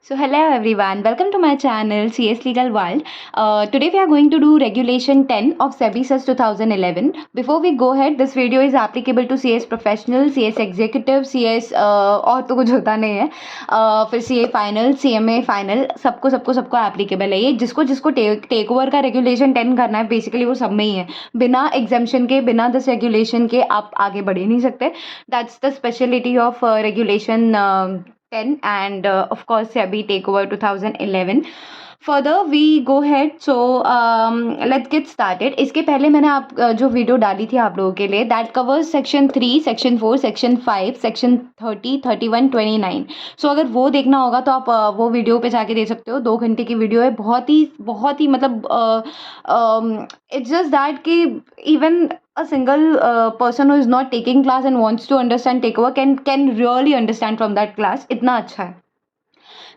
So hello everyone, welcome to my channel CS Legal World. Today we are going to do Regulation 10 of SEBI SES 2011. Before we go ahead, this video is applicable to CS Professional, CS Executive, CS और तो कुछ होता नहीं है फिर CA Final, CMA Final सबको सबको सबको applicable है ये जिसको जिसको टेक ओवर का रेगुलेशन 10 करना है बेसिकली वो सब में ही है बिना एग्जाम्शन के बिना दिस रेगुलेशन के आप आगे बढ़ ही नहीं सकते. That's the speciality of regulation 10 and of course SEBI takeover 2011. Further we go ahead, so let's get started. इसके पहले मैंने आप जो वीडियो डाली थी आप लोगों के लिए that covers section 3, section 4, section 5, section 30, 31, 29. सो अगर वो देखना होगा तो आप वो वीडियो पे जाके देख सकते हो. 2 घंटे की वीडियो है. बहुत ही मतलब इट्स जस्ट दैट कि even a single person who is not taking class and wants to understand takeover can really understand from that class. इतना अच्छा है.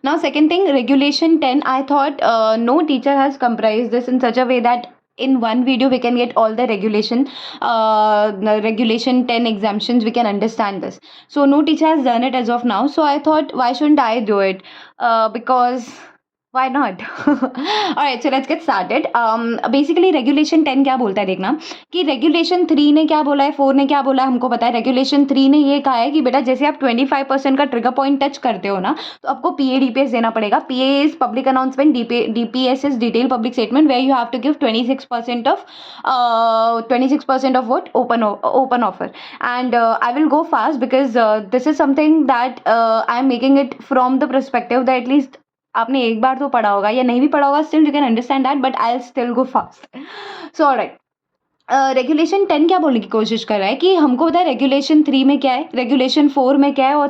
Now second thing, regulation 10, I thought no teacher has comprised this in such a way that in one video we can get all the regulation 10 exemptions, we can understand this. So no teacher has done it as of now, so I thought why shouldn't I do it, because why not? Alright, so let's get started. Basically regulation 10 क्या बोलता है देखना कि regulation 3 ने क्या बोला है, 4 ने क्या बोला है हमको पता है. रेगुलेशन 3 ने ये कहा है कि बेटा जैसे आप 25% का ट्रिगर पॉइंट टच करते हो ना तो आपको पीए डीपीएस देना पड़ेगा. PA is public announcement, DPS is detail public statement where you have to give 26% of what open offer. And I will go fast because this is something that I am making it from the perspective that at least आपने एक बार तो पढ़ा होगा या नहीं भी पढ़ा होगा, still you can understand that, but I will still go fast. So alright, regulation 10 क्या बोलने की कोशिश कर रहा है कि हमको पता है रेगुलेशन 3 में क्या है, रेगुलेशन 4 में क्या है और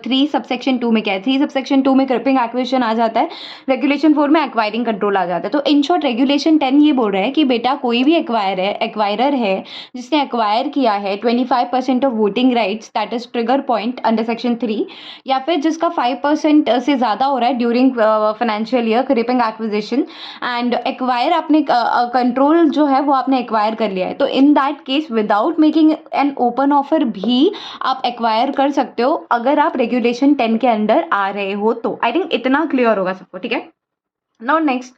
3 सबसेक्शन 2 में क्या है. 3 सबसेक्शन 2 में क्रिपिंग एक्विजिशन आ जाता है, रेगुलेशन 4 में एक्वायरिंग कंट्रोल आ जाता है. तो इन शॉर्ट रेगुलेशन 10 ये बोल रहा है कि बेटा कोई भी एक्वायरर है जिसने एक्वायर किया है 25% of voting rights that is trigger point under section 3, या फिर जिसका 5% से ज़्यादा हो रहा है during financial year creeping acquisition and acquire अपने कंट्रोल जो है वो आपने एक्वायर कर लिया है, तो इन that case without making an open offer भी आप एक्वायर कर सकते हो अगर आप रेगुलेशन 10 के अंडर आ रहे हो. तो आई थिंक इतना क्लियर होगा सबको. ठीक है. Now next,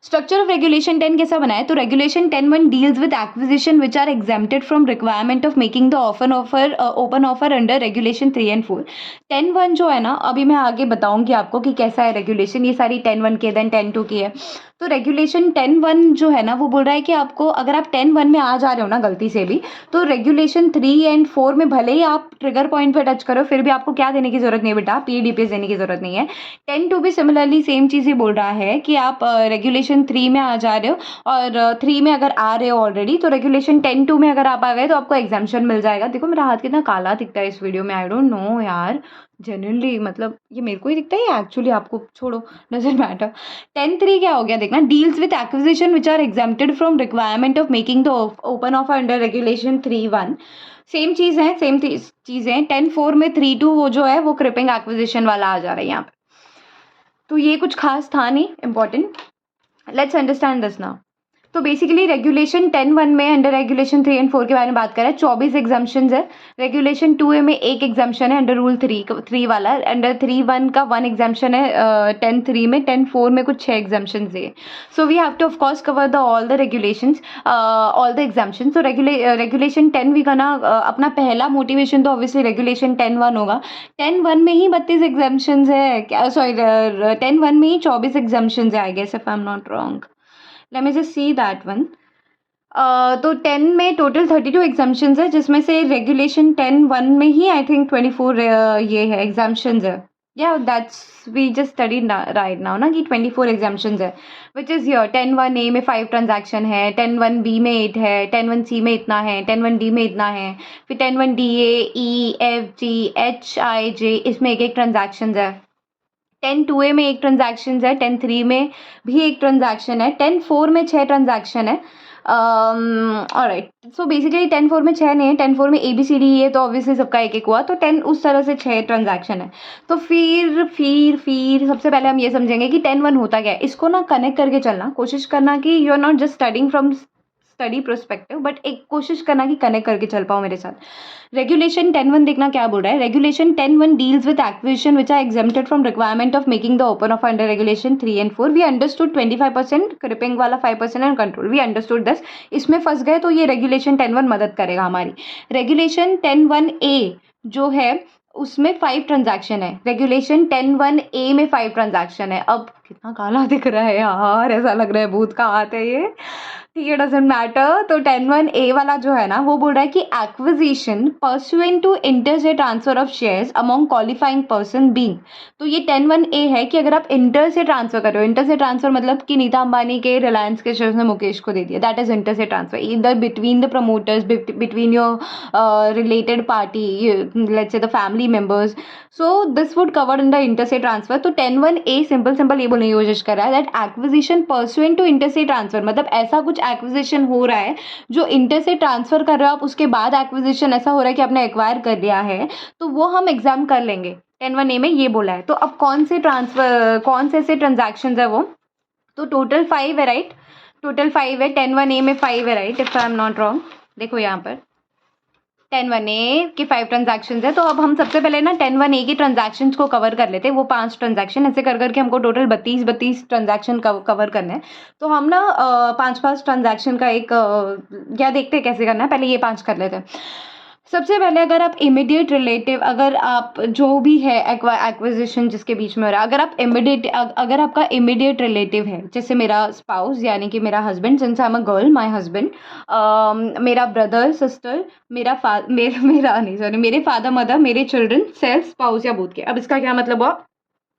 structure of regulation 10 कैसा बना है. तो regulation 10(1) deals with acquisition which are exempted from requirement of making the open offer under regulation 3 and 4. 10(1) जो है ना, अभी मैं आगे बताऊंगी आपको कि कैसा है रेगुलेशन. ये सारी 10(1) की है, देन 10(2) की है. तो रेगुलेशन 10(1) जो है ना वो बोल रहा है कि आपको अगर आप 10(1) में आ जा रहे हो ना गलती से भी, तो रेगुलेशन 3 and 4 में भले ही आप ट्रिगर पॉइंट पे टच करो फिर भी आपको क्या देने की जरूरत नहीं है बेटा, पीडीपीएस देने की जरूरत नहीं है. 10(2) भी सिमिलरली सेम चीज़ ही बोल रहा है कि आप रेगुलेशन 3 में आ जा रहे हो और 3 में अगर आ रहे हो ऑलरेडी तो रेगुलेशन 10(2) में अगर आप आ गए तो आपको एग्जाम्शन मिल जाएगा. देखो मेरा हाथ कितना काला दिखता है इस वीडियो में, आई डोंट नो यार, जेन्युइनली मतलब ये मेरे को ही दिखता है या एक्चुअली आपको, छोड़ो, डजंट मैटर. 10(3) क्या हो गया देखना, deals with acquisition which are exempted from requirement of making the open offer under regulation 3(1). Same चीज़ है, सेम चीज़ें. 10(4) में 3(2) वो जो है वो क्रिपिंग एक्विजिशन वाला आ जा रहा है यहाँ पे. तो ये कुछ खास था नहीं important. Let's understand this now. तो बेसिकली रेगुलेशन 10(1) में अंडर रेगुलेशन 3 and 4 के बारे में बात करें, 24 एग्जाम्पशंस है. रेगुलेशन 2A में एक एग्जाम्पशन है अंडर रूल 3 वाला. अंडर 3(1) का 1 एग्जाम्पशन है 10(3) में. 10(4) में कुछ 6 एग्जाम्पशंस है. So we have to of course cover the all the regulations, all the exemptions. तो रेगुलेशन 10 भी करना अपना पहला मोटिवेशन तो ऑब्वियसली रेगुलेशन 10(1) होगा. 10(1) में ही 32 एग्जाम्पशंस है, सॉरी 10(1) में ही 24 एग्जाम्पशंस है I guess, if I am not wrong. Let me just see that one. तो 10 में टोटल 32 एग्जाम्पशंस है जिसमें से रेगुलेशन 10(1) में ही आई थिंक 24 ये है एग्जाम्पशंस है. या that's we just study right now ना कि 24 एग्जाम्पशंस है विच इज़ हियर. 10(1)A में 5 ट्रांजैक्शन है, 10(1)B में 8 है, 10(1)C में इतना है, 10(1)D में इतना है, फिर 10(1)DA, E, F, G, H, I, J इसमें एक ट्रांजैक्शन है. 10(2)A में एक ट्रांजैक्शन है, 10(3) में भी एक ट्रांजैक्शन है, 10(4) में 6 ट्रांजैक्शन है. ऑलराइट, सो बेसिकली 10(4) में 6 नहीं है, 10(4) में ABCD है तो ऑब्वियसली सबका एक एक हुआ, तो 10 उस तरह से 6 ट्रांजैक्शन है. तो फिर सबसे पहले हम ये समझेंगे कि 10(1) होता क्या है. इसको ना कनेक्ट करके चलना, कोशिश करना कि you are not just studying from study prospective, but एक कोशिश करना कि कनेक्ट करके चल पाओ मेरे साथ। रेगुलेशन 10(1) देखना क्या बोल रहा है। Regulation 10(1) deals with acquisition which are exempted from requirement of making the open offer under regulation 3 and 4। We understood 25% creeping वाला 5% and control, we understood this. इसमें फंस गए तो ये रेगुलेशन 10(1) मदद करेगा हमारी। रेगुलेशन 10(1)A जो है उसमें 5 ट्रांजैक्शन है। रेगुलेशन 10(1)A में 5 ट्रांजैक्शन है। अब कितना काला दिख रहा है यार, ऐसा लग रहा है भूत का हाथ है ये, ठीक है, डजंट मैटर। तो 10(1)A वाला जो है ना वो बोल रहा है कि एक्विजिशन परसुएंट टू इंटर से transfer of shares among qualifying person being. तो ये 10(1)A है कि अगर आप इंटर से ट्रांसफर कर रहे हो, इंटर से ट्रांसफर मतलब कि नीता अंबानी के रिलायंस के शेयर्स ने मुकेश को दे दिया, दैट इज इंटर से transfer, either between the promoters, between your related party, let's say the family members. So this would cover in the inter से ट्रांसफर। तो 10(1)A सिंपल ये बोलने की कोशिश कर रहा है that acquisition pursuant to inter से ट्रांसफर, मतलब ऐसा कुछ एक्विजिशन हो रहा है जो इंटर से ट्रांसफर कर रहे हो आप, उसके बाद एक्विजिशन ऐसा हो रहा है कि आपने एक्वायर कर लिया है, तो वो हम एग्जाम कर लेंगे। 10(1)A में ये बोला है। तो अब कौन से ऐसे ट्रांजैक्शन है वो, तो टोटल 5 है, राइट, टोटल 5 है। 10(1)A में 5 है, right, if I am not wrong. देखो यहाँ पर 10(1)A के 5 ट्रांजैक्शंस है। तो अब हम सबसे पहले ना 10(1)A के ट्रांजैक्शंस को कवर कर लेते हैं, वो 5 ट्रांजैक्शन ऐसे कर करके हमको टोटल 32 ट्रांजैक्शन कवर करने हैं। तो हम ना 5 ट्रांजैक्शन का एक क्या देखते हैं कैसे करना है, पहले ये 5 कर लेते हैं। सबसे पहले अगर आप इमीडिएट रिलेटिव, अगर आप जो भी है एक्विजिशन जिसके बीच में हो रहा है, अगर आपका इमीडिएट रिलेटिव है, जैसे मेरा स्पाउस यानी कि मेरा husband, since I am a girl, my husband, मेरा ब्रदर सिस्टर, मेरे फादर मदर, मेरे चिल्ड्रन, सेल्फ, स्पाउस या बोथ के। अब इसका क्या मतलब हुआ,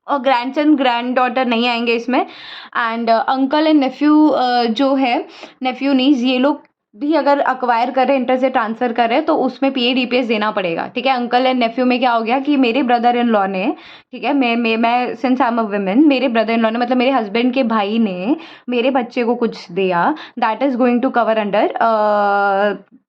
और ग्रैंडसन ग्रैंड डॉटर नहीं आएंगे इसमें, एंड अंकल एंड नेफ्यू जो है, नेफ्यू नीस, ये लोग भी अगर अक्वायर कर रहे हैं, इंटर से ट्रांसफर कर रहे हैं, तो उसमें PA/DPS देना पड़ेगा, ठीक है। अंकल एंड नेफ्यू में क्या हो गया कि मेरे ब्रदर इन लॉ ने, ठीक है, मैं since I am a women, मेरे ब्रदर इन लॉ ने मतलब मेरे हस्बैंड के भाई ने मेरे बच्चे को कुछ दिया, that is going to cover under,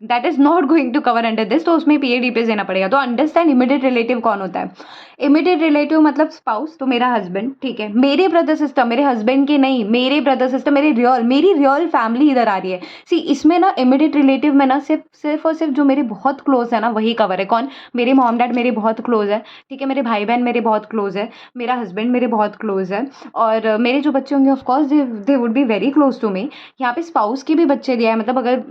that is not going to cover under this, तो उसमें PA/DPS देना पड़ेगा। तो अंडरस्टैंड इमीडिएट रिलेटिव कौन होता है। इमीडिएट रिलेटिव मतलब स्पाउस, तो मेरा हस्बैंड, ठीक है। मेरे ब्रदर सिस्टर, मेरे हस्बैंड के नहीं, मेरे ब्रदर सिस्टर, मेरी रियल फैमिली इधर आ रही है। सी इसमें ना इमीडिएट रिलेटिव में ना सिर्फ और सिर्फ जो मेरे बहुत क्लोज है ना वही कवर है। कौन, मेरे मॉम डैड मेरे बहुत क्लोज है, ठीक है, मेरे भाई बहन मेरे बहुत क्लोज है, मेरा हस्बैंड मेरे बहुत क्लोज है, और मेरे जो बच्चे होंगे of course they would be very close to me. यहाँ पे स्पाउस की भी बच्चे दिया है, मतलब अगर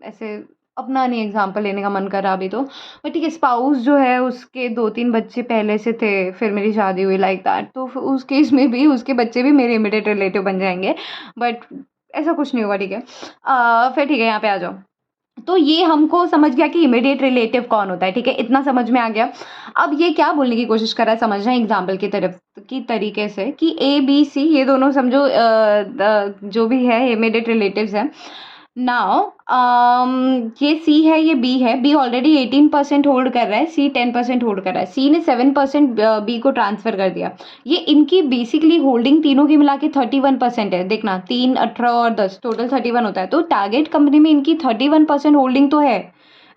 ऐसे अपना नहीं एग्जाम्पल लेने का मन कर रहा अभी तो, बट ठीक है, स्पाउस जो है उसके 2-3 बच्चे पहले से थे, फिर मेरी शादी हुई, लाइक दैट, तो उस केस में भी उसके बच्चे भी मेरे इमीडिएट रिलेटिव बन जाएंगे, बट ऐसा कुछ नहीं होगा, ठीक है। फिर ठीक है, यहाँ पे आ जाओ। तो ये हमको समझ गया कि इमीडिएट रिलेटिव कौन होता है, ठीक है, इतना समझ में आ गया। अब ये क्या बोलने की कोशिश कर रहा है समझना एग्जाम्पल की तरीके से कि A B C ये दोनों समझो जो भी है इमीडिएट रिलेटिव्स है। नाउ ये C है, ये B है, B ऑलरेडी 18% होल्ड कर रहा है, C 10% होल्ड कर रहा है, C ने 7% B को ट्रांसफर कर दिया। ये इनकी बेसिकली होल्डिंग तीनों की मिला के 31% है। देखना 3, 18 और 10 टोटल 31 होता है, तो टारगेट कंपनी में इनकी 31% होल्डिंग तो है,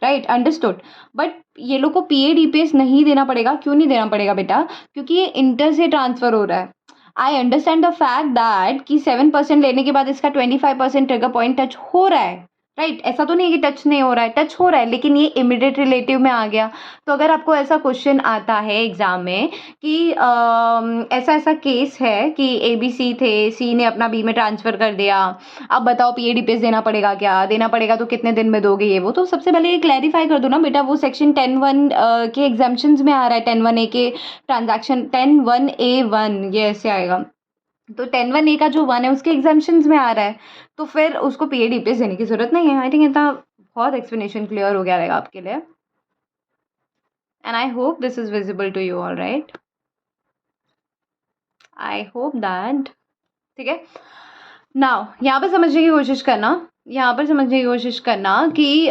राइट, अंडरस्टूड। बट ये लोग को PA/DPS नहीं देना पड़ेगा। क्यों नहीं देना पड़ेगा बेटा, क्योंकि ये इंटर से ट्रांसफर हो रहा है। I understand the fact that कि 7% लेने के बाद इसका 25% ट्रिगर पॉइंट टच हो रहा है, राइट, ऐसा तो नहीं है कि टच नहीं हो रहा है, टच हो रहा है, लेकिन ये इमीडिएट रिलेटिव में आ गया। तो अगर आपको ऐसा क्वेश्चन आता है एग्जाम में कि ऐसा केस है कि ABC थे, C ने अपना B में ट्रांसफर कर दिया, अब बताओ PA/DPS देना पड़ेगा क्या, देना पड़ेगा तो कितने दिन में दोगे, ये वो। तो सबसे पहले ये क्लैरिफाई कर दो ना बेटा, वो सेक्शन 10(1) के एग्जाम्पशंस में आ रहा है, 10(1)A के ट्रांजैक्शन, 10(1)A)(1) ये ऐसे आएगा। तो 10(1)A का जो 1 है उसके एग्जाम्पशंस में आ रहा है, तो फिर उसको PA/DPS देने की जरूरत नहीं है। आई थिंक इतना बहुत एक्सप्लेनेशन क्लियर हो गया रहेगा आपके लिए, and I hope this is visible to you, all right, I hope that, ठीक है। नाउ यहाँ पर समझने की कोशिश करना कि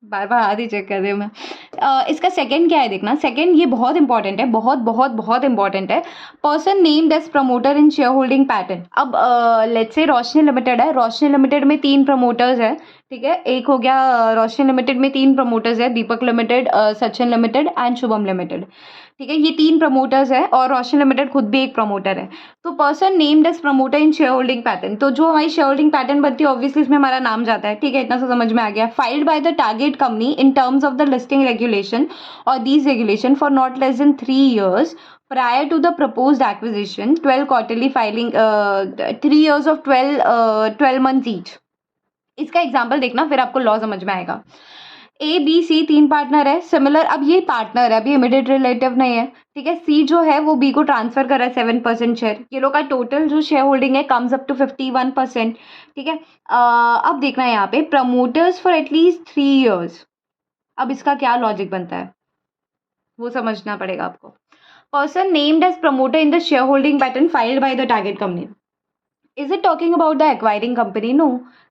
बार बार आधी चेक कर रही हूँ मैं। इसका सेकंड क्या है देखना, सेकंड ये बहुत इंपॉर्टेंट है, बहुत इंपॉर्टेंट है। Person named as promoter in share holding pattern. अब लेट्स से रोशनी लिमिटेड है, रोशनी लिमिटेड में 3 प्रमोटर्स है, ठीक है, एक हो गया रोशनी लिमिटेड में 3 प्रमोटर्स है, Deepak limited, Sachin limited and Shubham limited, ठीक है, ये 3 प्रमोटर्स है और रोशन लिमिटेड खुद भी एक प्रमोटर है। तो person named as promoter in share holding pattern, तो जो हमारी शेयर होल्डिंग पैटर्न बनती है ऑब्वियसली इसमें हमारा नाम जाता है। ठीक है, इतना सा समझ में आ गया। Filed by the target company in terms of the listing regulation और these regulation for not less than 3 years prior to the proposed acquisition, 12 quarterly filing, 3 years of 12 months each। इसका एग्जाम्पल देखना, फिर आपको लॉ समझ में आएगा। A B C 3 partner है, similar, अब ये पार्टनर है, अभी इमीडिएट रिलेटिव नहीं है। ठीक है, सी जो है वो बी को ट्रांसफर कर रहा है 7% शेयर। ये लोग का टोटल जो शेयर होल्डिंग है कम्स अप टू 51%। ठीक है, अब देखना है यहाँ पे प्रमोटर्स फॉर एटलीस्ट 3 years। अब इसका क्या लॉजिक बनता है वो समझना पड़ेगा आपको। Person named as promoter in the share holding pattern filed by the target company. Is it talking about the acquiring company? No,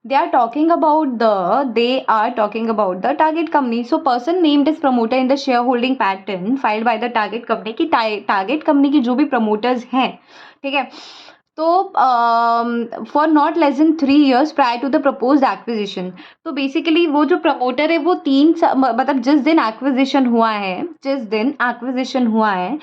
they are talking about the target company. So person named as promoter in the shareholding pattern filed by the target company की target company की जो भी promoters हैं, ठीक है, तो for not less than 3 years prior to the proposed acquisition। तो basically वो जो promoter है वो मतलब जिस दिन acquisition हुआ है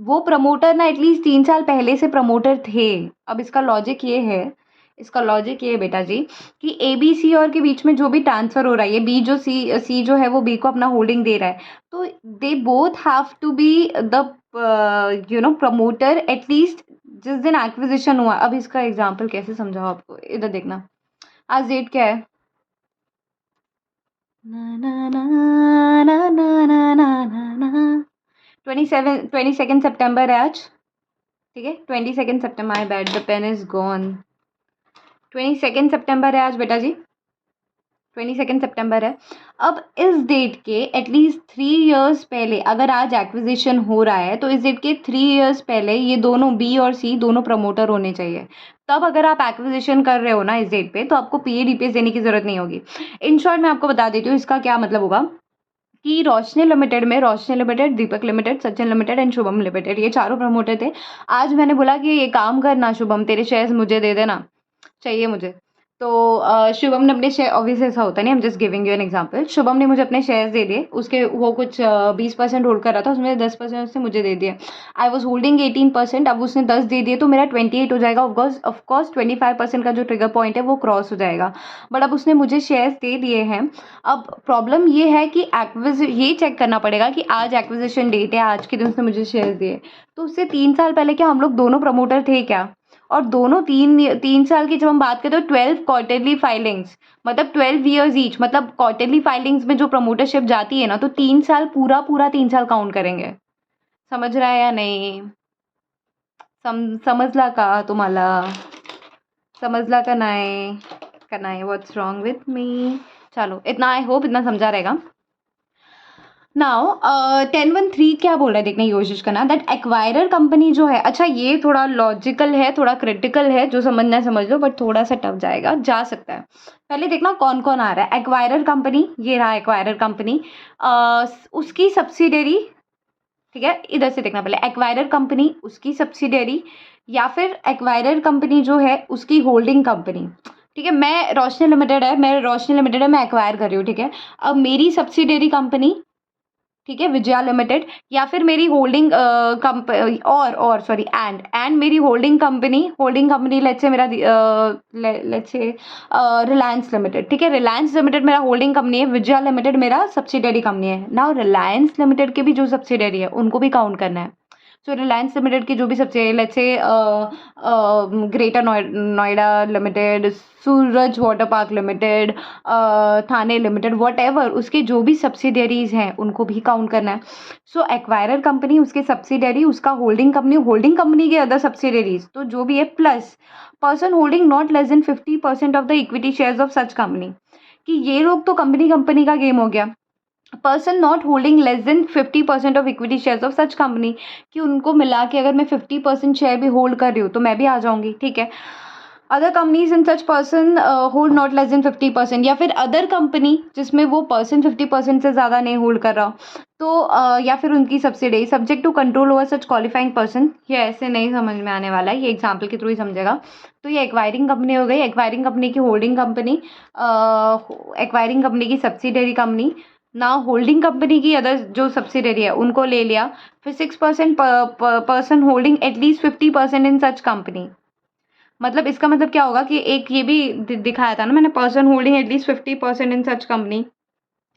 वो प्रमोटर ना एटलीस्ट 3 साल पहले से प्रमोटर थे। अब इसका लॉजिक ये है बेटा जी कि ए बी सी और के बीच में जो भी ट्रांसफर हो रहा है, ये बी जो सी जो है वो बी को अपना होल्डिंग दे रहा है, तो they both have to be the promoter at least जिस दिन एक्विजिशन हुआ। अब इसका एग्जाम्पल कैसे समझाओ आपको, इधर देखना। आज डेट क्या है? ना ना ना ना ना ना ना ना 22 सितंबर है आज। ठीक है, 22 सितंबर, my bad, the pain is gone. 22 सितंबर है आज बेटा जी, 22 सितंबर है। अब इस डेट के एटलीस्ट 3 years पहले, अगर आज एक्विजिशन हो रहा है तो इस डेट के 3 years पहले ये दोनों बी और सी दोनों प्रमोटर होने चाहिए। तब अगर आप एक्विजिशन कर रहे हो ना इस डेट पे, तो आपको पीए डीपीएस देने की जरूरत नहीं होगी। इन शॉर्ट मैं आपको बता देती हूँ इसका क्या मतलब होगा कि Roshni limited, Deepak limited, Sachin limited and Shubham limited, ये चारों प्रमोटर थे। आज मैंने बोला कि ये काम करना शुभम, तेरे शेयर्स मुझे दे देना, चाहिए मुझे। तो शुभम ने अपने शेयर, ऑब्वियसली ऐसा होता नहीं, I am just giving you an example. Shubham ने मुझे अपने शेयर्स दे दिए, उसके वो कुछ 20% होल्ड कर रहा था, उसमें 10% उसने मुझे दे दिए। आई वॉज होल्डिंग 18%, अब उसने 10 दे दिए तो मेरा 28 हो जाएगा। ऑफकोर्स 25% का जो ट्रिगर पॉइंट है वो क्रॉस हो जाएगा, बट अब उसने मुझे शेयर्स दे दिए हैं। अब प्रॉब्लम ये है कि ये चेक करना पड़ेगा कि आज एक्विजिशन डेट है, आज के दिन उसने मुझे शेयर्स दिए, तो उससे 3 साल पहले क्या हम लोग दोनों प्रमोटर थे क्या? और दोनों 3 साल की जब हम बात करें तो 12 क्वार्टरली फाइलिंग्स, मतलब 12 years ईच, मतलब क्वार्टरली फाइलिंग्स में जो प्रमोटरशिप जाती है ना, तो 3 साल पूरा 3 साल काउंट करेंगे। समझ रहा है या नहीं? समजला का तुम्हाला? समजला का नाही? What's wrong with me? चलो इतना, आई होप इतना समझा रहेगा। नाउ 10(1)(3 क्या बोल रहा है देखने की कोशिश करना, दैट एक्वायरर कंपनी जो है, अच्छा ये थोड़ा लॉजिकल है, थोड़ा क्रिटिकल है, जो समझना है समझ लो, बट थोड़ा सा टफ जाएगा, जा सकता है। पहले देखना कौन कौन आ रहा है। एक्वायरर कंपनी, ये रहा एक्वायरर कंपनी, उसकी सब्सिडरी, ठीक है, इधर से देखना पहले, एक्वायरर कंपनी, उसकी सब्सिडरी, या फिर एक्वायरर कंपनी जो है उसकी होल्डिंग कंपनी। ठीक है, मैं रोशनी लिमिटेड है, मैं एक्वायर कर रही हूँ। ठीक है, अब मेरी सब्सिडरी कंपनी, ठीक है, विजया लिमिटेड, या फिर मेरी होल्डिंग और सॉरी एंड मेरी होल्डिंग कंपनी लेट्स से मेरा लेट्स से रिलायंस लिमिटेड। ठीक है, रिलायंस लिमिटेड मेरा होल्डिंग कंपनी है, विजया लिमिटेड मेरा सब्सिडरी कंपनी है। नाउ रिलायंस लिमिटेड के भी जो सब्सिडरी है उनको भी काउंट करना है। सो रिलायंस लिमिटेड की जो भी subsidiary, let's say greater Noida limited, Suraj water park limited, Thane limited, what उसके जो भी सब्सिडरीज हैं उनको भी काउंट करना है। सो एक्वायरर कंपनी, उसके सब्सिडरी, उसका होल्डिंग कंपनी के अदर सब्सिडरीज, तो जो भी है, plus person holding not less then 50% of the equity shares of such company, कि ये लोग तो कंपनी का गेम हो गया। Person not holding less than 50% of equity shares of such company, कि उनको मिला के अगर मैं 50% शेयर भी होल्ड कर रही हूँ तो मैं भी आ जाऊंगी। ठीक है, other companies in such person hold not less then 50%, या फिर अदर कंपनी जिसमें वो पर्सन 50% से ज़्यादा नहीं होल्ड कर रहा, तो या फिर उनकी subsidy subject to control over such qualifying person. ये ऐसे नहीं समझ में आने वाला है, ये एग्जाम्पल के थ्रू ही समझेगा। तो ये एक्वायरिंग कंपनी हो गई, एक्वायरिंग कंपनी की होल्डिंग कंपनी, एक्वायरिंग कंपनी की सब्सिडरी कंपनी, ना होल्डिंग कंपनी की अदर जो सब्सिडरी है उनको ले लिया, फिर 6% पर्सन होल्डिंग एटलीस्ट 50% इन सच कंपनी। मतलब इसका मतलब क्या होगा कि एक ये भी दिखाया था ना मैंने, पर्सन होल्डिंग एटलीस्ट 50% इन सच कंपनी,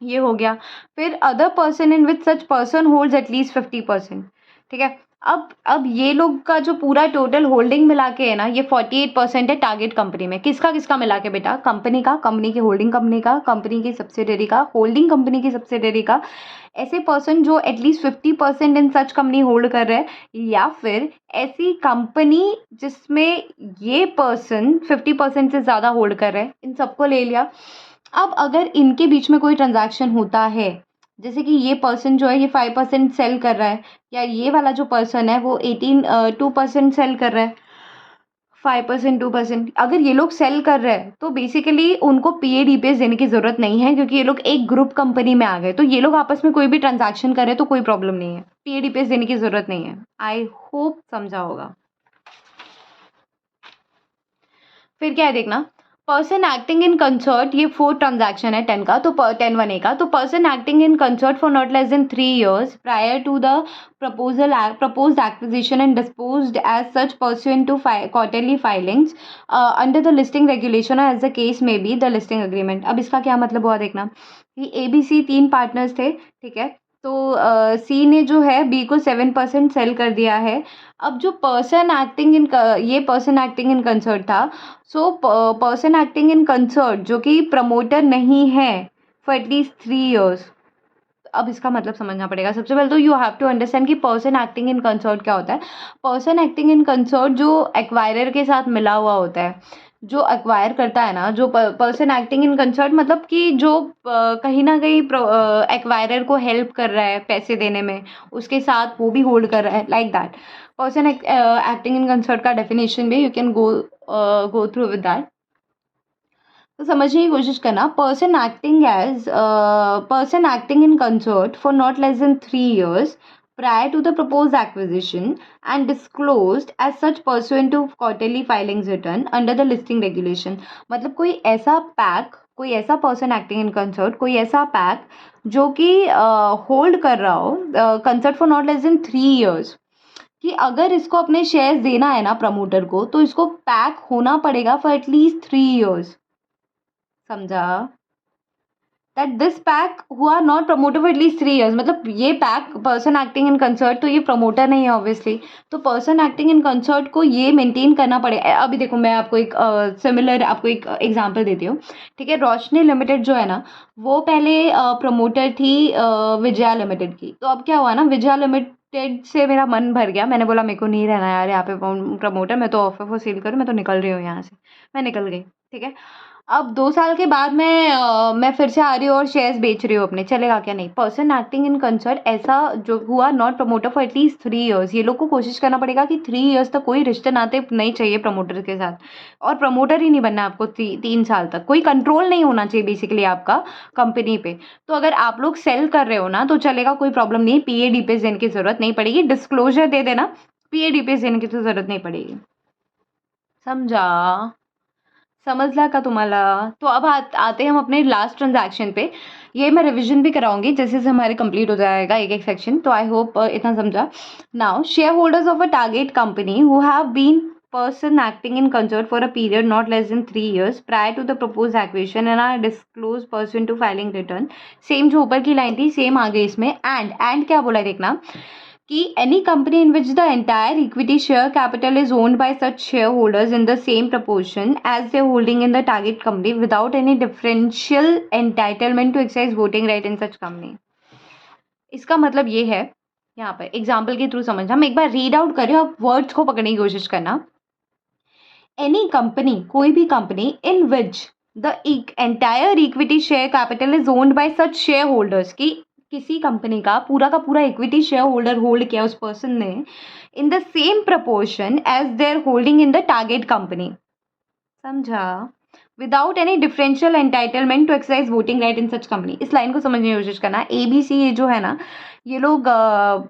ये हो गया। फिर other person in which such person holds at least 50%। ठीक है। अब ये लोग का जो पूरा टोटल होल्डिंग मिला के है ना, ये 48% है टारगेट कंपनी में। किसका किसका मिला के बेटा? कंपनी का, कंपनी की होल्डिंग कंपनी का, कंपनी की सब्सिडरी का, होल्डिंग कंपनी की सब्सिडरी का, ऐसे पर्सन जो एटलीस्ट 50% इन सच कंपनी होल्ड कर रहे हैं, या फिर ऐसी कंपनी जिसमें ये पर्सन 50% से ज़्यादा होल्ड कर रहे हैं, इन सबको ले लिया। अब अगर इनके बीच में कोई ट्रांजैक्शन होता है, जैसे कि ये पर्सन जो है ये 5% सेल कर रहा है, या ये वाला जो पर्सन है वो 2% सेल कर रहा है, 5% 2%, अगर ये लोग सेल कर रहे हैं तो बेसिकली उनको पीएडीपीएस देने की ज़रूरत नहीं है, क्योंकि ये लोग एक ग्रुप कंपनी में आ गए। तो ये लोग आपस में कोई भी ट्रांजैक्शन करें तो कोई प्रॉब्लम नहीं है, पीएडीपीएस देने की ज़रूरत नहीं है। आई होप समझा होगा। फिर क्या है देखना, पर्सन एक्टिंग इन कंसर्ट, ये 4 ट्रांजैक्शन है 10 का, तो 10(1)(a) का। तो person acting in concert for not less than 3 years prior to the proposed acquisition and disposed as such pursuant to quarterly filings under the listing regulation or as the case may be the listing agreement। अब इसका क्या मतलब हुआ देखना, कि ABC 3 partners थे, ठीक है। तो सी ने जो है बी को 7% सेल कर दिया है। अब जो पर्सन एक्टिंग इन ये पर्सन एक्टिंग इन कंसर्ट था, so person acting in concert जो कि प्रमोटर नहीं है फॉर एटलीस्ट 3 years। अब इसका मतलब समझना पड़ेगा। सबसे पहले तो यू हैव टू अंडरस्टैंड कि पर्सन एक्टिंग इन कंसर्ट क्या होता है। पर्सन एक्टिंग इन कंसर्ट जो एक्वायरर के साथ मिला हुआ होता है, जो एक्वायर करता है ना, जो पर्सन एक्टिंग इन कंसर्ट मतलब कि जो कहीं ना कहीं एक्वायरर को हेल्प कर रहा है पैसे देने में, उसके साथ वो भी होल्ड कर रहा है, like that. Person acting in concert का डेफिनेशन भी you can go through with that. तो समझने की कोशिश करना, person acting in concert for not less than 3 years prior to the proposed acquisition and disclosed as such pursuant to quarterly filings return under the listing regulation। मतलब कोई ऐसा pack, कोई ऐसा पर्सन एक्टिंग इन कंसर्ट, कोई ऐसा pack जो कि hold कर रहा हो concert for not less than 3 years, कि अगर इसको अपने शेयर्स देना है ना प्रमोटर को, तो इसको पैक होना पड़ेगा फॉर एटलीस्ट 3 years। समझा? That this PAC who are not promoter for at least 3 years, मतलब ये PAC person acting in concert, तो ये प्रमोटर नहीं है ऑब्वियसली, तो पर्सन एक्टिंग इन कंसर्ट को ये मेंटेन करना पड़ेगा। अभी देखो मैं आपको एक सिमिलर आपको एक एग्जांपल देती हूँ, ठीक है। रोशनी लिमिटेड जो है ना, वो पहले प्रमोटर थी विजया लिमिटेड की। तो अब क्या हुआ ना, विजया लिमिटेड से मेरा मन भर गया, मैंने बोला मेरे को नहीं रहना यार यहाँ पे प्रमोटर, मैं तो ऑफर फॉर सेल करूँ, मैं तो निकल रही हूँ यहाँ से। मैं निकल गई, ठीक है। अब 2 साल के बाद मैं फिर से आ रही हूँ और शेयर्स बेच रही हूँ अपने, चलेगा क्या? नहीं। पर्सन एक्टिंग इन कंसर्ट ऐसा जो हुआ not promoter for at least 3 years, ये लोग को कोशिश करना पड़ेगा कि 3 years तक कोई रिश्ते नाते नहीं चाहिए प्रमोटर के साथ, और प्रमोटर ही नहीं बनना आपको 3 साल तक, कोई कंट्रोल नहीं होना चाहिए बेसिकली आपका कंपनी पे। तो अगर आप लोग सेल कर रहे हो ना तो चलेगा, कोई प्रॉब्लम नहीं, पीएडीपीएस देने की जरूरत नहीं पड़ेगी, डिस्क्लोजर दे देना, पीएडीपीएस देने की तो जरूरत नहीं पड़ेगी। समझा? समजला का तुम्हाला? तो अब आते हैं हम अपने लास्ट ट्रांजैक्शन पे। ये मैं रिवीजन भी कराऊंगी जैसे जैसे हमारे कंप्लीट हो जाएगा एक एक सेक्शन, तो आई होप इतना समझा। Now share holders of a target company who have been person acting in concert for a period not less than 3 years prior to the proposed acquisition and are disclosed pursuant to filing return। Same जो ऊपर की line थी same आगे इसमें, and क्या बोला है देखना, कि any company in which the entire equity share capital is owned by such shareholders in the same proportion as their holding in the target company without any differential entitlement to exercise voting right in such company। इसका मतलब ये है, यहाँ पर example के through समझना, हम एक बार रीड आउट करें और वर्ड्स को पकड़ने की कोशिश करना। एनी कंपनी, कोई भी company, in which the entire equity share capital is owned by such share holders, की किसी कंपनी का पूरा इक्विटी शेयर होल्डर होल्ड किया उस पर्सन ने in the same proportion as their holding in the target company. समझा? Without any differential entitlement to exercise voting right in such company. इस line को समझने की कोशिश करना। एबीसी ये जो है ना, ये लोग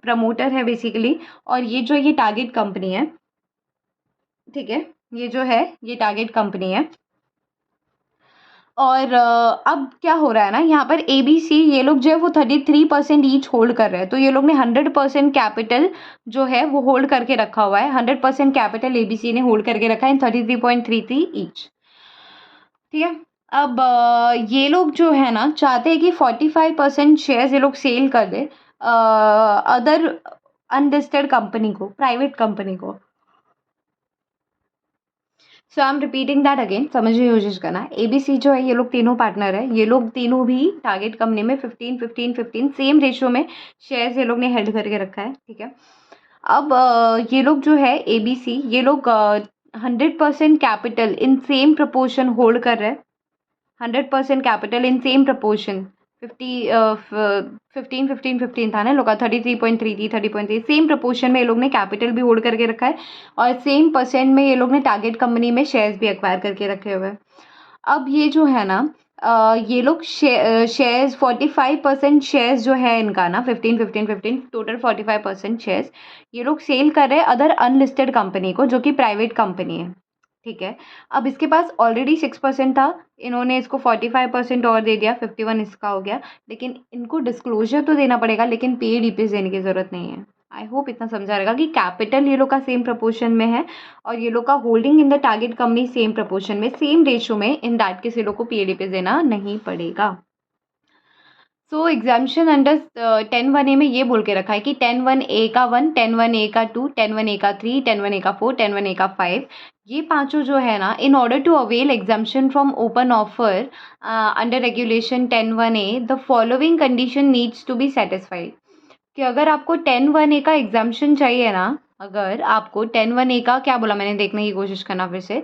प्रमोटर है बेसिकली, और ये जो ये टारगेट कंपनी है, ठीक है, ये जो है ये टारगेट कंपनी है। और अब क्या हो रहा है ना, यहाँ पर एबीसी ये लोग जो है वो 33% ईच होल्ड कर रहे हैं। तो ये लोग ने 100% कैपिटल जो है वो होल्ड करके रखा हुआ है। 100% कैपिटल एबीसी ने होल्ड करके रखा है इन 33.33 ईच। ठीक है। अब ये लोग जो है ना चाहते हैं कि 45% शेयर्स ये लोग सेल कर दे अदर अनलिस्टेड कंपनी को, प्राइवेट कंपनी को। So I am repeating that again, समझने की कोशिश करना। एबीसी जो है ये लोग तीनों पार्टनर है, ये लोग तीनों भी टारगेट कंपनी में 15-15-15 सेम रेशियो में शेयर्स ये लोग ने हेल्ड करके रखा है। ठीक है। अब ये लोग जो है एबीसी ये लोग 100% capital in same proportion hold कर रहे हैं। 100% कैपिटल इन सेम प्रपोर्शन 15 था ना लोग का, 33.3 थी, 30.3 सेम प्रपोर्शन में ये लोग ने कैपिटल भी होल्ड करके रखा है और सेम परसेंट में ये लोग ने टारगेट कंपनी में शेयर्स भी एक्वायर करके रखे हुए हैं। अब ये जो है ना ये लोग शेयर्स 45% शेयर्स जो है इनका ना 15-15-15 टोटल 45% शेयर्स ये लोग सेल कर रहे हैं अदर अनलिस्टेड कंपनी को, जो कि प्राइवेट कंपनी है। ठीक है। अब इसके पास ऑलरेडी 6% था, इन्होंने इसको 45% और दे दिया, 51 इसका हो गया। लेकिन इनको डिस्क्लोजर तो देना पड़ेगा, लेकिन पेड ईपीएस देने की ज़रूरत नहीं है। आई होप इतना समझा रहेगा कि कैपिटल ये लोग का सेम प्रपोर्शन में है और ये लोग का holding in the target company same proportion में, सेम रेशियो में। इन दैट केस ये लोग को पेड ईपीएस देना नहीं पड़ेगा। सो एग्जाम्शन अंडर 10(1)(a) में ये बोल के रखा है कि 10(1)(a) का 1, 10(1)(a) का 2, 10(1)(a) का 3, 10(1)(a) का 4, 10(1)(a) का 5, ये पांचों जो है ना, in order to avail exemption from open offer under regulation 10(1)(a) the following condition needs to be satisfied. कि अगर आपको 10(1)(a) का एग्जाम्शन चाहिए ना, अगर आपको 10(1)(a) का क्या बोला मैंने, देखने की कोशिश करना फिर से,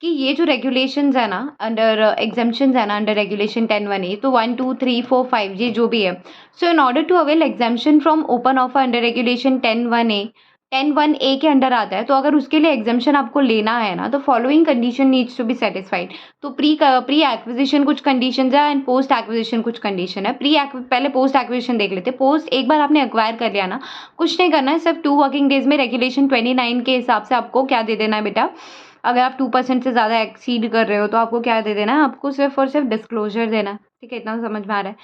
कि ये जो रेगुलेशंस है ना अंडर एग्जाम्पशंस है ना अंडर रेगुलेशन 10(1)(a), तो 1, 2, 3, 4, 5 ये जो भी है। So in order to avail exemption from open offer under regulation 10(1)(a), 10(1)(a) के अंडर आता है, तो अगर उसके लिए एग्जाम्पशन आपको लेना है ना, तो following condition needs to be satisfied. तो प्री एक्विजिशन कुछ कंडीशन है एंड पोस्ट एक्विजिशन कुछ कंडीशन है। पहले पोस्ट एक्विजिशन देख लेते। पोस्ट एक बार आपने एक्वायर कर लिया ना, कुछ नहीं करना है, सिर्फ 2 वर्किंग डेज में रेगुलेशन 29 के हिसाब से आपको क्या दे देना है बेटा, अगर आप 2% से ज़्यादा एक्सीड कर रहे हो तो आपको क्या दे देना है, आपको सिर्फ और सिर्फ डिस्क्लोजर देना है। ठीक है, इतना समझ में आ रहा है।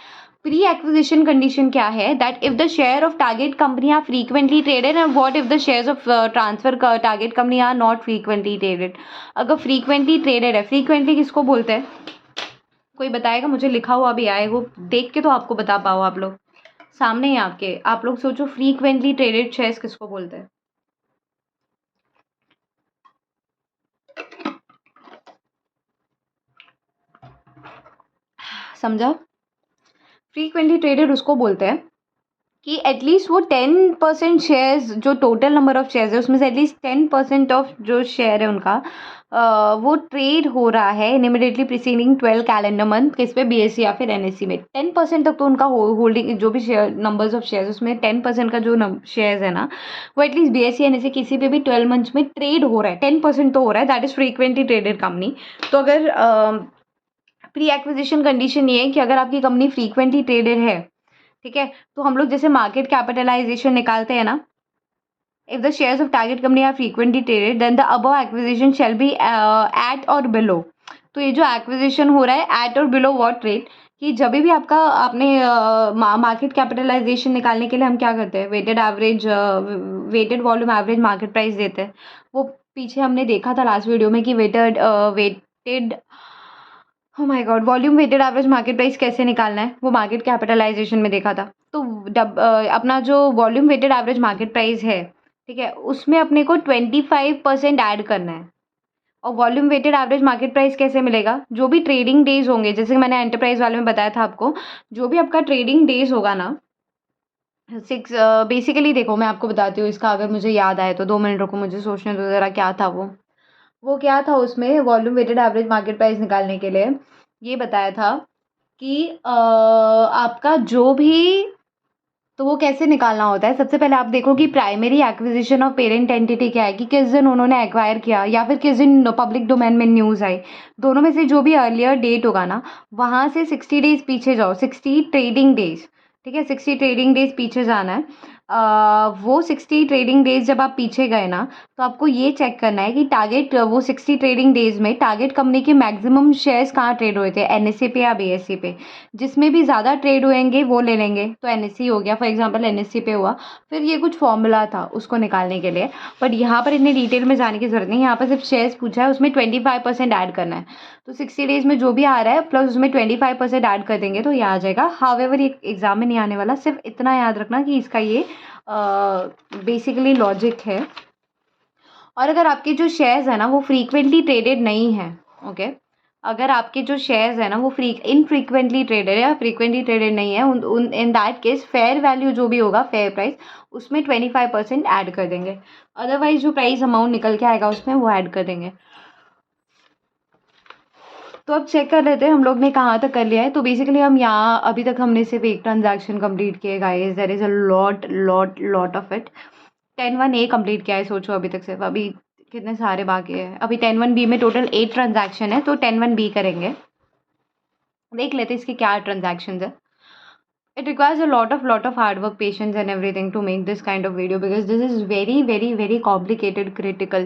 प्री एक्विजिशन कंडीशन क्या है, that if the share of target company are frequently traded and what if the shares of transfer target company are not frequently traded. अगर फ्रीक्वेंटली ट्रेडेड है, फ्रीक्वेंटली किसको बोलते हैं, कोई बताएगा मुझे, लिखा हुआ भी आए, वो देख के तो आपको बता पाओ, आप लोग सामने ही आपके, आप लोग सोचो फ्रीक्वेंटली ट्रेडेड शेयर्स किसको बोलते हैं। समझा, फ्रीक्वेंटली ट्रेडेड उसको बोलते हैं कि एटलीस्ट वो 10% शेयर्स, जो टोटल नंबर ऑफ शेयर्स है उसमें से एटलीस्ट 10% ऑफ जो शेयर है उनका वो ट्रेड हो रहा है इन इमीडिएटली प्रीसीडिंग 12 कैलेंडर मंथ, किस पे, बीएसई या फिर एनएससी में। 10% तक तो उनका होल्डिंग, जो भी शेयर नंबर्स ऑफ शेयर्स उसमें 10% का जो शेयर्स है ना, वो एटलीस्ट बीएसई एनएससी किसी पे भी 12 मंथ्स में ट्रेड हो रहा है, 10% तो हो रहा है, that is frequently traded company. तो अगर प्री एक्विजिशन कंडीशन ये है कि अगर आपकी कंपनी फ्रीक्वेंटली ट्रेडेड है, ठीक है, तो हम लोग जैसे मार्केट कैपिटलाइजेशन निकालते हैं ना, if the shares of target company are frequently traded then the above acquisition shall be at और बिलो। तो ये जो एक्विजिशन हो रहा है एट और बिलो व्हाट रेट, कि जब भी आपका आपने मार्केट कैपिटलाइजेशन निकालने के लिए हम क्या करते हैं, weighted volume average market price देते हैं। वो पीछे हमने देखा था लास्ट वीडियो में कि weighted oh my God volume weighted average market price कैसे निकालना है, वो मार्केट कैपिटलाइजेशन में देखा था। तो अपना जो volume weighted average market price है, ठीक है, उसमें अपने को 25% ऐड करना है। और volume weighted average market price कैसे मिलेगा, जो भी ट्रेडिंग डेज होंगे, जैसे कि मैंने एंटरप्राइज वाले में बताया था आपको, जो भी आपका ट्रेडिंग डेज होगा ना, बेसिकली देखो मैं आपको बताती हूँ इसका, अगर मुझे याद आए तो 2 मिनट रुको, मुझे सोचने दो ज़रा क्या था वो क्या था उसमें volume weighted average market price निकालने के लिए ये बताया था कि आपका जो भी, तो वो कैसे निकालना होता है। सबसे पहले आप देखो कि primary acquisition of parent entity क्या है, कि किस दिन उन्होंने एक्वायर किया या फिर किस दिन पब्लिक डोमेन में न्यूज़ आई, दोनों में से जो भी अर्लियर डेट होगा ना, वहाँ से 60 डेज पीछे जाओ, 60 ट्रेडिंग डेज, ठीक है, 60 ट्रेडिंग डेज पीछे जाना है। वो 60 ट्रेडिंग डेज़ जब आप पीछे गए ना, तो आपको ये चेक करना है कि टारगेट वो 60 ट्रेडिंग डेज़ में टारगेट कंपनी के मैक्सिमम शेयर्स कहाँ ट्रेड हुए थे, एनएसई पे या बीएसई पे। जिसमें भी ज़्यादा ट्रेड होएँगे वो ले लेंगे, तो एनएसई हो गया, फॉर एग्जांपल एनएसई पे हुआ। फिर ये कुछ फॉर्मूला था उसको निकालने के लिए, बट यहाँ पर इतनी डिटेल में जाने की ज़रूरत नहीं है। यहाँ पर सिर्फ शेयर्स पूछा है, उसमें 25% ऐड करना है। तो 60 डेज़ में जो भी आ रहा है प्लस उसमें 25% ऐड कर देंगे तो ये आ जाएगा। हाउएवर ये एग्ज़ाम में नहीं आने वाला, सिर्फ इतना याद रखना कि इसका ये बेसिकली लॉजिक है। और अगर आपके जो शेयर्स है ना वो फ्रीक्वेंटली ट्रेडेड नहीं है, ओके, अगर आपके जो शेयर्स है ना वो इनफ्रीक्वेंटली ट्रेडेड या फ्रीक्वेंटली ट्रेडेड नहीं है, उन इन दैट केस फेयर वैल्यू जो भी होगा, फेयर प्राइस, उसमें 25% ऐड कर देंगे। अदरवाइज जो प्राइस अमाउंट निकल के आएगा उसमें वो ऐड कर देंगे। तो अब चेक कर लेते हैं हम लोग ने कहाँ तक कर लिया है। तो बेसिकली हम यहाँ अभी तक हमने सिर्फ एक ट्रांजैक्शन कंप्लीट किए guys, there is a lot of it. 10-1 a complete किया है, सोचो अभी तक सिर्फ, अभी कितने सारे बाकी है। अभी 10-1 बी में टोटल 8 ट्रांजैक्शन है, तो 10-1 बी करेंगे। देख लेते हैं इसके क्या ट्रांजैक्शंस है। It requires a lot of hard work, patience and everything to make this kind of video because this is very complicated, critical.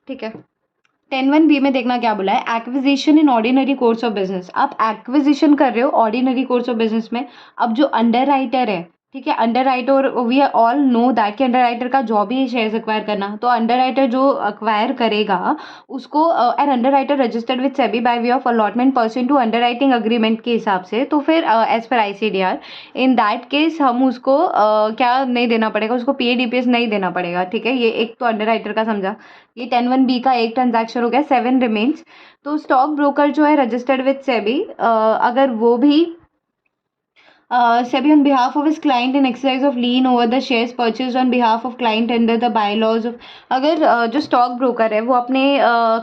ठीक है। 10-1 बी में देखना क्या बोला है, acquisition in ordinary course of business. आप एक्विजिशन कर रहे हो ऑर्डिनरी कोर्स ऑफ बिजनेस में। अब जो अंडर राइटर है, ठीक है, under writer, we all know that कि अंडर राइटर का जॉब ही है शेयर्स एक्वायर करना। तो अंडर राइटर जो एक्वायर करेगा उसको an under writer registered with SEBI by way of allotment person to under writing agreement के हिसाब से, तो फिर as per ICDR in that case हम उसको क्या नहीं देना पड़ेगा, उसको PADPS नहीं देना पड़ेगा। ठीक है, ये एक तो अंडर राइटर का समझा। ये 10-1 बी का एक ट्रांजैक्शन हो गया, 7 रिमेन्स। तो स्टॉक ब्रोकर जो है रजिस्टर्ड विद सेबी, अगर वो भी SEBI on behalf of his client in exercise of lien over the shares purchased on behalf of client under the bylaws of, अगर जो स्टॉक ब्रोकर है वो अपने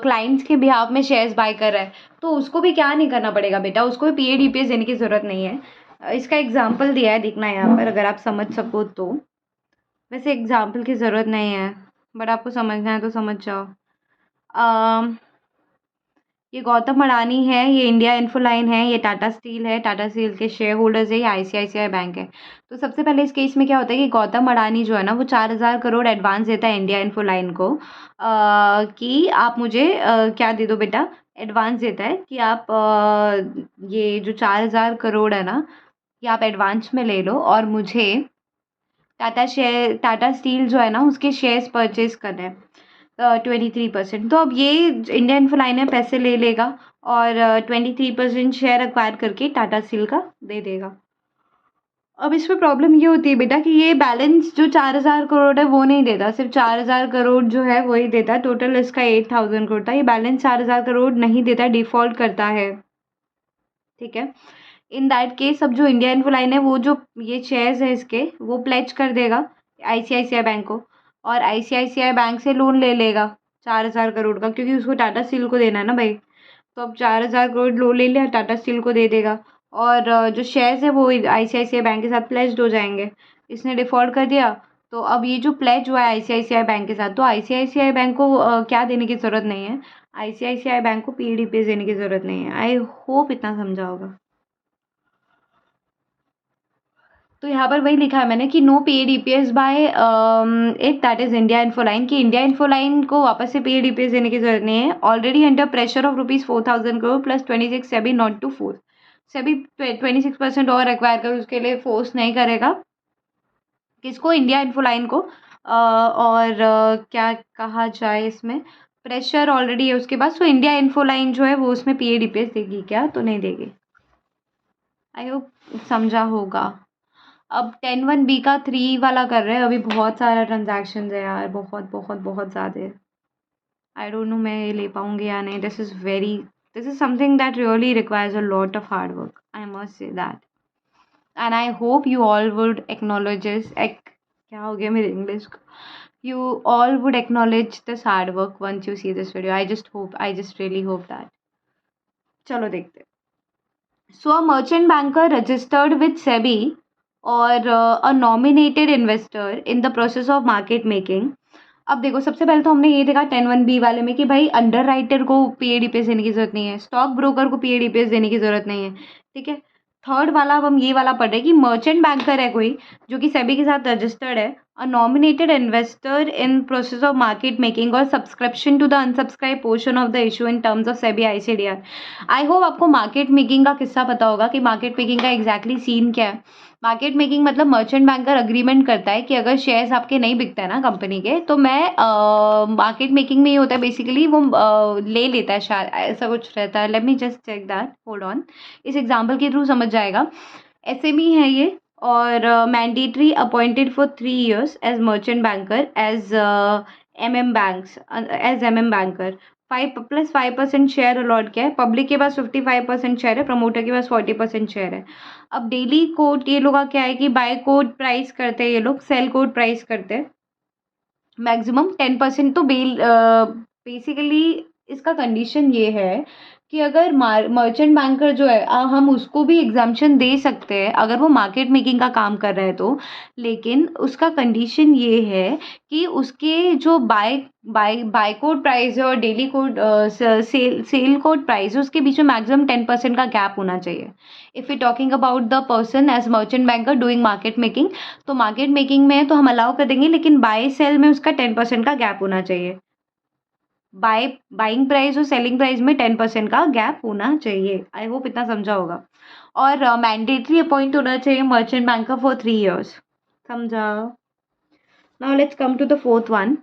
क्लाइंट्स के बिहाफ में शेयर्स बाय कर रहा है तो उसको भी क्या नहीं करना पड़ेगा बेटा, उसको भी PADPS देने की ज़रूरत नहीं है। इसका एग्जाम्पल दिया है, देखना यहाँ पर अगर आप समझ सको तो। वैसे एग्जाम्पल की ज़रूरत नहीं है, बट आपको समझना है तो समझ जाओ। ये गौतम अडानी है, ये इंडिया इन्फोलाइन है, ये टाटा स्टील है, टाटा स्टील के शेयर होल्डर्स है, ये ICICI बैंक है। तो सबसे पहले इस केस में क्या होता है कि गौतम अडानी जो है ना वो 4,000 करोड़ एडवांस देता है इंडिया इन्फोलाइन को, कि आप मुझे क्या दे दो बेटा, एडवांस देता है कि आप ये जो 4,000 करोड़ है ना ये आप एडवांस में ले लो और मुझे टाटा स्टील जो है ना उसके शेयर्स परचेज करने हैं 23%। तो अब ये इंडिया इन्फोलाइन है पैसे ले लेगा और 23% शेयर एक्वायर करके टाटा स्टील का दे देगा। अब इसमें प्रॉब्लम ये होती है बेटा कि ये बैलेंस जो 4,000 करोड़ है वो नहीं देता, सिर्फ 4,000 करोड़ जो है वही देता है। टोटल इसका 8,000 करोड़ था, ये बैलेंस 4,000 करोड़ नहीं देता, डिफ़ॉल्ट करता है। ठीक है, इन दैट केस अब जो इंडिया इन्फोलाइन है वो जो ये शेयर्स है इसके वो प्लेज कर देगा ICICI बैंक को, और ICICI बैंक से लोन ले लेगा 4,000 करोड़ का, क्योंकि उसको टाटा स्टील को देना है ना भाई। तो अब 4,000 करोड़ लोन ले लिया, टाटा स्टील को दे देगा, और जो शेयर्स है वो ICICI बैंक के साथ प्लेज्ड हो जाएंगे। इसने डिफ़ॉल्ट कर दिया, तो अब ये जो प्लेज हुआ है ICICI बैंक के साथ, तो ICICI बैंक को क्या देने की ज़रूरत नहीं है, ICICI बैंक को PADPS देने की ज़रूरत नहीं है। आई होप इतना समझा होगा। तो यहाँ पर वही लिखा है मैंने कि no PADPS by it, that is India Infoline, कि इंडिया इन्फोलाइन को वापस से PADPS देने की ज़रूरत नहीं है। Already under pressure of ₹4,000 crore plus 26 SEBI not to force, SEBI 26% और एक्वायर कर उसके लिए फोर्स नहीं करेगा किसको, इंडिया इन्फोलाइन को। और क्या कहा जाए इसमें, प्रेशर ऑलरेडी है उसके पास, तो इंडिया इन्फोलाइन जो है वो उसमें PADPS देगी क्या, तो नहीं देगी। आई होप समझा होगा। अब 10-1 बी का 3 वाला कर रहे हैं, अभी बहुत सारा ट्रांजैक्शन है यार, बहुत ज़्यादा। आई डोंट नो मैं ये ले पाऊँगी या नहीं। This is something that really requires a lot of hard work, I must say that, and I hope you all would acknowledge क्या हो गया मेरे इंग्लिश को, you all would acknowledge this hard work once you see this video. I just really hope that. चलो देखते हैं। So a merchant banker registered with SEBI और a nominated investor in the process of market making। अब देखो सबसे पहले तो हमने ये देखा 10-1 बी वाले में कि भाई अंडर राइटर को PADPS देने की ज़रूरत नहीं है, स्टॉक ब्रोकर को PADPS देने की ज़रूरत नहीं है। ठीक है, थर्ड वाला अब हम ये वाला पढ़ रहे हैं कि मर्चेंट बैंकर है कोई जो कि सेबी के साथ रजिस्टर्ड है, a nominated investor in process of market making और subscription to the unsubscribe portion of the issue in terms of SEBI ICDR. I hope आपको मार्केट मेकिंग का किस्सा पता होगा कि मार्केट मेकिंग का एग्जैक्टली सीन क्या है। मार्केट मेकिंग मतलब मर्चेंट बैंकर अग्रीमेंट करता है कि अगर शेयर्स आपके नहीं बिकते हैं ना कंपनी के, तो मैं मार्केट मेकिंग में ये होता है बेसिकली वो ले लेता है, शायद ऐसा कुछ रहता है। Let me just check that, hold on. इस एग्जांपल के थ्रू समझ जाएगा। एसएमई है ये, और mandatory appointed for 3 years as merchant banker as M banker. 5+5% share allot किया है। पब्लिक के पास 55% शेयर है, प्रमोटर के पास 40% शेयर है। अब डेली कोट ये लोग का क्या है कि बाय कोट प्राइस करते हैं, ये लोग सेल कोट प्राइस करते हैं मैक्सिमम 10%। तो बेसिकली इसका कंडीशन ये है कि अगर मर्चेंट बैंकर जो है हम उसको भी एग्जाम्पशन दे सकते हैं अगर वो मार्केट मेकिंग का काम कर रहा है तो। लेकिन उसका कंडीशन ये है कि उसके जो बाय कोड प्राइस है और daily quote sell quote price है, उसके बीच में मैक्सिमम 10% का गैप होना चाहिए। If you talking about the person as merchant banker doing market making, तो मार्केट मेकिंग में तो हम अलाउ कर देंगे, लेकिन बाय सेल में उसका 10% का गैप होना चाहिए। बाइंग प्राइस और सेलिंग प्राइस में 10% का गैप होना चाहिए। आई होप इतना समझा होगा। और मैंडेटरी अपॉइंट होना चाहिए मर्चेंट बैंकर फॉर 3 years। समझा? Now let's come to the fourth one.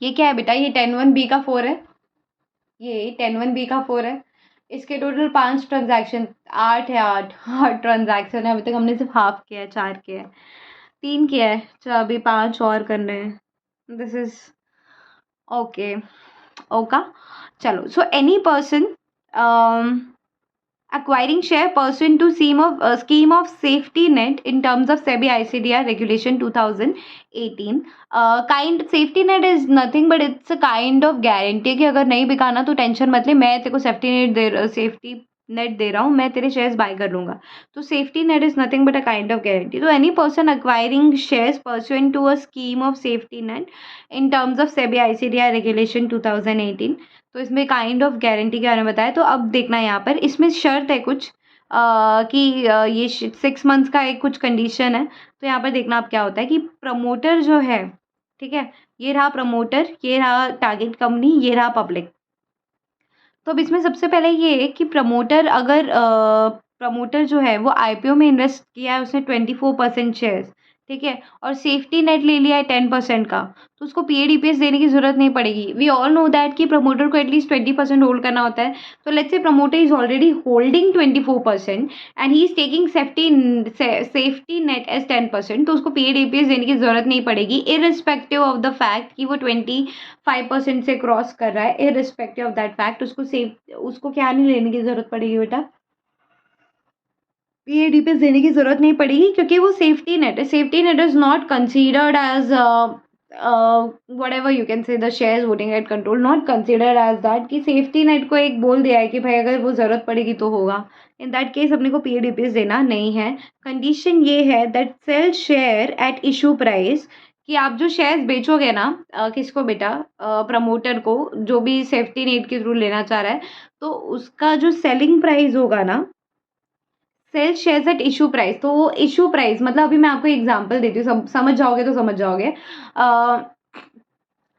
ये क्या है बेटा? ये 10(1)(b) का 4 है। ये 10(1)(b) का 4 है। इसके टोटल 5 ट्रांजैक्शन, 8 है, 8 ट्रांजैक्शन है। अभी तक हमने सिर्फ हाफ किया है, 4 किया है, 3 किया है। चलो अभी 5 और करने हैं। This is okay. ओका, चलो। So any person acquiring share pursuant to scheme of safety net in terms of SEBI ICDR regulation 2018। Kind safety net is nothing but it's a kind of guarantee कि अगर नहीं बिकाना तो tension मत ले, मैं तेरे को सेफ्टी नेट दे रहा हूँ, मैं तेरे शेयर्स बाय कर लूंगा। तो safety net is nothing but a kind of guarantee. तो any person acquiring shares pursuant to a scheme of safety net in terms of SEBI ICDR regulation 2018। तो इसमें काइंड ऑफ गारंटी के बारे में बताया। तो अब देखना यहाँ पर इसमें शर्त है कुछ कि ये 6 मंथ्स का एक कुछ कंडीशन है। तो यहाँ पर देखना अब क्या होता है कि प्रमोटर जो है, ठीक है, ये रहा प्रमोटर, ये रहा टारगेट कंपनी, ये रहा पब्लिक। तो अब इसमें सबसे पहले ये है कि प्रमोटर अगर प्रमोटर जो है वो आईपीओ में इन्वेस्ट किया है उसने 24% शेयर्स, ठीक है, और सेफ्टी नेट ले लिया है 10% का, तो उसको पीएडीपीएस देने की जरूरत नहीं पड़ेगी। वी ऑल नो दैट कि प्रमोटर को एटलीस्ट 20% होल्ड करना होता है। तो let's say promoter is already holding 24% and he is taking safety net as 10%, तो उसको पीएडीपीएस देने की जरूरत नहीं पड़ेगी इररिस्पेक्टिव ऑफ द फैक्ट कि वो 25% से क्रॉस कर रहा है। इररिस्पेक्टिव ऑफ दैट फैक्ट उसको क्या नहीं लेने की जरूरत पड़ेगी बेटा, पीएडीपीएस देने की जरूरत नहीं पड़ेगी, क्योंकि वो सेफ्टी नेट है। Safety net is not considered as whatever you can say, the shares voting at control not considered as that कि सेफ्टी नेट को एक बोल दिया है कि भाई अगर वो जरूरत पड़ेगी तो होगा। इन दैट केस अपने को पीएडीपीएस देना नहीं है। कंडीशन ये है that sell share at issue price, कि आप जो शेयर्स बेचोगे ना किसको बेटा, प्रमोटर को, जो भी सेफ्टी नेट के थ्रू लेना चाह रहा है, तो उसका जो सेलिंग प्राइस होगा ना, sell shares at issue price, तो वो इशू प्राइस मतलब अभी मैं आपको एग्जांपल देती हूँ, समझ जाओगे तो समझ जाओगे।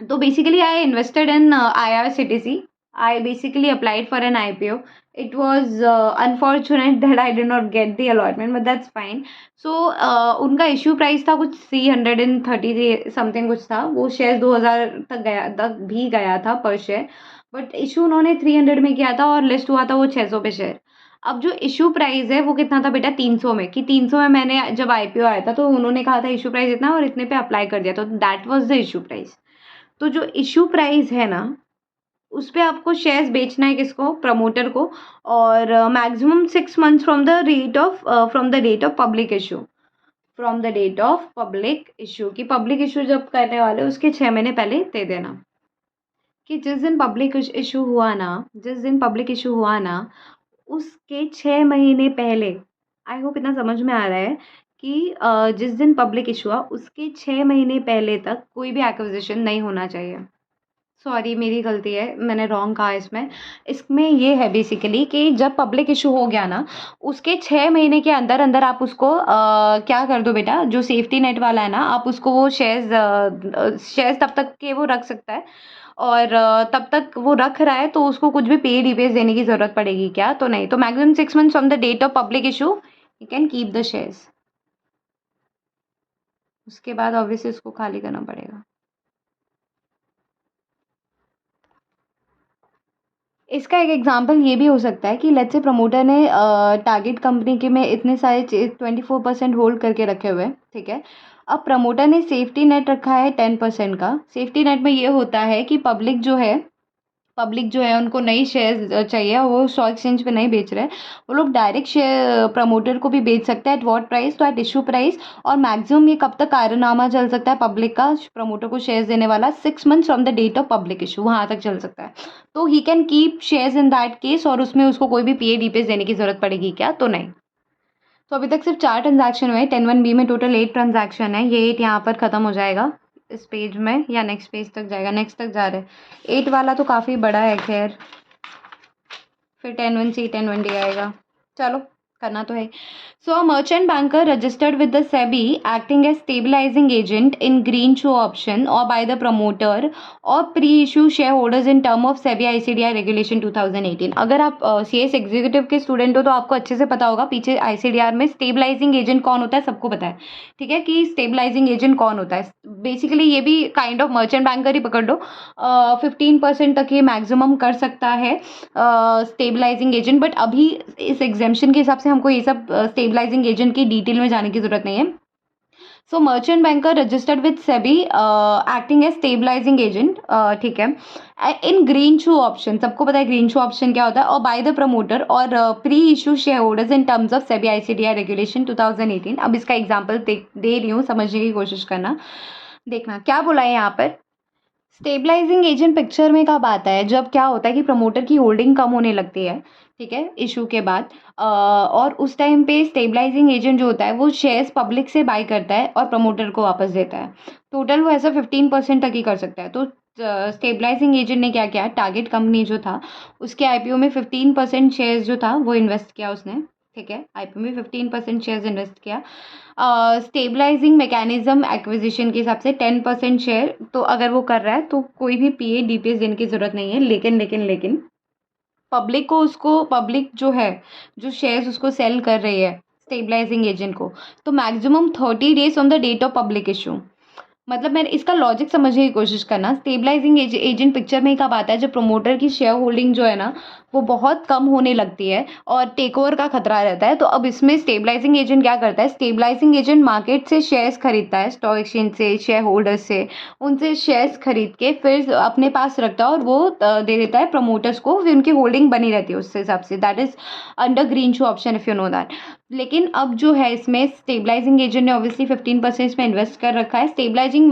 तो basically I invested in IRCTC। I basically applied for an IPO। It was unfortunate that I did not get the allotment, but that's fine. So उनका इशू प्राइस था कुछ 330 समथिंग कुछ था। वो शेयर 2000 तक भी गया था पर शेयर, बट इशू उन्होंने 300 में किया था और लिस्ट हुआ था वो 600 पे शेयर। अब जो इशू प्राइस है वो कितना था बेटा, 300 में, कि 300 में मैंने जब IPO आया था तो उन्होंने कहा था इशू प्राइस इतना और इतने पे अप्लाई कर दिया, तो that was the issue price. तो जो इशू प्राइस है ना, उस पे आपको शेयर्स बेचना है किसको, प्रमोटर को, और maximum 6 months from the date of public issue, from the date of public issue, कि पब्लिक इशू जब करने वाले उसके 6 महीने पहले दे देना। कि जिस दिन पब्लिक इशू हुआ ना, जिस दिन पब्लिक इशू हुआ ना, उसके 6 महीने पहले, आई होप इतना समझ में आ रहा है कि जिस दिन पब्लिक इशू हुआ उसके 6 महीने पहले तक कोई भी एक्विजिशन नहीं होना चाहिए। सॉरी, मेरी गलती है, मैंने रॉन्ग कहा इसमें। इसमें ये है बेसिकली कि जब पब्लिक इश्यू हो गया ना, उसके 6 महीने के अंदर-अंदर आप उसको क्या कर दो बेटा, जो सेफ्टी नेट वाला है ना, आप उसको वो शेयर्स तब तक के वो रख सकता है, और तब तक वो रख रहा है तो उसको कुछ भी पेड ईपीएफ देने की ज़रूरत पड़ेगी क्या? तो नहीं, तो maximum 6 months from the date of public issue you can keep the shares. उसके बाद ऑब्वियसली उसको खाली करना पड़ेगा। इसका एक एग्जांपल ये भी हो सकता है कि लेट्स से प्रमोटर ने टारगेट कंपनी के में इतने सारे 24% होल्ड करके रखे हुए हैं, ठीक है। अब प्रमोटर ने सेफ्टी नेट रखा है 10% का। सेफ्टी नेट में ये होता है कि पब्लिक जो है उनको नई शेयर्स चाहिए और वो स्टॉक एक्सचेंज पे नहीं बेच रहे हैं। वो लोग डायरेक्ट शेयर प्रमोटर को भी बेच सकते हैं। At what price? तो एट इशू प्राइस। और मैक्सिमम ये कब तक कार्यनामा चल सकता है पब्लिक का, प्रमोटर को शेयर्स देने वाला? 6 months from the date of public issue, वहाँ तक चल सकता है। तो he can keep shares in that case, और उसमें उसको कोई भी पीए डीपीएस देने की जरूरत पड़ेगी क्या? तो नहीं। तो अभी तक सिर्फ 4 ट्रांजैक्शन हुए। 10(1)(b) में टोटल 8 ट्रांजैक्शन है। ये 8 यहाँ पर खत्म हो जाएगा इस पेज में, या नेक्स्ट पेज तक जाएगा? नेक्स्ट तक जा रहे हैं। 8 वाला तो काफ़ी बड़ा है, खैर फिर 10(1)(c) 10(1)(d) आएगा। चलो, करना तो है। So a merchant banker registered with the SEBI acting as stabilising agent in green shoe option और बाय द प्रमोटर और pre issue share holders in term of SEBI ICDI regulation 2018। अगर आप CS executive के student हो तो आपको अच्छे से पता होगा पीछे आईसीडीआर में स्टेबलाइजिंग एजेंट कौन होता है, सबको पता है, ठीक है, कि स्टेबलाइजिंग एजेंट कौन होता है। बेसिकली ये भी काइंड ऑफ मर्चेंट बैंकर ही पकड़ लो। 15% तक ये मैक्सिमम कर सकता है स्टेबलाइजिंग एजेंट, बट अभी इस एग्जाम्शन के हिसाब से हमको ये सब स्टेबलाइजिंग एजेंट की डिटेल में जाने की जरूरत नहीं है। So merchant banker registered with SEBI acting as stabilising agent, ठीक है, इन ग्रीन शू ऑप्शन, सबको पता है ग्रीन शू ऑप्शन क्या होता है, और बाय द प्रमोटर और pre issue share holders in terms of SEBI ICDI regulation 2018। अब इसका एग्जाम्पल दे रही हूँ, समझने की कोशिश करना। देखना क्या बोला है यहाँ पर। स्टेबलाइजिंग एजेंट पिक्चर में कब आता है? जब क्या होता है कि प्रमोटर की होल्डिंग कम होने लगती है, ठीक है, इशू के बाद, और उस टाइम पे स्टेबलाइजिंग एजेंट जो होता है वो शेयर्स पब्लिक से बाय करता है और प्रमोटर को वापस देता है। टोटल वो ऐसा 15% तक ही कर सकता है। तो स्टेबलाइजिंग एजेंट ने क्या किया, टारगेट कंपनी जो था उसके आईपीओ में 15% शेयर्स जो था वो इन्वेस्ट किया उसने, ठीक है, आईपीओ में 15% शेयर्स इन्वेस्ट किया। स्टेबलाइजिंग मैकेनिज्म एक्विजिशन के हिसाब से 10% शेयर, तो अगर वो कर रहा है तो कोई भी पीए डीपीएस देने की जरूरत नहीं है। लेकिन पब्लिक जो है, जो शेयर्स उसको सेल कर रही है स्टेबलाइजिंग एजेंट को, तो maximum 30 days on the date of public issue. मतलब मैंने इसका लॉजिक समझने की कोशिश करना। स्टेबलाइजिंग एजेंट पिक्चर में कब आता है? जब प्रमोटर की शेयर होल्डिंग जो है ना वो बहुत कम होने लगती है और टेक ओवर का खतरा रहता है। तो अब इसमें स्टेबलाइजिंग एजेंट क्या करता है? स्टेबलाइजिंग एजेंट मार्केट से शेयर्स खरीदता है, स्टॉक एक्सचेंज से, शेयर होल्डर्स से, उनसे शेयर्स खरीद के फिर अपने पास रखता है और वो दे देता है प्रमोटर्स को, फिर उनकी होल्डिंग बनी रहती है उस हिसाब से। That is under green shoe option, if you know that. लेकिन अब जो है इसमें स्टेबलाइजिंग एजेंट ने ऑब्वियसली 15% इसमें इन्वेस्ट कर रखा है। स्टेबलाइजिंग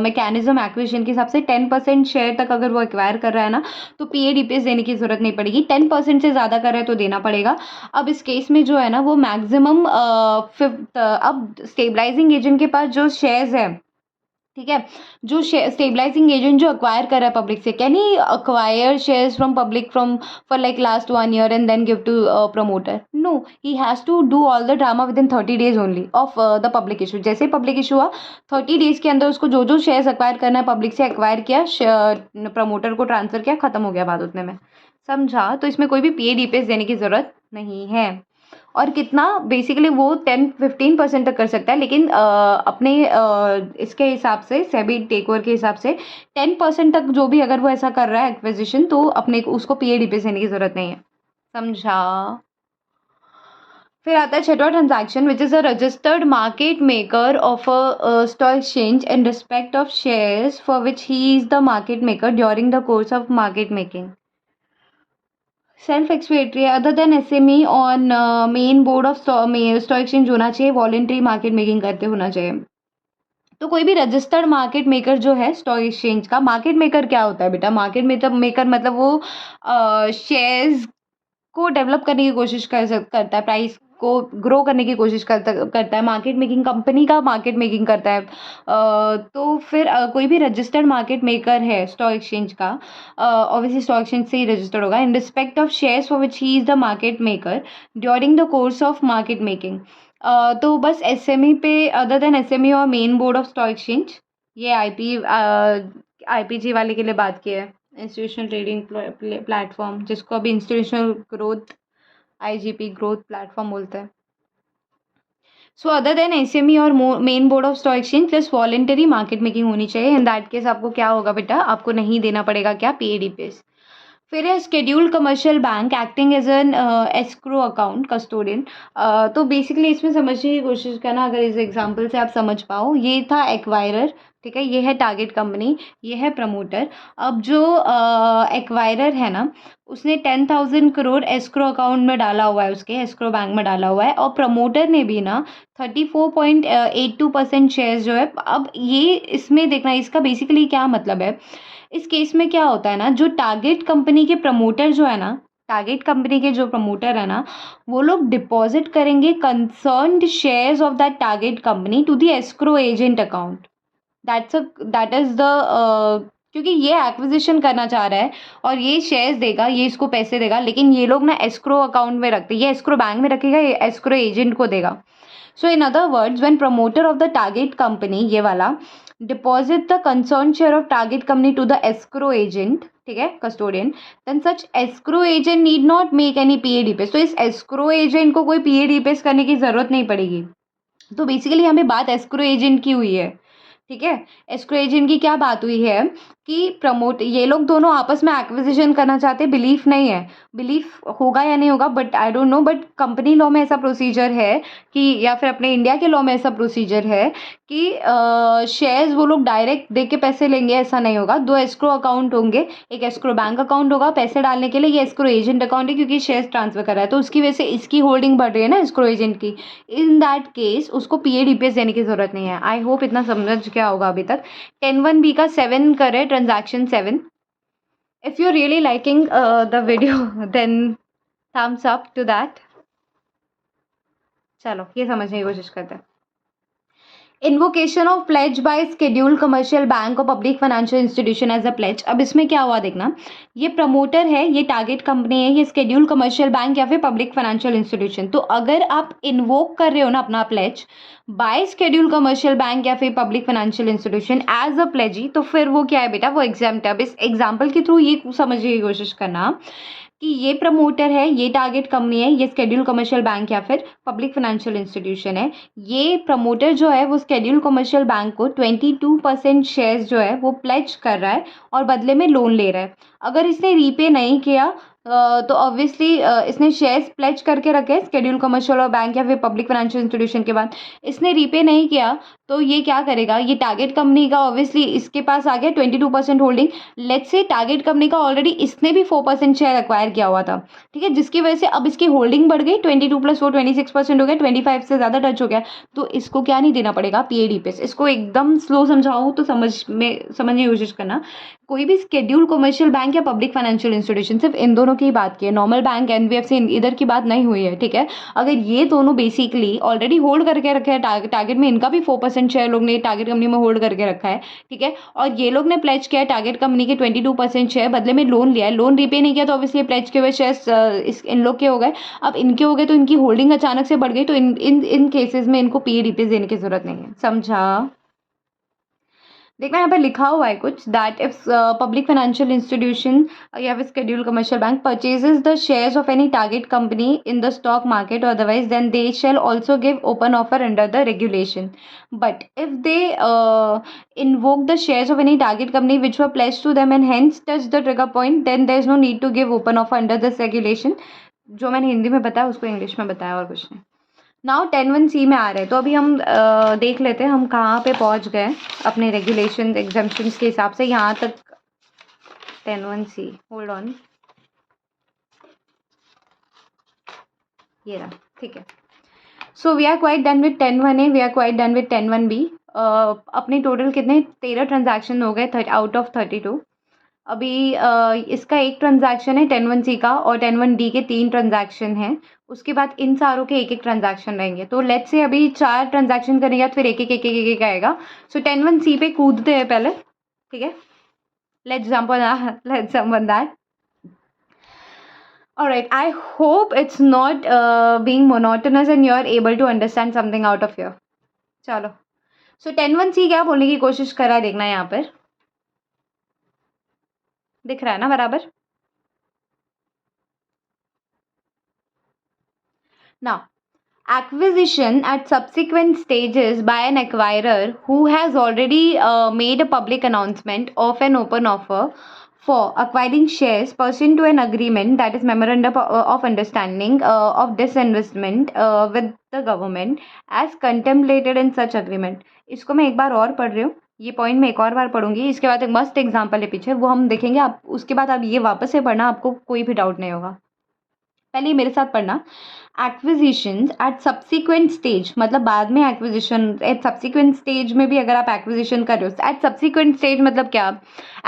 मैकेनिज्म एक्विजिशन के हिसाब से 10% शेयर तक अगर वो एक्वायर कर रहा है ना, तो पीए डीपीएस देने की जरूरत नहीं पड़ेगी। 10% से ज़्यादा कर रहा है तो देना पड़ेगा। अब इस केस में जो है ना वो मैक्सिमम अब स्टेबलाइजिंग एजेंट के पास जो शेयर्स है, ठीक है, जो स्टेबलाइजिंग एजेंट जो अक्वायर कर रहा है पब्लिक से, can he acquire shares from public from for like last 1 year and then give to promoter? No, he has to do all the drama with in 30 days only of the public issue. जैसे public issue हुआ 30 days के अंदर उसको जो जो shares acquire करना है public से एक्वायर किया, प्रमोटर को ट्रांसफर किया, खत्म हो गया बात उतने में। समझा? तो इसमें कोई भी पीए डीपीएस देने की जरूरत नहीं है। और कितना? बेसिकली वो 10-15% तक कर सकता है, लेकिन अपने इसके हिसाब से, सेबी टेक ओवर के हिसाब से 10% तक जो भी अगर वो ऐसा कर रहा है एक्विजिशन, तो अपने उसको पीए डीपीएस देने की जरूरत नहीं है। समझा? फिर आता है छठवां transaction, which is a registered market maker of a stock exchange in respect of shares for which he is the market maker during the course of market making. Self explanatory है। Other than SME on main board of stock exchange होना चाहिए, voluntary market making करते होना चाहिए। तो कोई भी registered market maker जो है स्टॉक एक्सचेंज का, मार्केट मेकर क्या होता है बेटा? मार्केट मेकर मतलब वो शेयर्स को डेवलप करने की कोशिश करता है, प्राइस को ग्रो करने की कोशिश करता है, मार्केट मेकिंग कंपनी का मार्केट मेकिंग करता है, तो फिर कोई भी रजिस्टर्ड मार्केट मेकर है स्टॉक एक्सचेंज का, ऑब्वियसली स्टॉक एक्सचेंज से ही रजिस्टर्ड होगा, इन respect of shares for which he is the market maker during the course of market making. तो बस एसएमई पे, अदर देन एसएमई और main board of stock exchange, ये IPG वाले के लिए बात की है, इंस्टीट्यूशनल ट्रेडिंग प्लेटफॉर्म, जिसको अभी institutional growth, IGP growth platform बोलते हैं। सो अदर देन एसएमई और main board of stock exchange plus voluntary market making होनी चाहिए। इन दैट केस आपको क्या होगा बेटा, आपको नहीं देना पड़ेगा क्या, पीएडीपीएस। फिर है scheduled commercial bank acting as an escrow account custodian. तो बेसिकली इसमें समझने की कोशिश करना, अगर इस एग्जांपल से आप समझ पाओ, ये था एक्वायरर, ठीक है, ये है टारगेट कंपनी, ये है प्रमोटर। अब जो एक्वायरर है ना, उसने 10,000 करोड़ एस्क्रो अकाउंट में डाला हुआ है, उसके एस्क्रो बैंक में डाला हुआ है, और प्रमोटर ने भी ना 34.82% शेयर्स जो है। अब ये इसमें देखना, इसका बेसिकली क्या मतलब है, इस केस में क्या होता है ना, जो टारगेट कंपनी के प्रमोटर जो है ना, टारगेट कंपनी के जो प्रमोटर है ना, वो लोग डिपॉजिट करेंगे concerned shares of that target company to the escrow agent account. That is the, क्योंकि ये एक्विजिशन करना चाह रहा है और ये शेयर्स देगा, ये इसको पैसे देगा, लेकिन ये लोग ना एस्क्रो अकाउंट में रखते हैं, ये एस्क्रो बैंक में रखेगा, ये एस्क्रो एजेंट को देगा। So in other words, when promoter of the target company, ये वाला, deposit the concern share of target company to the escrow agent, ठीक है, custodian, then such escrow agent need not make any PADPS. तो इस escrow agent को कोई पीएडीपीएस करने की जरूरत नहीं पड़ेगी। तो बेसिकली यहाँ पे बात एस्क्रो एजेंट की हुई है, ठीक है। एस्क्रो एजेंट की क्या बात हुई है कि ये लोग दोनों आपस में एक्विजिशन करना चाहते हैं, बिलीफ नहीं है, बिलीफ होगा या नहीं होगा but I don't know, but company law में ऐसा प्रोसीजर है कि, या फिर अपने इंडिया के लॉ में ऐसा प्रोसीजर है कि शेयर्स वो लोग डायरेक्ट दे के पैसे लेंगे, ऐसा नहीं होगा। दो एस्क्रो अकाउंट होंगे, एक एस्क्रो बैंक अकाउंट होगा पैसे डालने के लिए, ये एस्क्रो एजेंट अकाउंट है क्योंकि शेयर्स ट्रांसफर कर रहा है, तो उसकी वजह से इसकी होल्डिंग बढ़ रही है ना एस्क्रो एजेंट की। इन दैट केस उसको पीएडीपीएस देने की जरूरत नहीं है। आई होप इतना समझ गया होगा अभी तक। 10(1)(b) का 7 करे, transaction 7। If you really liking the video then thumbs up to that. चलो ये समझने की कोशिश करते हैं। Invocation of pledge by scheduled commercial bank और public financial institution as a pledge. अब इसमें क्या हुआ देखना, ये प्रमोटर है, ये टारगेट कंपनी है, ये शेड्यूल्ड कमर्शियल बैंक या फिर पब्लिक फाइनेंशियल इंस्टीट्यूशन। तो अगर आप इन्वोक कर रहे हो ना अपना pledge by scheduled commercial bank या फिर public financial institution as a pledgee, तो फिर वो क्या है बेटा, वो एग्जाम्प्ट है। अब इस एग्जाम्पल के थ्रू ये समझने की कोशिश करना कि ये प्रमोटर है, ये टारगेट कंपनी है, ये शेड्यूल्ड कमर्शियल बैंक या फिर पब्लिक फाइनेंशियल इंस्टीट्यूशन है। ये प्रमोटर जो है वो शेड्यूल्ड कमर्शियल बैंक को 22% शेयर्स जो है वो प्लेज कर रहा है और बदले में लोन ले रहा है। अगर इसने रीपे नहीं किया तो ऑब्वियसली इसने शेयर्स प्लेज करके रखे शेड्यूल्ड कमर्शियल और बैंक या फिर पब्लिक फाइनेंशियल इंस्टीट्यूशन के बाद, इसने रीपे नहीं किया तो ये क्या करेगा, ये टारगेट कंपनी का ऑब्वियसली इसके पास आ गया 22% holding. Let's say target company का ऑलरेडी इसने भी 4% शेयर एक्वायर किया हुआ था, ठीक है, जिसकी वजह से अब इसकी होल्डिंग बढ़ गई, 22 प्लस 4 26% हो गया, 25 से ज़्यादा टच हो गया। तो इसको क्या नहीं देना पड़ेगा, पीएडीपीएस। इसको एकदम स्लो समझाऊँ तो समझने की कोशिश करना। कोई भी शेड्यूल्ड कमर्शियल बैंक या पब्लिक फाइनेंशियल इंस्टीट्यूशन, सिर्फ इन दोनों की बात की है, नॉर्मल बैंक एनबीएफसी इधर की बात नहीं हुई है, ठीक है। अगर ये दोनों बेसिकली ऑलरेडी होल्ड करके रखे हैं टारगेट में, इनका भी 4% शेयर लोग ने टारगेट कंपनी में होल्ड करके रखा है, ठीक है, और ये लोग ने प्लेज किया है टारगेट कंपनी के 22% शेयर, बदले में लोन लिया है, लोन रिपे नहीं किया तो ऑब्वियसली प्लेज के हुए शेयर इन लोग के हो गए। अब इनके हो गए तो इनकी होल्डिंग अचानक से बढ़ गई, तो इन केसेस में इनको पीएडीपीएस देने की जरूरत नहीं है, समझा। देखना यहाँ पे लिखा हुआ है कुछ, that if public financial institution या फिर scheduled commercial bank purchases the shares of any target company in the stock market otherwise then they shall also give open offer under the regulation, but if they invoke the shares of any target company which were pledged to them and hence touch the trigger point, then there is no need to give open offer under this regulation। जो मैंने हिंदी में बताया उसको English में बताया और कुछ नहीं। नाउ 10(1)(c) में आ रहे हैं, तो अभी हम देख लेते हैं हम कहाँ पे पहुँच गए अपने रेगुलेशन एग्जाम्पशंस के हिसाब से यहाँ तक। 10(1)(c), होल्ड ऑन, ये रहा, ठीक है। So we are quite done with 10(1)(a), we are quite done with 10(1)(b)। अपने टोटल कितने 13 ट्रांजैक्शन हो गए आउट ऑफ 32। अभी इसका एक ट्रांजैक्शन है 10(1)(c) का और 10(1)(d) के 3 ट्रांजैक्शन हैं। उसके बाद इन सारों के एक-एक ट्रांजैक्शन रहेंगे। तो लेट्स से अभी 4 ट्रांजैक्शन करेंगे फिर एक-एक, एक-एक, एक-एक आएगा। सो 10(1)(c) पे कूदते हैं पहले, ठीक है? Let's jump on that. Alright, I hope it's not being monotonous and you're able to understand something out of here. चलो, सो 10(1)(c) क्या बोलने की कोशिश करा है देखना यहाँ पर। दिख रहा है ना बराबर? Now, acquisition at subsequent stages by an acquirer who has already made a public announcement of an open offer for acquiring shares pursuant to an agreement, that is memorandum of understanding of disinvestment with the government as contemplated in such agreement. इसको मैं एक बार और पढ़ रही हूँ, ये point मैं एक और बार पढ़ूंगी, इसके बाद एक मस्त एग्जाम्पल है पीछे, वो हम देखेंगे। आप उसके बाद आप ये वापस से पढ़ना, आपको कोई भी डाउट नहीं होगा। पहले ये मेरे साथ पढ़ना। एक्विजिशंस एट सब्सिक्वेंट स्टेज, मतलब बाद में एक्विजिशन, एट सब्सिक्वेंट स्टेज में भी अगर आप एक्विजिशन कर रहे हो, एट सब्सिक्वेंट स्टेज मतलब क्या?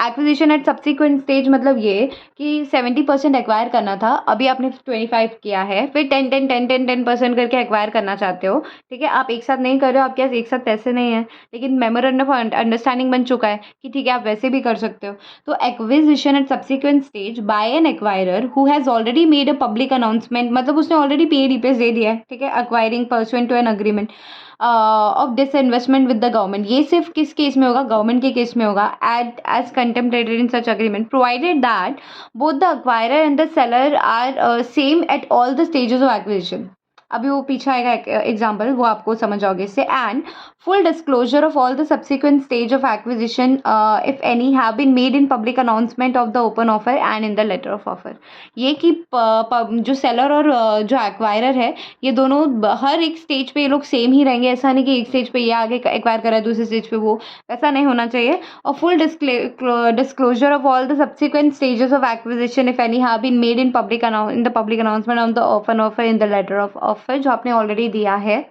एक्विजिशन एट सब्सिक्वेंट स्टेज मतलब ये कि 70% एक्वायर करना था, अभी आपने 25 किया है, फिर 10% करके एक्वायर करना चाहते हो, ठीक है? आप एक साथ नहीं कर रहे हो, आपके पास एक साथ पैसे नहीं है, लेकिन मेमोरेंडम ऑफ अंडरस्टैंडिंग बन चुका है कि ठीक है आप वैसे भी कर सकते हो। तो acquisition at subsequent stage by an acquirer who has already made a public announcement, मतलब उसने ऑलरेडी PADPS दे दिया है, ठीक है? Acquiring pursuant to an agreement of disinvestment with the government. ये सिर्फ किस केस में होगा? गवर्नमेंट के केस में होगा। At as contemplated in such agreement provided that both the acquirer and the seller are same at all the stages of acquisition. अभी वो पीछे आएगा एग्जाम्पल, वो आपको समझ आओगे इससे। And full disclosure of all the subsequent stage of acquisition if any have been made in public announcement of the open offer and in the letter of offer। ये कि जो सेलर और जो एक्वायरर है, ये दोनों हर एक स्टेज पे ये लोग सेम ही रहेंगे। ऐसा नहीं कि एक स्टेज पे ये आगे एक्वायर कर रहा है, दूसरे स्टेज पे वो, ऐसा नहीं होना चाहिए। और full disclosure of all the subsequent stages of acquisition if any have been made in the public announcement on the open offer in the letter of offer, जो आपने ऑलरेडी दिया है।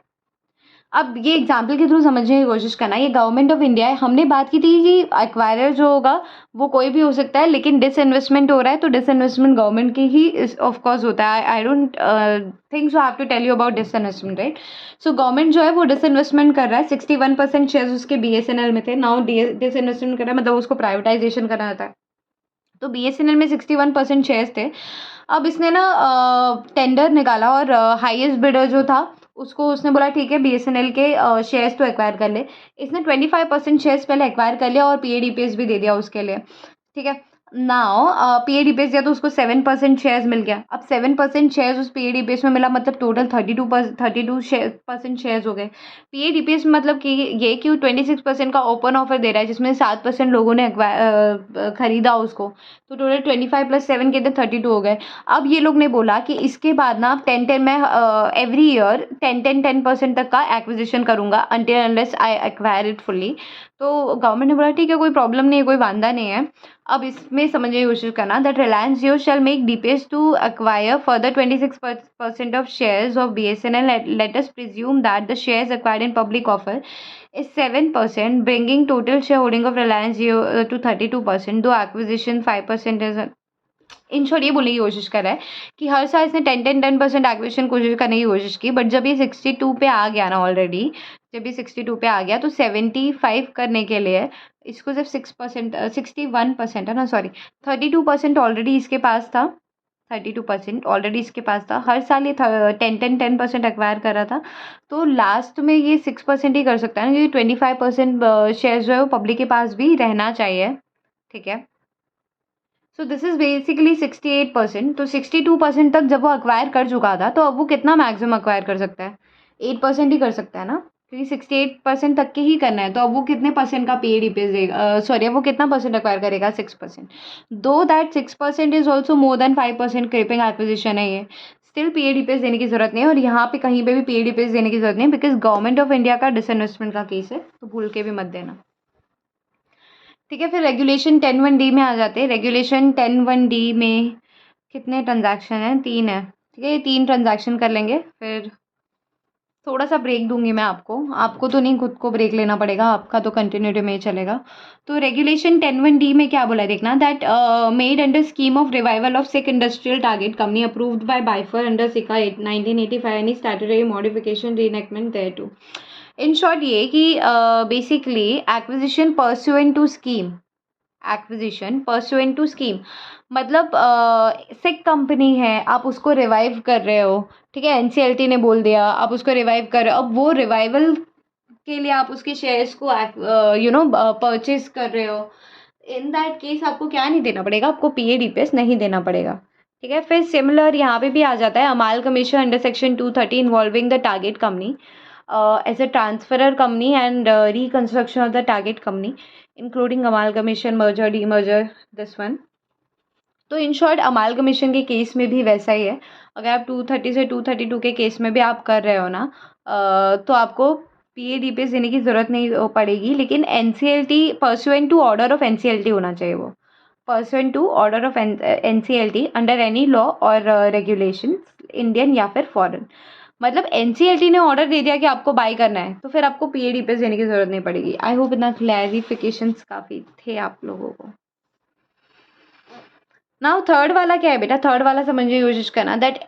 अब ये एग्जाम्पल के थ्रू समझने की कोशिश करना। ये गवर्नमेंट ऑफ इंडिया है। हमने बात की थी कि एक्वायरर जो होगा वो कोई भी हो सकता है, लेकिन डिसइन्वेस्टमेंट हो रहा है तो डिसइन्वेस्टमेंट गवर्नमेंट की ही ऑफ कोर्स होता है। I don't think so have to tell you about disinvestment, right? So government जो है वो डिसइन्वेस्टमेंट कर रहा है। 61% शेयर्स उसके BSNL में थे, नाउ डिसइन्वेस्टमेंट कर रहा है, मतलब उसको प्राइवेटाइजेशन करना था। तो BSNL में 61% शेयर्स थे। अब इसने ना टेंडर निकाला और हाईएस्ट बिडर जो था उसको उसने बोला ठीक है BSNL के शेयर्स तो एक्वायर कर ले। इसने 25% शेयर्स पहले एक्वायर कर लिया और PADPS भी दे दिया उसके लिए, ठीक है? नाउ PADPS दिया तो उसको 7% शेयर्स मिल गया। अब 7% शेयर्स उस PADPS में मिला, मतलब टोटल 32% शेयर्स हो गए। PADPS मतलब कि ये कि 26% का ओपन ऑफर दे रहा है जिसमें 7% लोगों ने खरीदा उसको, तो टोटल 25 + 7 कितने 32 हो गए। अब ये लोग ने बोला कि इसके बाद ना 10-10 मैं एवरी ईयर 10% तक का एक्विजिशन करूंगा until unless I acquire it fully. तो गवर्नमेंट ने बोला ठीक है, कोई प्रॉब्लम नहीं है, कोई वांदा नहीं है। अब इसमें समझने की कोशिश करना, that Reliance Jio shall make DPS to acquire further 26% of shares of BSNL. Let us presume that the shares acquired in public offer is 7%, bringing total shareholding of Reliance Jio to 32%, though acquisition 5% is in short ये बोलने की कोशिश कर रहा है कि हर साल इसने 10% एक्विजिशन कोशिश करने की कोशिश की, बट जब ये 62 पे आ गया ना ऑलरेडी, जब ये 62 पे आ गया तो 75 करने के लिए इसको सिर्फ 6% 61% है ना, सॉरी 32% ऑलरेडी इसके पास था। 32% ऑलरेडी इसके पास था। हर साल ये 10% एक्वायर कर रहा था, तो लास्ट में ये 6% ही कर सकता है ना, क्योंकि 25% शेयर जो है वो पब्लिक के पास भी रहना चाहिए, ठीक है? So this is basically 68%। तो 62% तक जब वो अक्वायर कर चुका था, तो अब वो कितना मैक्सिमम अक्वायर कर सकता है? 8% ही कर सकता है ना, क्योंकि 68% तक के ही करना है। तो अब वो कितने परसेंट का PADPS देगा? सॉरी, अब वो कितना परसेंट अक्वायर करेगा? 6%। दो that 6% is also more than 5% creeping acquisition है ये। स्टिल PADPS देने की जरूरत नहीं है, और यहाँ पे कहीं पे भी PADPS देने की जरूरत नहीं, बिकॉज गवर्नमेंट ऑफ इंडिया का डिसइन्वेस्टमेंट का केस है, तो भूल के भी मत देना, ठीक है? फिर रेगुलेशन 10(1)(d) में आ जाते हैं। रेगुलेशन 10(1)(d) में कितने ट्रांजैक्शन हैं? 3 है, ठीक है? ये 3 ट्रांजैक्शन कर लेंगे, फिर थोड़ा सा ब्रेक दूंगी मैं आपको, आपको तो नहीं, खुद को ब्रेक लेना पड़ेगा, आपका तो कंटिन्यूटी में ही चलेगा। तो रेगुलेशन 10(1)(d) में क्या बोला है देखना, that made under scheme of revival of sick industrial target company approved by BIFR under SICA 1985 any statutory modification re-enactment thereto. In short ये कि basically acquisition pursuant to scheme, acquisition pursuant to scheme मतलब sick company है, आप उसको revive कर रहे हो, ठीक है, एनसीएलटी ने बोल दिया, आप उसको रिवाइव कर रहे हो, अब वो रिवाइवल के लिए आप उसके शेयर्स को परचेज कर रहे हो, इन दैट केस आपको क्या नहीं देना पड़ेगा, आपको पीएडीपीएस नहीं देना पड़ेगा, ठीक है। फिर सिमिलर यहाँ पे भी आ जाता है amalgamation under section 230 involving the target company as a transferor company and reconstruction of the target company including amalgamation, merger, demerger, this one. तो इन शॉर्ट अमालगमेशन के केस में भी वैसा ही है, अगर आप 230 से 232 के केस में भी आप कर रहे हो ना, तो आपको पीएडीपीएस देने की ज़रूरत नहीं पड़ेगी, लेकिन NCLT pursuant to order of NCLT होना चाहिए, वो pursuant to order of NCLT under any law और रेगुलेशन, इंडियन या फिर फॉरेन। मतलब एनसीएलटी ने ऑर्डर दे दिया कि आपको बाय करना है, तो फिर आपको पीएडीपीएस देने की ज़रूरत नहीं पड़ेगी। आई होप इतना क्लैरिफिकेशंस काफ़ी थे आप लोगों को। नाउ थर्ड वाला क्या है बेटा, थर्ड वाला समझने की कोशिश करना, that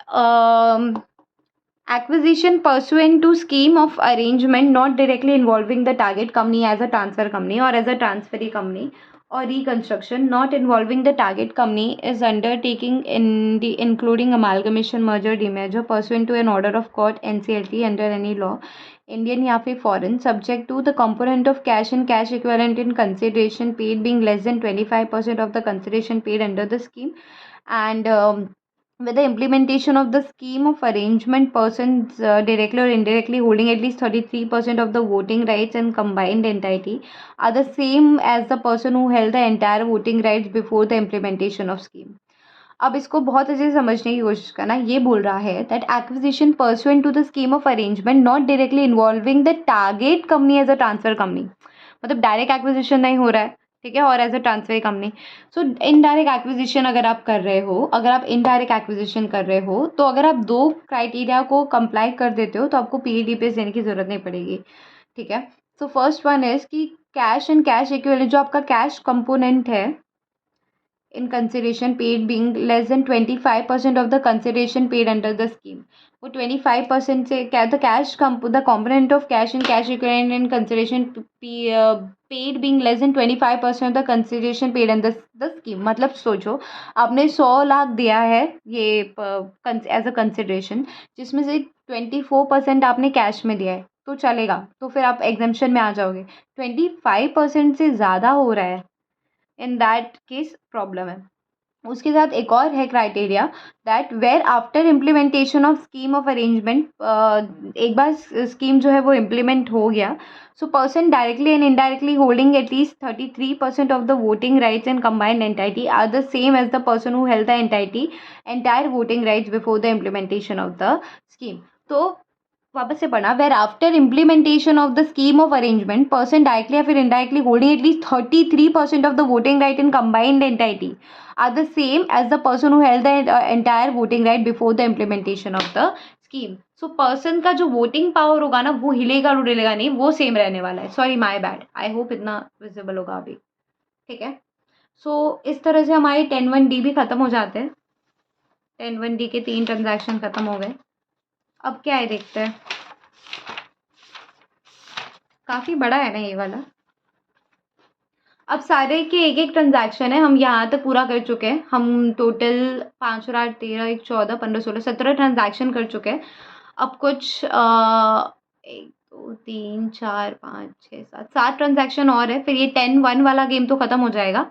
acquisition pursuant to scheme of arrangement not directly involving the target company as a transfer company or as a transferee company or reconstruction not involving the target company is undertaking in the including amalgamation, merger, demerger pursuant to an order of court NCLT under any law Indian या फिर foreign subject to the component of cash and cash equivalent in consideration paid being less than 25% of the consideration paid under the scheme and with the implementation of the scheme of arrangement, persons directly or indirectly holding at least 33% of the voting rights and combined entity are the same as the person who held the entire voting rights before the implementation of scheme. अब इसको बहुत अच्छे से समझने की कोशिश करना, ये बोल रहा है that acquisition pursuant to the scheme of arrangement not directly involving the target company as a transfer company, मतलब डायरेक्ट एक्विजिशन नहीं हो रहा है, ठीक है, और as a transfer company. So indirect acquisition अगर आप कर रहे हो, अगर आप इनडायरेक्ट एक्विजिशन कर रहे हो, तो अगर आप दो क्राइटेरिया को कंप्लाई कर देते हो तो आपको पीएडीपीएस देने की ज़रूरत नहीं पड़ेगी, ठीक है। सो फर्स्ट वन इज़ कि कैश एंड कैश इक्विवेलेंट, जो आपका कैश कंपोनेंट है in consideration paid being less than 25% of the consideration paid under the scheme, वो 25% से क्या, the cash the component of cash and cash equivalent in consideration paid being less than 25% of the consideration paid under the scheme। मतलब सोचो आपने 100 लाख दिया है ये as a consideration, जिसमें से 24% आपने कैश में दिया है तो चलेगा, तो फिर आप एग्जम्पशन में आ जाओगे। 25% से ज़्यादा हो रहा है, इन दैट केस प्रॉब्लम है। उसके साथ एक और है criteria that where after implementation of scheme of arrangement, एक बार स्कीम जो है वो इम्प्लीमेंट हो गया, so person directly and indirectly holding at least 33% of the voting rights and combined entity are the same as the person who held the entire voting rights before the implementation of the scheme. तो वापस से पढ़ना, where after implementation of the scheme of arrangement person directly या फिर indirectly holding at least 33% of the voting right in combined entity are the same as the person who held the entire voting right before the implementation of the scheme. So person का जो voting power होगा ना, वो हिलेगा डुलेगा नहीं, वो same रहने वाला है। Sorry my bad, I hope इतना विजिबल होगा अभी, ठीक है। सो इस तरह से हमारे 10(1)(d) भी खत्म हो जाते हैं। 10(1)(d) के 3 ट्रांजैक्शन खत्म हो गए। अब क्या है देखते हैं, काफ़ी बड़ा है ना ये वाला। अब सारे के एक एक ट्रांजैक्शन है, हम यहाँ तक पूरा कर चुके हैं। हम टोटल 5 और 8 13 1 14 15 16 17 ट्रांजैक्शन कर चुके हैं। अब कुछ 1 2 3 4 5 6 7 ट्रांजैक्शन और है, फिर ये 10(1) वाला गेम तो ख़त्म हो जाएगा।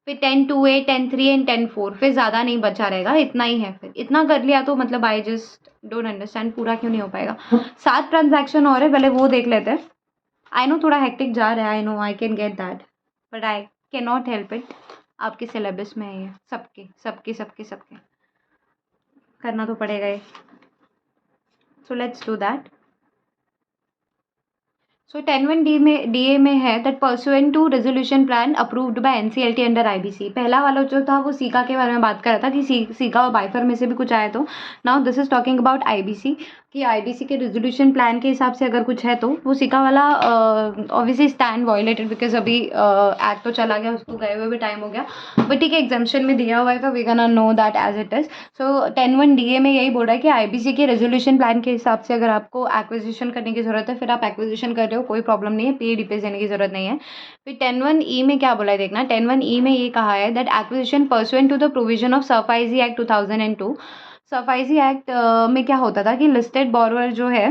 फिर 10(2)(a), 10(3) एंड 10(4), फिर ज़्यादा नहीं बचा रहेगा, इतना ही है। फिर इतना कर लिया तो मतलब आई जस्ट डोंट अंडरस्टैंड पूरा क्यों नहीं हो पाएगा। 7 ट्रांजैक्शन और है, पहले वो देख लेते हैं। आई नो थोड़ा हेक्टिक जा रहा है, I know, I can get that, but I can not help it. आपके सिलेबस में है ये, सबके सबके सबके सबके करना तो पड़ेगा ये। So let's do that. So 10(1)(d) में DA में है that pursuant to resolution plan approved by NCLT under IBC. पहला वाला जो था वो सीका के बारे में बात कर रहा था कि सीका और बाइफर में से भी कुछ आया तो। Now this is talking about IBC. कि आईबीसी के रेजोल्यूशन प्लान के हिसाब से अगर कुछ है तो वो सिका वाला ऑब्वियसली स्टैंड वायलेटेड, बिकॉज अभी एक्ट तो चला गया, उसको गए हुए भी टाइम हो गया, बट ठीक है एग्जाम्पशन में दिया हुआ है तो we can know that as it is. So 10(1) DA में यही बोल रहा है कि आईबीसी के रेजोल्यूशन प्लान के हिसाब से अगर आपको एक्विजिशन करने की जरूरत है फिर आप एक्विजिशन कर रहे हो, कोई प्रॉब्लम नहीं है, पे डीपीएस देने की जरूरत नहीं है। फिर 10(1) E में क्या बोला है देखना, 10(1) E में ये कहा है that acquisition pursuant to the provision of SARFAESI act 2002। SARFAESI act में क्या होता था कि लिस्टेड बोरोअर जो है,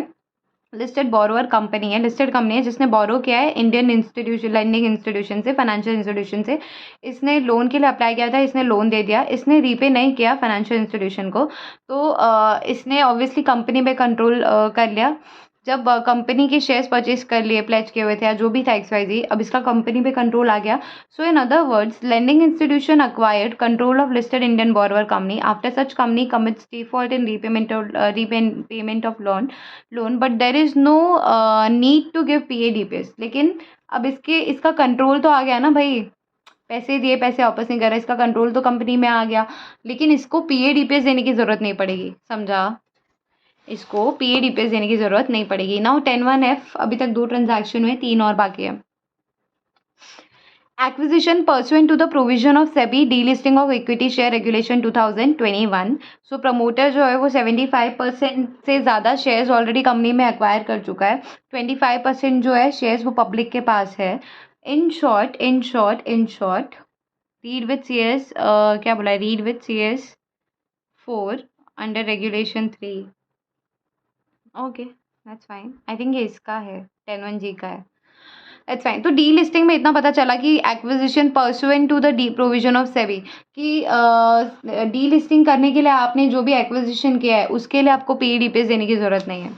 लिस्टेड बोरोअर कंपनी है, लिस्टेड कंपनी है जिसने बोरो किया है इंडियन इंस्टीट्यूशन लेंडिंग इंस्टीट्यूशन से, फाइनेंशियल इंस्टीट्यूशन से, इसने लोन के लिए अप्लाई किया था, इसने लोन दे दिया, इसने रीपे नहीं किया फाइनेंशियल इंस्टीट्यूशन को, तो इसने ऑब्वियसली कंपनी पे कंट्रोल कर लिया। जब कंपनी के शेयर्स परचेज कर लिए, प्लेज किए हुए थे या जो भी था XYZ, अब इसका कंपनी पे कंट्रोल आ गया। So in other words, lending institution acquired control of listed Indian borrower company after such company commits default in repayment of loan, but there is no need to give PA DPS। लेकिन अब इसका control तो आ गया ना भाई, पैसे दिए, पैसे वापस नहीं कर रहा, इसका कंट्रोल तो कंपनी में आ गया, लेकिन इसको PA DPS देने की जरूरत नहीं पड़ेगी, समझा? इसको PA DPS देने की जरूरत नहीं पड़ेगी। नाउ 10(1) F, अभी तक 2 ट्रांजैक्शन हुए, 3 और बाकी है। Acquisition pursuant to the provision of SEBI delisting of equity share regulation 2021। So promoter जो है वो 75% से ज़्यादा शेयर्स ऑलरेडी कंपनी में एक्वायर कर चुका है, 25% जो है शेयर्स वो पब्लिक के पास है। In short read with CS, क्या बोला है, रीड विथ CS 4 अंडर regulation 3। Okay, that's fine. I think ये इसका है, 10(1) G का है, दैट्स फाइन। तो डी लिस्टिंग में इतना पता चला कि acquisition pursuant to the the provision of SEBI, कि डी लिस्टिंग करने के लिए आपने जो भी एक्विजिशन किया है उसके लिए आपको पे डीपीएस देने की ज़रूरत नहीं है।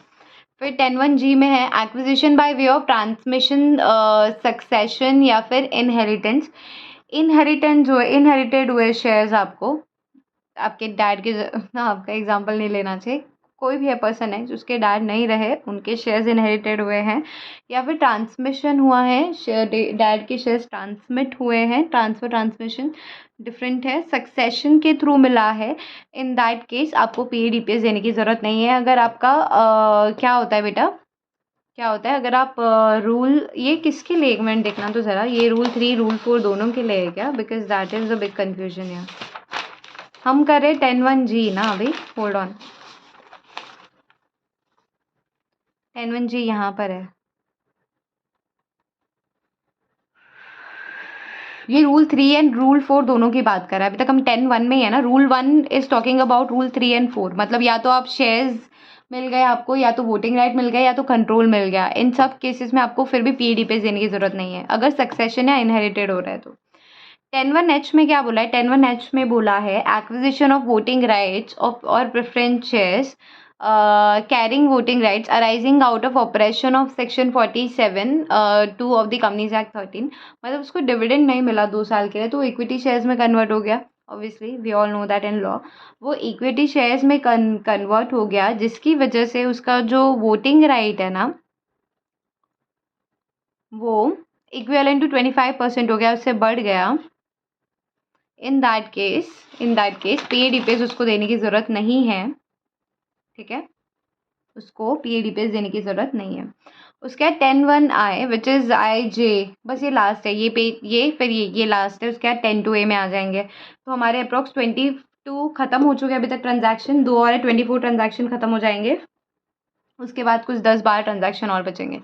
फिर 10(1) G में है acquisition bye way of transmission, succession या फिर इनहेरिटेंस। इनहेरिटेंस जो है, इनहेरिटेड हुए शेयर्स आपको, आपके डैड के आपका एग्जांपल नहीं लेना चाहिए, कोई भी पर्सन है जिसके डैड नहीं रहे, उनके शेयर्स इनहेरिटेड हुए हैं, या फिर ट्रांसमिशन हुआ है, डैड के शेयर्स ट्रांसमिट हुए हैं, ट्रांसमिशन डिफरेंट है, सक्सेशन के थ्रू मिला है, इन दैट केस आपको PA DPS देने की ज़रूरत नहीं है। अगर आपका क्या होता है बेटा, क्या होता है अगर आप रूल, ये किसके लिए, एक मिनट देखना तो ज़रा, ये रूल 3 रूल 4 दोनों के लिए है क्या, because that is a big confusion यहाँ। हम कर रहे 10(1) G ना अभी, होल्ड ऑन, 10(1) G यहाँ पर है, ये रूल 3 एंड रूल 4 दोनों की बात कर रहा है। अभी तक हम 10(1) में ही है ना, rule 1 is talking about rule 3 and 4, मतलब या तो आप शेयर्स मिल गए आपको, या तो वोटिंग राइट मिल गया, या तो कंट्रोल मिल गया, इन सब केसेस में आपको फिर भी PA DPS देने की जरूरत नहीं है अगर सक्सेशन या इनहेरिटेड हो रहा है तो। 10(1) H में क्या बोला है, 10(1) H में बोला है acquisition of voting rights of और preference shares carrying voting rights arising out of operation of section 47 2 of the Companies Act 13। मतलब उसको डिविडेंड नहीं मिला 2 साल के लिए तो इक्विटी शेयर्स में कन्वर्ट हो गया, obviously we all know that in law, वो इक्विटी शेयर्स में कन्वर्ट हो गया, जिसकी वजह से उसका जो वोटिंग राइट है ना वो इक्विवेलेंट टू 25% हो गया, उससे बढ़ गया। इन दैट केस PA DPS उसको देने की ज़रूरत नहीं है, ठीक है, उसको PA DPS देने की ज़रूरत नहीं है। उसके बाद 10(1) I विच इज़ IJ, बस ये लास्ट है, ये फिर ये लास्ट है, उसके बाद 10(2) A में आ जाएंगे। तो हमारे अप्रॉक्स 22 ख़त्म हो चुके हैं अभी तक ट्रांजैक्शन, 2 और 24 ट्रांजैक्शन ख़त्म हो जाएंगे, उसके बाद कुछ 10-12 ट्रांजैक्शन और बचेंगे।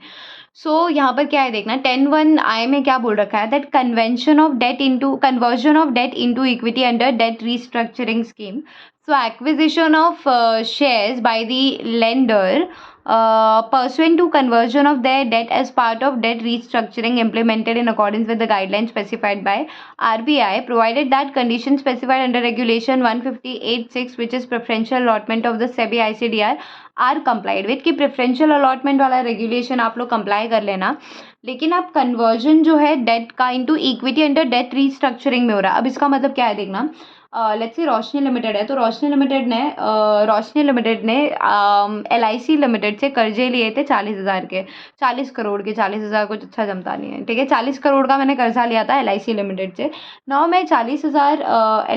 सो यहाँ पर क्या है देखना, 10(1) I में क्या बोल रखा है that conversion of debt into equity under debt restructuring scheme. So acquisition of shares by the lender pursuant to conversion of their debt as part of debt restructuring implemented in accordance with the guidelines specified by RBI, provided that conditions specified under regulation 158(6) which is preferential allotment of the SEBI ICDR are complied with। कि preferential allotment वाला regulation आप लोग comply कर लेना, लेकिन अब conversion जो है डेट का into equity under debt restructuring में हो रहा है। अब इसका मतलब क्या है देखना, लेट्स से रोशनी लिमिटेड है, तो रोशनी लिमिटेड ने LIC लिमिटेड से कर्जे लिए थे 40,000 के, 40 करोड़ के, 40,000 कुछ अच्छा जमता नहीं है, ठीक है, 40 करोड़ का मैंने कर्जा लिया था LIC लिमिटेड से। नाउ मैं 40,000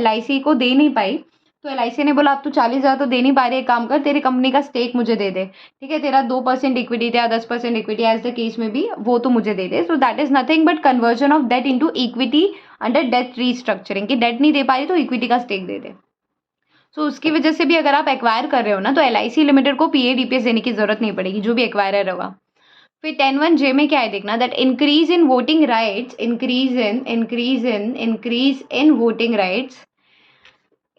LIC को दे नहीं पाई, तो LIC ने बोला अब तू 40,000 तो दे नहीं पा रही है, काम कर तेरी कंपनी का स्टेक मुझे दे दे, ठीक है, तेरा 2% इक्विटी या 10% इक्विटी एज द केस में भी वो तो मुझे दे दे। So that is nothing but conversion of debt into equity under debt restructuring, कि डेट नहीं दे पा रही तो इक्विटी का स्टेक दे दे। सो उसकी वजह से भी अगर आप एक्वायर कर रहे हो ना तो LIC लिमिटेड को PADPS देने की जरूरत नहीं पड़ेगी, जो भी एक्वायरर होगा। फिर 10(1)J में क्या है देखना, that increase in voting rights, increase in voting rights,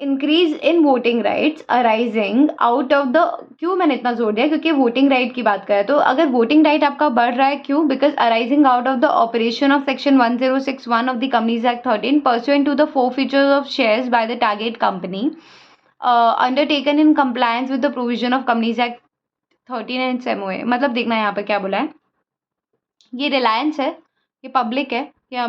increase in voting rights arising out of the, क्यों मैंने इतना जोर दिया, क्योंकि वोटिंग राइट की बात करें तो अगर वोटिंग राइट आपका बढ़ रहा है, क्यों, because arising out of the operation of section 1061 of the companies act 13 pursuant to the forfeitures of shares by the target company undertaken in compliance with the provision of companies act 13 and MOA। मतलब देखना यहाँ पर क्या बोला है, ये रिलायंस है, ये पब्लिक है, या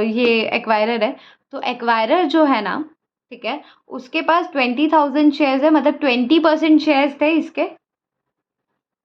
ये एक्वायरर है। तो एक्वायरर जो है ना, ठीक है, उसके पास 20,000 शेयर्स है, मतलब 20% शेयर्स थे इसके,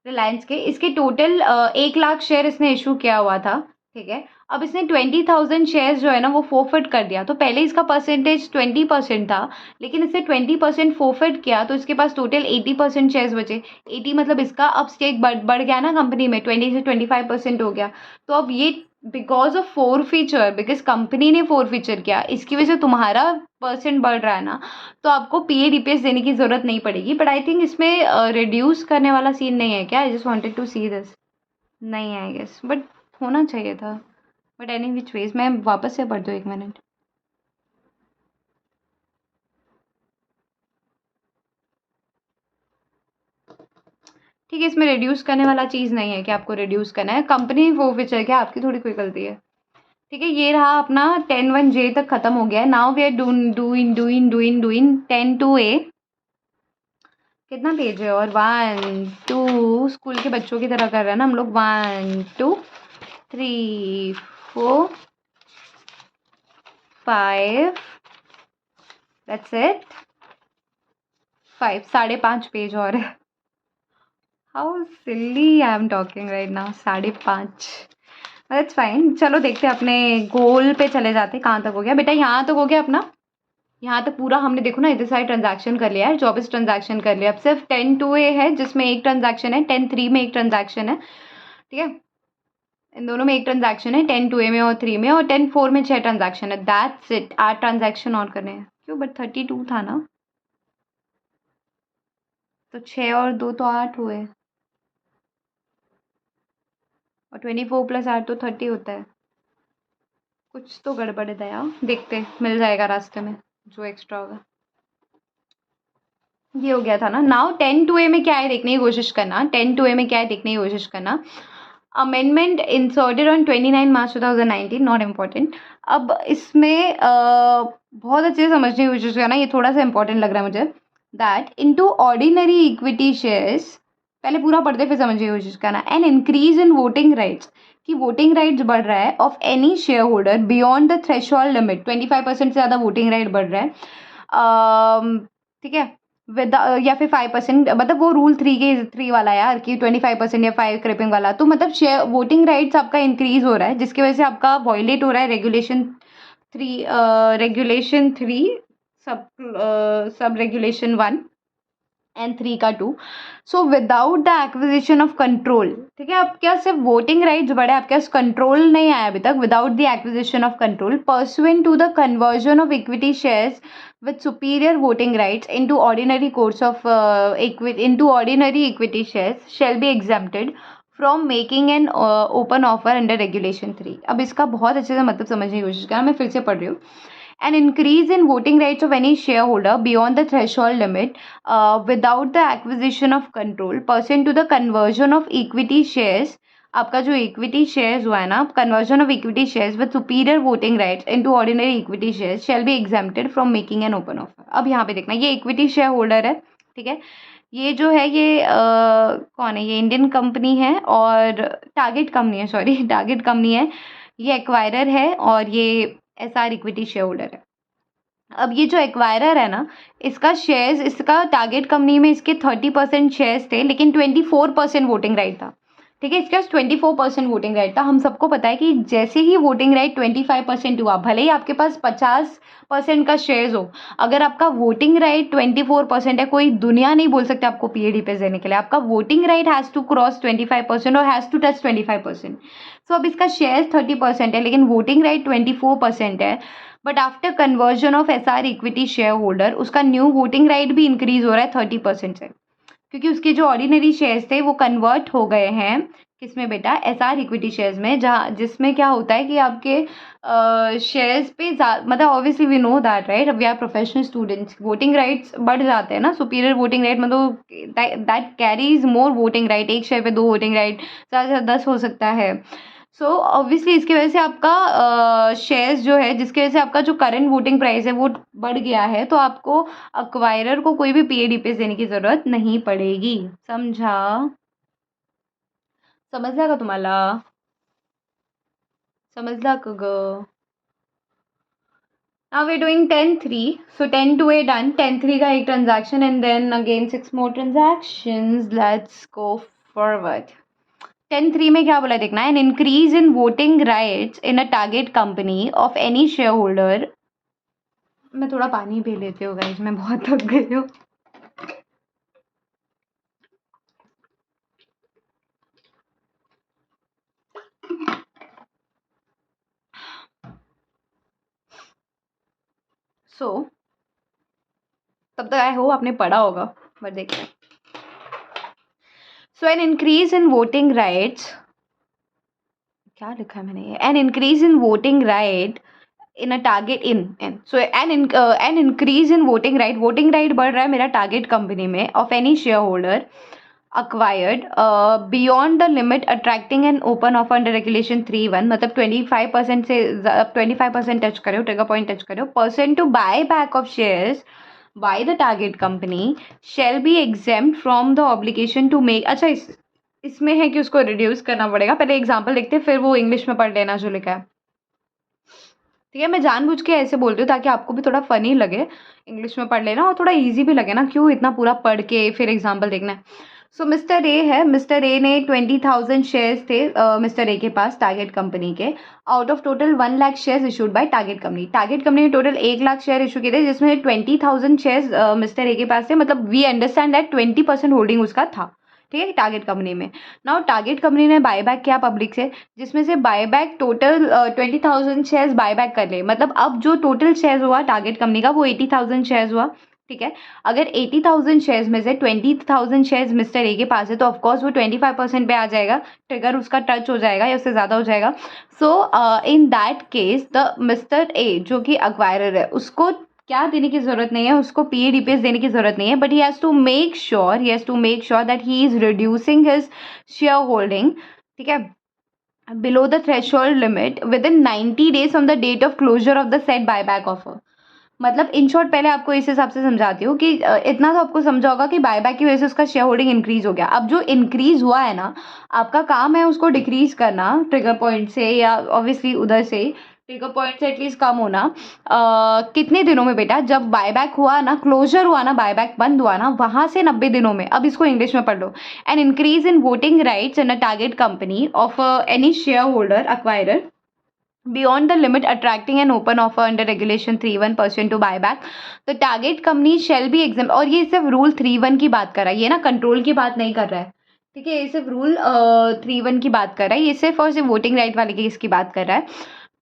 रिलायंस के। इसके टोटल 1 लाख शेयर इसने इशू किया हुआ था, ठीक है। अब इसने 20,000 शेयर्स जो है ना वो फोरफिट कर दिया। तो पहले इसका परसेंटेज 20% था, लेकिन इसने 20% फोरफिट किया तो इसके पास टोटल 80% शेयर्स बचे। 80 मतलब इसका अब स्टेक बढ़ गया ना कंपनी में, 20 से 25% हो गया। तो अब ये because of forfeiture, because company ने फोरफीचर किया, इसकी वजह से तुम्हारा परसेंट बढ़ रहा है ना, तो आपको PADPS देने की जरूरत नहीं पड़ेगी। बट आई थिंक इसमें रिड्यूस करने वाला सीन नहीं है क्या? I just wanted to see this, नहीं है आई गेस, बट होना चाहिए था। बट एनी विच वेज मैं वापस से पढ़ दूँ 1 मिनट। ठीक है, इसमें रिड्यूस करने वाला चीज़ नहीं है कि आपको रिड्यूस करना है, कंपनी फोरफीचर क्या, आपकी थोड़ी कोई गलती है। ठीक है, ये रहा अपना 10(1)J तक खत्म हो गया है। Now we are doing 10(2)A। कितना पेज है? और 1 2 स्कूल के बच्चों की तरह कर रहे हैं ना हम लोग। 1 2 3 4 5, दैट्स इट, 5, 5.5 पेज और है। How silly I am talking right now, 5.5, that's fine. चलो देखते हैं, अपने गोल पे चले जाते हैं। कहाँ तक हो गया बेटा? यहाँ तक हो गया अपना, यहाँ तक पूरा हमने देखो ना इतने सारे ट्रांजैक्शन कर लिया है, 24 ट्रांजैक्शन कर लिया। अब सिर्फ 10(2)A है जिसमें एक ट्रांजैक्शन है, 10(3) में एक ट्रांजैक्शन है, ठीक है, इन दोनों में एक ट्रांजैक्शन है, 10(2)A में और 3 में, और 10(4) में 6 ट्रांजैक्शन है। दैट्स इट, 8 ट्रांजैक्शन और करने हैं। क्यों? बट 32 था ना, तो 6 और 2 तो 8 हुए, और 24 + 8 तो 30 होता है। कुछ तो गड़बड़ है दया, देखते मिल जाएगा रास्ते में जो एक्स्ट्रा होगा। ये हो गया था ना। नाउ 10(2)A में क्या है देखने की कोशिश करना, 10(2)A में क्या है देखने की कोशिश करना। Amendment inserted on 29 March 2019, not important. अब इसमें बहुत अच्छे से समझने की कोशिश करना, ये थोड़ा सा इंपॉर्टेंट लग रहा है मुझे। That into ordinary equity shares, पहले पूरा पढ़ते फिर समझने की कोशिश करना। N increase in voting rights, कि वोटिंग राइट्स बढ़ रहा है of any share holder beyond the threshold limit, 25% से ज़्यादा वोटिंग राइट बढ़ रहा है, ठीक है, विद या फिर 5%, मतलब वो रूल 3 वाला यार, कि 25% या 5 क्रिपिंग वाला। तो मतलब शेयर वोटिंग राइट्स आपका इंक्रीज हो रहा है, जिसकी वजह से आपका वॉयलेट हो रहा है रेगुलेशन 3 सब रेगुलेशन 1 एंड 3 का 2। So without the acquisition of control, ठीक है, आपके पास सिर्फ वोटिंग राइट्स बढ़े, आपके पास कंट्रोल नहीं आया अभी तक। Without the acquisition of control, pursuant to the conversion of equity shares with superior voting rights into ordinary equity shares shall be exempted from making an open offer under regulation 3। अब इसका बहुत अच्छे से मतलब समझने की कोशिश करना, मैं फिर से पढ़ रही हूँ। An increase in voting rights of any shareholder beyond the threshold limit without the acquisition of control pursuant to the conversion of equity shares, आपका जो इक्विटी शेयर्स हुआ है ना, conversion of equity shares with superior voting rights into ordinary equity shares shall be exempted from making an open offer. अब यहाँ पे देखना, ये इक्विटी शेयर होल्डर है, ठीक है, ये जो है ये कौन है? ये इंडियन कंपनी है और टारगेट कंपनी है, सॉरी टारगेट कंपनी है, ये एक्वायरर है और ये SR इक्विटी शेयर होल्डर है। अब ये जो एक्वायरर है ना, इसका शेयर्स, इसका टारगेट कंपनी में इसके 30% शेयर्स थे, लेकिन 24% वोटिंग राइट था, ठीक है, इसके पास 24% वोटिंग राइट था। हम सबको पता है कि जैसे ही वोटिंग राइट 25% हुआ, भले ही आपके पास 50% का शेयर्स हो, अगर आपका वोटिंग राइट 24% है, कोई दुनिया नहीं बोल सकते आपको पीएडी पे देने के लिए। आपका voting right has to cross 25% और हैज़ टू टच 25%। सो अब इसका शेयर 30% है, लेकिन वोटिंग राइट 24% है। But after conversion of SR equity share holder, उसका न्यू वोटिंग राइट भी इंक्रीज हो रहा है 30% से, क्योंकि उसके जो ऑर्डिनरी शेयर्स थे वो कन्वर्ट हो गए हैं किसमें बेटा, एसआर इक्विटी शेयर्स में, जहाँ जिसमें क्या होता है कि आपके शेयर्स पे मतलब obviously we know that right, we are professional students, voting rights बढ़ जाते हैं ना, सुपीरियर वोटिंग राइट मतलब that carries more voting right, एक शेयर पे 2 वोटिंग राइट, ज़्यादा से ज़्यादा 10 हो सकता है। सो ऑब्वियसली इसकी वजह से आपका शेयर्स जो है, जिसकी वजह से आपका जो करंट वोटिंग प्राइस है वो बढ़ गया है, तो आपको अक्वायरर को कोई भी पीएडी पे देने की ज़रूरत नहीं पड़ेगी। समझा? समजला का तुम्हाला? समजला का ग? Now we're doing 10-3. So 10-2 done. 10-3 का एक transaction and then again 6 more transactions. Let's go forward. 10-3 में क्या बोला देखना है, an increase in voting rights in a target company of any shareholder. मैं थोड़ा पानी पी लेती हूँ गाइस, मैं बहुत थक गई हूँ। सो तब तक आई होप आपने पढ़ा होगा, बट देखिए, so an increase in voting rights, क्या लिखा है मैंने ये, an increase in voting right in a target in so an increase in voting right बढ़ रहा है मेरा टारगेट कंपनी में of any shareholder acquired beyond the limit attracting an open offer under regulation 3(1), मतलब 25% से 25% touch करो, trigger point touch करो, person to buy back of shares by the target company shall be exempt from the obligation to make। अच्छा, इसमें है कि उसको reduce करना पड़ेगा। पहले एग्जाम्पल देखते हैं, फिर वो इंग्लिश में पढ़ लेना जो लिखा है। ठीक है, मैं जानबूझ के ऐसे बोल रही हूँ ताकि आपको भी थोड़ा फनी लगे, इंग्लिश में पढ़ लेना और थोड़ा इजी भी लगे ना, क्यों इतना पूरा पढ़ के फिर एग्जाम्पल देखना है। सो मिस्टर ए है, मिस्टर ए ने 20,000 शेयर्स थे मिस्टर ए के पास टारगेट कंपनी के, out of total 1 lakh shares issued by target company. Target company ने टोटल 1 लाख शेयर इशू किए थे, जिसमें 20,000 शेयर्स मिस्टर ए के पास थे, मतलब वी अंडरस्टैंड दैट 20% होल्डिंग उसका था। ठीक है, टारगेट कंपनी में। नाउ टारगेट कंपनी ने बायबैक किया पब्लिक से, जिसमें से बायबैक टोटल 20,000 शेयर्स बायबैक कर ले, मतलब अब जो टोटल शेयर्स हुआ टारगेट कंपनी का वो 80,000 शेयर्स हुआ। ठीक है, अगर 80,000 शेयर्स में से 20,000 शेयर्स मिस्टर ए के पास है, तो ऑफकोर्स वो 25% पे आ जाएगा, ट्रिगर उसका टच हो जाएगा या उससे ज़्यादा हो जाएगा। So in that case the mister A जो कि अक्वायरर है, उसको क्या देने की ज़रूरत नहीं है, उसको पीएडीपीएस देने की ज़रूरत नहीं है, but he has to make sure that he is reducing his share holding, ठीक है, below the threshold limit within 90 days from the date of closure of the set buyback offer. मतलब इन शॉर्ट, पहले आपको इस हिसाब से समझाती हूँ कि इतना तो आपको समझा होगा कि बायबैक की वजह से उसका शेयर होल्डिंग इंक्रीज हो गया। अब जो इंक्रीज हुआ है ना, आपका काम है उसको डिक्रीज करना ट्रिगर पॉइंट से, या ऑब्वियसली उधर से ट्रिगर पॉइंट से एटलीस्ट कम होना। कितने दिनों में बेटा, जब बायबैक हुआ ना, क्लोजर हुआ ना, बायबैक बंद हुआ ना, वहाँ से 90 दिनों में। अब इसको इंग्लिश में पढ़ लो, an increase in voting rights in a target company of any shareholder acquirer beyond the limit attracting an open offer under regulation 3(1) pursuant to buyback, the target company shall be exempt। और ये सिर्फ rule 3(1) की बात कर रहा है, ये ना कंट्रोल की बात नहीं कर रहा है। ठीक है, ये सिर्फ रूल 3(1) की बात कर रहा है, ये सिर्फ और सिर्फ वोटिंग राइट वाले केस की बात कर रहा है।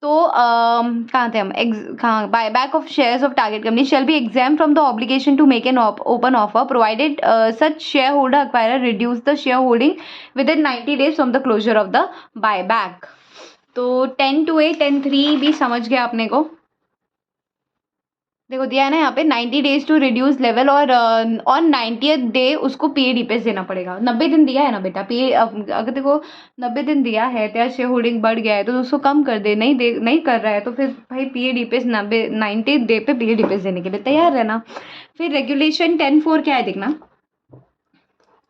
तो कहाँ थे हम, कहाँ, buyback of shares of target company shall be exempt from the obligation to make an open offer provided such share holder acquirer reduce the share holding within 90 days from the closure of the buyback. तो 10-8 10-3 भी समझ गया अपने को। देखो दिया है ना यहाँ पे 90 days टू रिड्यूस लेवल, और ऑन 90th डे उसको पीएडीपीएस देना पड़ेगा। 90 दिन दिया है ना बेटा, अगर देखो 90 दिन दिया है, तेरा शेयर होल्डिंग बढ़ गया है तो उसको कम कर दे, नहीं कर रहा है तो फिर भाई पीएडीपीएस 90 डे पे पीएडीपीएस देने के लिए तैयार रहना। फिर रेगुलेशन 10-4 क्या है देखना,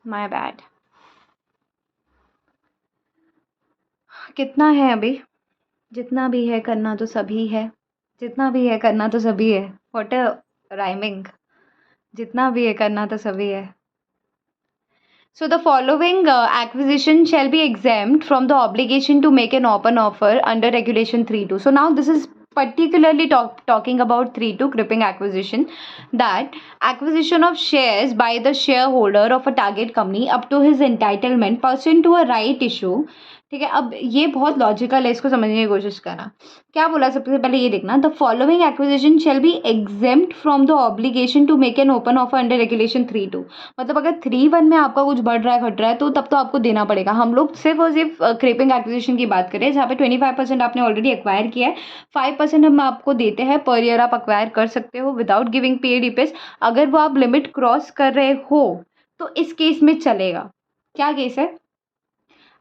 माय बैड, कितना है अभी, जितना भी है करना तो सभी है, जितना भी है करना तो सभी है, व्हाट अ राइमिंग, जितना भी है करना तो सभी है। So the following acquisition shall be exempt from the obligation to make an open offer under Regulation 3.2. So now this is particularly talking about 3.2 cripping acquisition, that acquisition of shares by the shareholder of a target company up to his entitlement pursuant to a right issue. ठीक है, अब ये बहुत logical है, इसको समझने की कोशिश करना। क्या बोला, सबसे पहले ये देखना, the following acquisition shall be exempt from the obligation to make an open offer under regulation 3.2। मतलब अगर 3.1 में आपका कुछ बढ़ रहा है घट रहा है तो तब तो आपको देना पड़ेगा। हम लोग सिर्फ और सिर्फ क्रेपिंग एक्विजिशन की बात करें, जहाँ पे 25% आपने ऑलरेडी एक्वायर किया है, 5% हम आपको देते हैं पर ईयर, आप एक्वायर कर सकते हो विदाउट गिविंग PADPS। अगर वो आप लिमिट क्रॉस कर रहे हो तो इस केस में चलेगा। क्या केस है?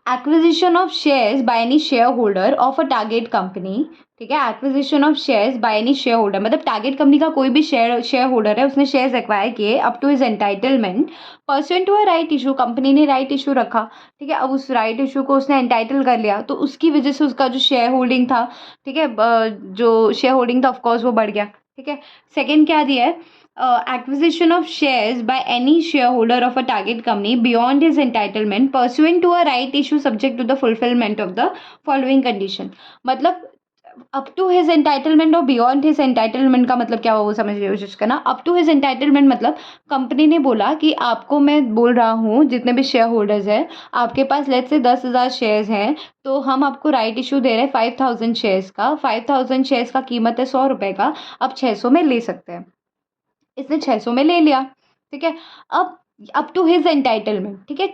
Acquisition of shares by any shareholder of a target company. ठीक है, acquisition of shares by any shareholder मतलब टारगेट कंपनी का कोई भी शेयर होल्डर है, उसने शेयर्स एक्वायर किए up to his entitlement pursuant to a right issue. Company ने राइट इशू रखा, ठीक है, अब उस राइट इशू को उसने एंटाइटल कर लिया तो उसकी वजह से उसका जो शेयर होल्डिंग था, ठीक है, जो शेयर होल्डिंग था ऑफकोर्स वो बढ़ गया। ठीक है, सेकेंड क्या दिया है, acquisition of shares by any shareholder of a target company beyond his entitlement pursuant to a right issue subject to the fulfillment of the following condition। मतलब अप टू हिज एंटाइटलमेंट और beyond his entitlement का मतलब क्या हुआ वो समझने की कोशिश करना। अप टू हिज एंटाइटलमेंट मतलब कंपनी ने बोला कि आपको, मैं बोल रहा हूँ जितने भी शेयर होल्डर्स हैं, आपके पास लेट्स से 10,000 शेयर्स हैं, तो हम आपको राइट इशू दे रहे हैं 5,000 शेयर्स का। 5,000 शेयर्स का कीमत है 100 रुपये का, अब 600 में ले सकते हैं। इसने 600 में ले लिया, ठीक है, अब अप टू हिज एंटाइटलमेंट, ठीक है,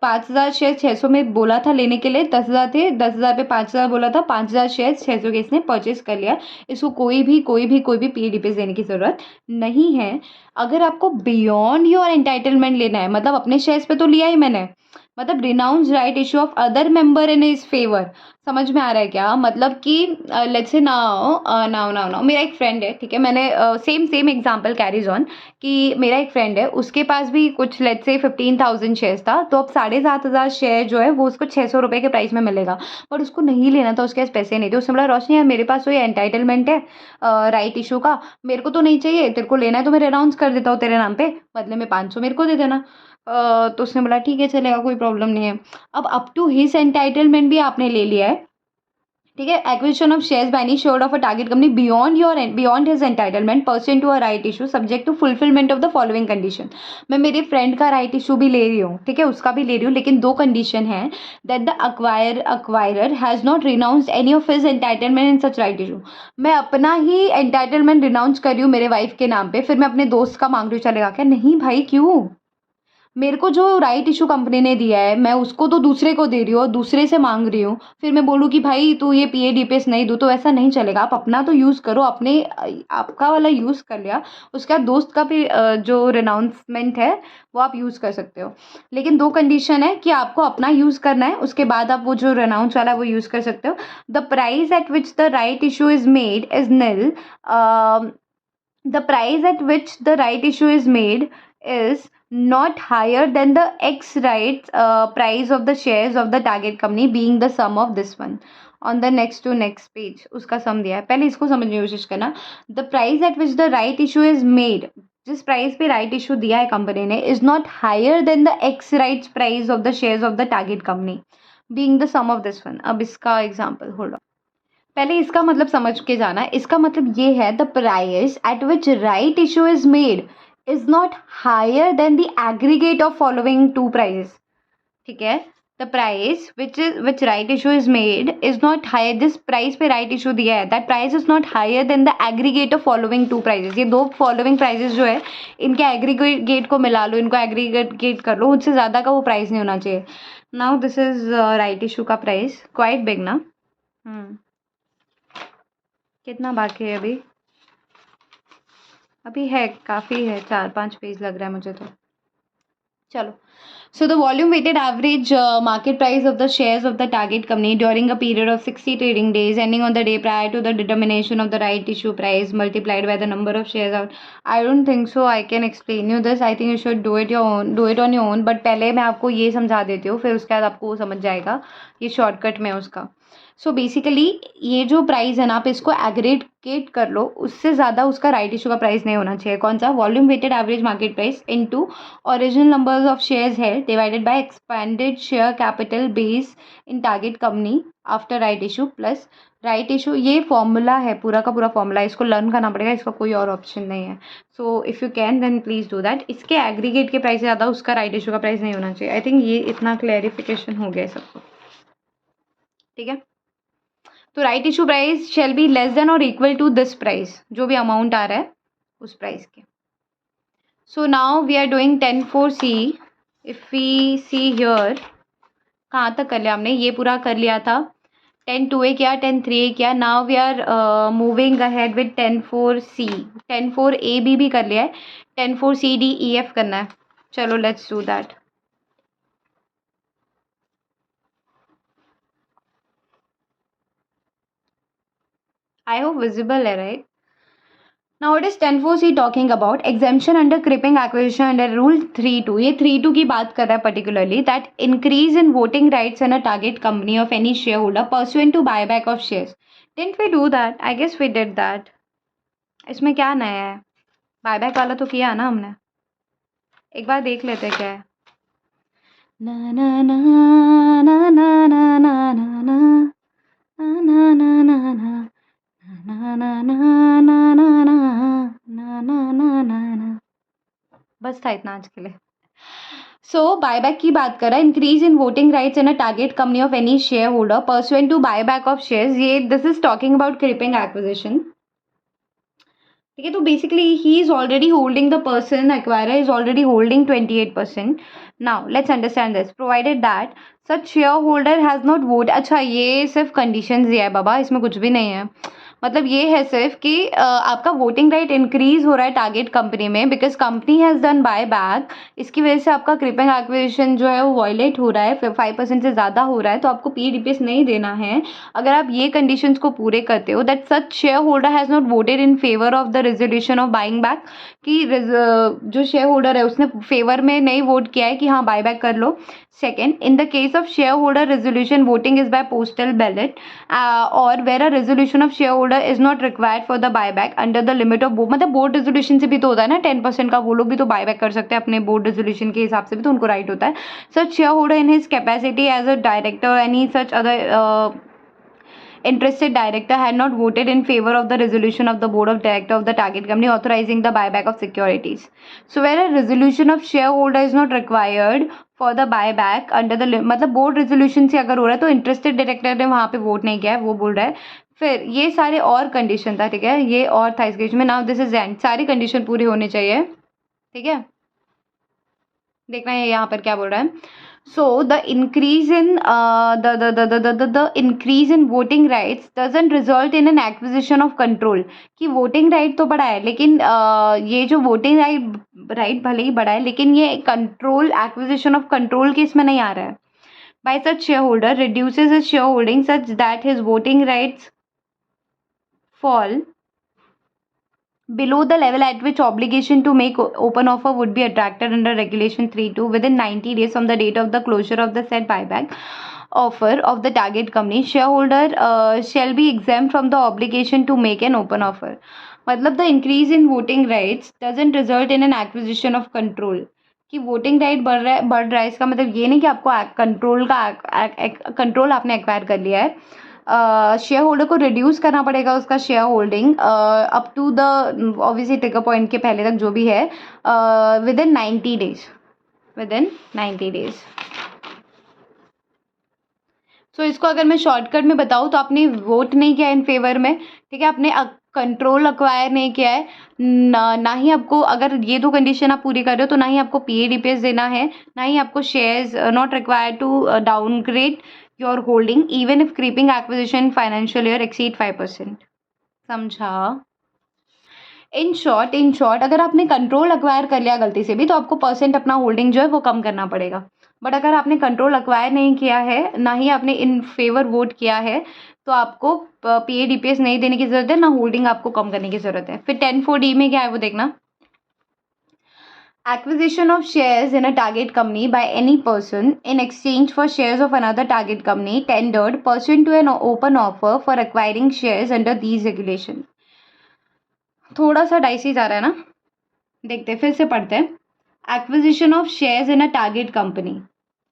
5,000 शेयर 600 में बोला था लेने के लिए, 10,000 थे, 10,000 पे 5,000 बोला था, 5,000 शेयर 600 के इसने परचेज कर लिया। इसको कोई भी PADPS देने की ज़रूरत नहीं है। अगर आपको बियॉन्ड योर एंटाइटलमेंट लेना है, मतलब अपने शेयर्स पे तो लिया ही मैंने, मतलब renounce right issue of other member in his favour. समझ में आ रहा है क्या? मतलब कि लेट्स से नाउ मेरा एक फ्रेंड है, ठीक है, मैंने सेम एग्जांपल कैरीज ऑन कि मेरा एक फ्रेंड है, उसके पास भी कुछ लेट्स से 15,000 शेयर्स था, तो अब 7,500 शेयर जो है वो उसको 600 रुपये के प्राइस में मिलेगा, पर उसको नहीं लेना था, उसके पास पैसे नहीं थे। उसने बोला रोशनी यार मेरे पास तो ये एंटाइटलमेंट है राइट इशू का, मेरे को तो नहीं चाहिए, तेरे को लेना है तो मैं अनाउंस कर देता हूँ तेरे नाम पे, बदले में 500 मेरे को दे देना। तो उसने बोला ठीक है चलेगा, कोई प्रॉब्लम नहीं है। अब अप टू हिज एंटाइटलमेंट भी आपने ले लिया है, ठीक है, acquisition of shares by any share of a target company beyond his entitlement pursuant to a right issue subject to fulfilment of the following condition. मैं मेरे फ्रेंड का राइट इशू भी ले रही हूँ, ठीक है, उसका भी ले रही हूँ, लेकिन 2 कंडीशन है, that the acquirer has not renounced any of his entitlement in such right issue. मैं अपना ही एंटाइटलमेंट रिनाउंस कर रही हूँ मेरे वाइफ के नाम पे, फिर मैं अपने दोस्त का मांग रही हूँ, चलेगा क्या? नहीं भाई, क्यों? मेरे को जो राइट इशू कंपनी ने दिया है मैं उसको तो दूसरे को दे रही हूँ और दूसरे से मांग रही हूँ, फिर मैं बोलूँ कि भाई तू ये PADPS नहीं दूँ, तो ऐसा नहीं चलेगा। आप अपना तो यूज़ करो, अपने आपका वाला यूज़ कर लिया, उसके बाद दोस्त का भी जो रिनाउंसमेंट है वो आप यूज़ कर सकते हो, लेकिन 2 कंडीशन है कि आपको अपना यूज़ करना है, उसके बाद आप वो जो रिनाउंस वाला है वो यूज़ कर सकते हो। The price at which the right issue is made is nil. The price at which the right issue is made is not higher than the X rights price of the shares of the target company being the sum of this one। on the next page उसका सम दिया है, पहले इसको समझने की कोशिश करना। the price at which the right issue is made, जिस प्राइस पे राइट इशू दिया है कंपनी ने, is not higher than the X rights price of the shares of the target company being the sum of this one. अब इसका example hold, पहले इसका मतलब समझ के जाना है। इसका मतलब ये है, the price at which right issue is made is not higher than the aggregate of following 2 prices. ठीक है, the price which right issue is made is not higher, जिस प्राइस पे राइट इशू दिया है that price is not higher than the aggregate of following 2 prices. ये 2 following prices जो है इनके एग्रीगेट को मिला लो, इनको एग्रीगेट कर लो, उससे ज़्यादा का वो प्राइस नहीं होना चाहिए। Now this is right issue का प्राइस, क्वाइट बिग ना। कितना बाकी है अभी? अभी है, काफ़ी है, 4-5 पेज लग रहा है मुझे तो। चलो, so the volume weighted average market price of the shares of the target company during a period of 60 trading days ending on the day prior to the determination of the right issue price multiplied by the number of shares out। I don't think so I can explain you this, I think you should do it on your own, but पहले मैं आपको ये समझा देती हूँ, फिर उसके बाद आपको वो समझ जाएगा, ये शॉर्टकट में उसका। सो बेसिकली ये जो प्राइस है ना, आप इसको एग्रीगेट कर लो, उससे ज़्यादा उसका राइट इशू का प्राइस नहीं होना चाहिए। कौन सा? Volume weighted average market price into original numbers of shares held divided by expanded share capital base in target company after right issue plus right issue. ये फॉर्मूला है, पूरा का पूरा फॉर्मूला, इसको लर्न करना पड़ेगा, इसका कोई और ऑप्शन नहीं है। So if you can then please do that. इसके एग्रीगेट के प्राइस से ज़्यादा उसका राइट इशू का प्राइस नहीं होना चाहिए। आई थिंक ये इतना क्लैरिफिकेशन हो गया सबको, ठीक है। तो right issue price shall be less than और इक्वल टू दिस प्राइस, जो भी अमाउंट आ रहा है उस प्राइस के। So now we are doing 10(4)(c). If we see here, कहाँ तक कर लिया हमने, ये पूरा कर लिया था। 10(2)(a) किया, 10(3)(a) किया। Now we are moving ahead with 10(4)(c). 10(4)(a)(b) भी कर लिया है, 10(4)(c)(d)(e)(f) करना है। चलो let's do that. I hope visible है, right? Now what is 10(4)(c) talking about? Exemption under creeping acquisition under rule 3(2). ये 3(2) की बात कर रहा है particularly, that increase in voting rights in a target company of any shareholder pursuant to buyback of shares. Didn't we do that? I guess we did that. इसमें क्या नया है? बायबैक वाला तो किया ना हमने, एक बार देख लेते हैं क्या है। ना ना ना ना ना ना ना ना ना ना ना ना ना ना ना ना ना ना ना। बस था इतना आज के लिए। सो बायबैक की बात कर रहा है, increase in voting rights in a target company of any shareholder pursuant to buyback of shares. ये this is talking about creeping acquisition, ठीक है। तो basically he is already holding, the person acquirer is already holding 28%. Now let's understand this, provided that such share holder has not vote. अच्छा, ये सिर्फ conditions दिया है बाबा, इसमें कुछ भी नहीं है। मतलब ये है सिर्फ कि आपका वोटिंग राइट इंक्रीज हो रहा है टारगेट कंपनी में because company has done buy back. इसकी वजह से आपका क्रीपिंग एक्विजिशन जो है वो वायलेट हो रहा है, 5% से ज़्यादा हो रहा है, तो आपको PDPS नहीं देना है अगर आप ये कंडीशंस को पूरे करते हो। That such share holder has not voted in favour of the resolution of buying back, कि जो शेयर होल्डर है उसने फेवर में नहीं वोट किया है कि हाँ बाय बैक कर लो। Second, in the case of shareholder resolution voting is by postal ballot और where a resolution of shareholder is not required for the buyback under the limit of मतलब board resolution से भी तो होता है ना 10% का, वो लोग भी तो बायबैक कर सकते हैं अपने बोर्ड रेजोल्यूशन के हिसाब से भी, तो उनको राइट होता है। Such share holder in his capacity as a director any such other interested director had not voted in favor of the resolution of the board of director of the target company authorizing the buyback of securities. So where a resolution of shareholder is not required for the buyback under the मतलब board resolution से अगर हो रहा है तो interested director ने वहाँ पे वोट नहीं किया है, वो बोल रहा है। फिर ये सारे और कंडीशन था, ठीक है, ये और था इस केस में। नाउ दिस इज एंड, सारी कंडीशन पूरी होनी चाहिए, ठीक है। देखना है यहाँ पर क्या बोल रहा है। So the increase in the increase in voting rights doesn't result in an acquisition of control, कि voting right तो बढ़ा है लेकिन ये जो voting right भले ही बढ़ा है लेकिन ये control acquisition of control के इसमें नहीं आ रहा है। By such shareholder reduces his shareholding such that his voting rights fall below the level at which obligation to make open offer would be attracted under regulation 3(2) within 90 days from the date of the closure of the said buyback offer of the target company. Shareholder shall be exempt from the obligation to make an open offer. मतलब the increase in voting rights doesn't result in an acquisition of control, कि voting right बढ़ रहा है इसका मतलब ये नहीं कि आपको कंट्रोल आपने एक्वायर कर लिया है। शेयर होल्डर को रिड्यूस करना पड़ेगा उसका shareholding up to the obviously trigger point के पहले तक जो भी है within 90 days, within 90 days. So इसको अगर मैं शॉर्टकट में बताऊँ तो आपने वोट नहीं किया इन फेवर में, ठीक है, आपने कंट्रोल अक्वायर नहीं किया है, ना ही आपको, अगर ये दो कंडीशन आप पूरी कर रहे हो तो ना ही आपको PADPS देना है, ना ही आपको shares not required to downgrade your holding even if creeping acquisition financial year exceed 5%। समझा? इन शॉर्ट अगर आपने कंट्रोल अक्वायर कर लिया गलती से भी तो आपको परसेंट अपना होल्डिंग जो है वो कम करना पड़ेगा। बट अगर आपने कंट्रोल अक्वायर नहीं किया है, ना ही आपने इन फेवर वोट किया है, तो आपको PADPS नहीं देने की ज़रूरत है, ना होल्डिंग आपको कम करने की ज़रूरत है। फिर 10(4)(d) में क्या है वो देखना। Acquisition of shares in a target company by any person in exchange for shares of another target company tendered pursuant to an open offer for acquiring shares under these regulations। थोड़ा सा dicey जा रहा है ना, देखते हैं फिर से पढ़ते हैं। acquisition of shares in a target company.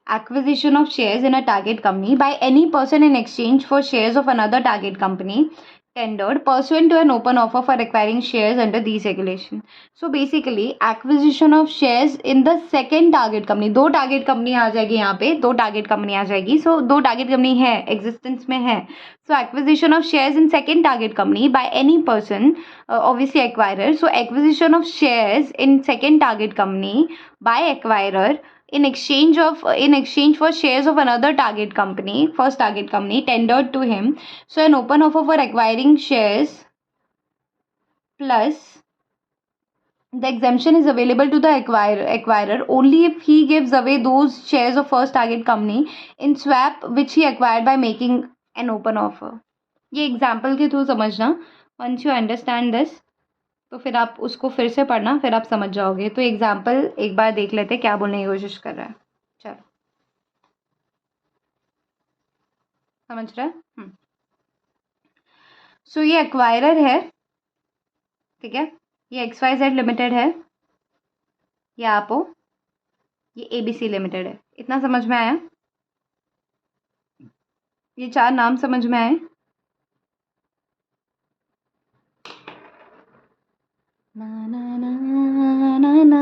Acquisition of shares in a target company by any person in exchange for shares of another target company tendered pursuant to an open offer for acquiring shares under these regulations. So basically acquisition of shares in the second target company, दो target company आ जाएगी यहाँ पे, दो target company आ जाएगी. So दो target company है, existence में है. So acquisition of shares in second target company by any person, obviously acquirer. So acquisition of shares in second target company by acquirer in exchange for shares of another target company, first target company tendered to him. So an open offer for acquiring shares plus the exemption is available to the acquirer only if he gives away those shares of first target company in swap which he acquired by making an open offer. ये example के through समझना. Once you understand this तो फिर आप उसको फिर से पढ़ना, फिर आप समझ जाओगे. तो एग्जाम्पल एक बार देख लेते क्या बोलने की कोशिश कर रहा है. चलो समझ रहा है. सो ये एक्वायरर है, ठीक है. ये XYZ लिमिटेड है, ये आप हो, ये ABC लिमिटेड है. इतना समझ में आया? ये चार नाम समझ में आए? ना ना ना ना ना ना ना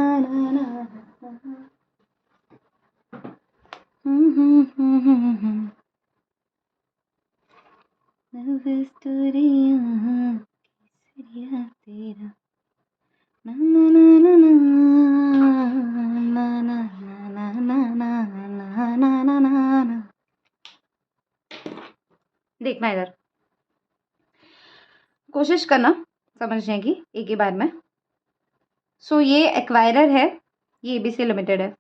तेरा ना ना ना ना ना ना ना ना ना ना ना. देखना इधर, कोशिश करना समझने की एक ही बार में. सो ये एक्वायरर है, ये ABC लिमिटेड है.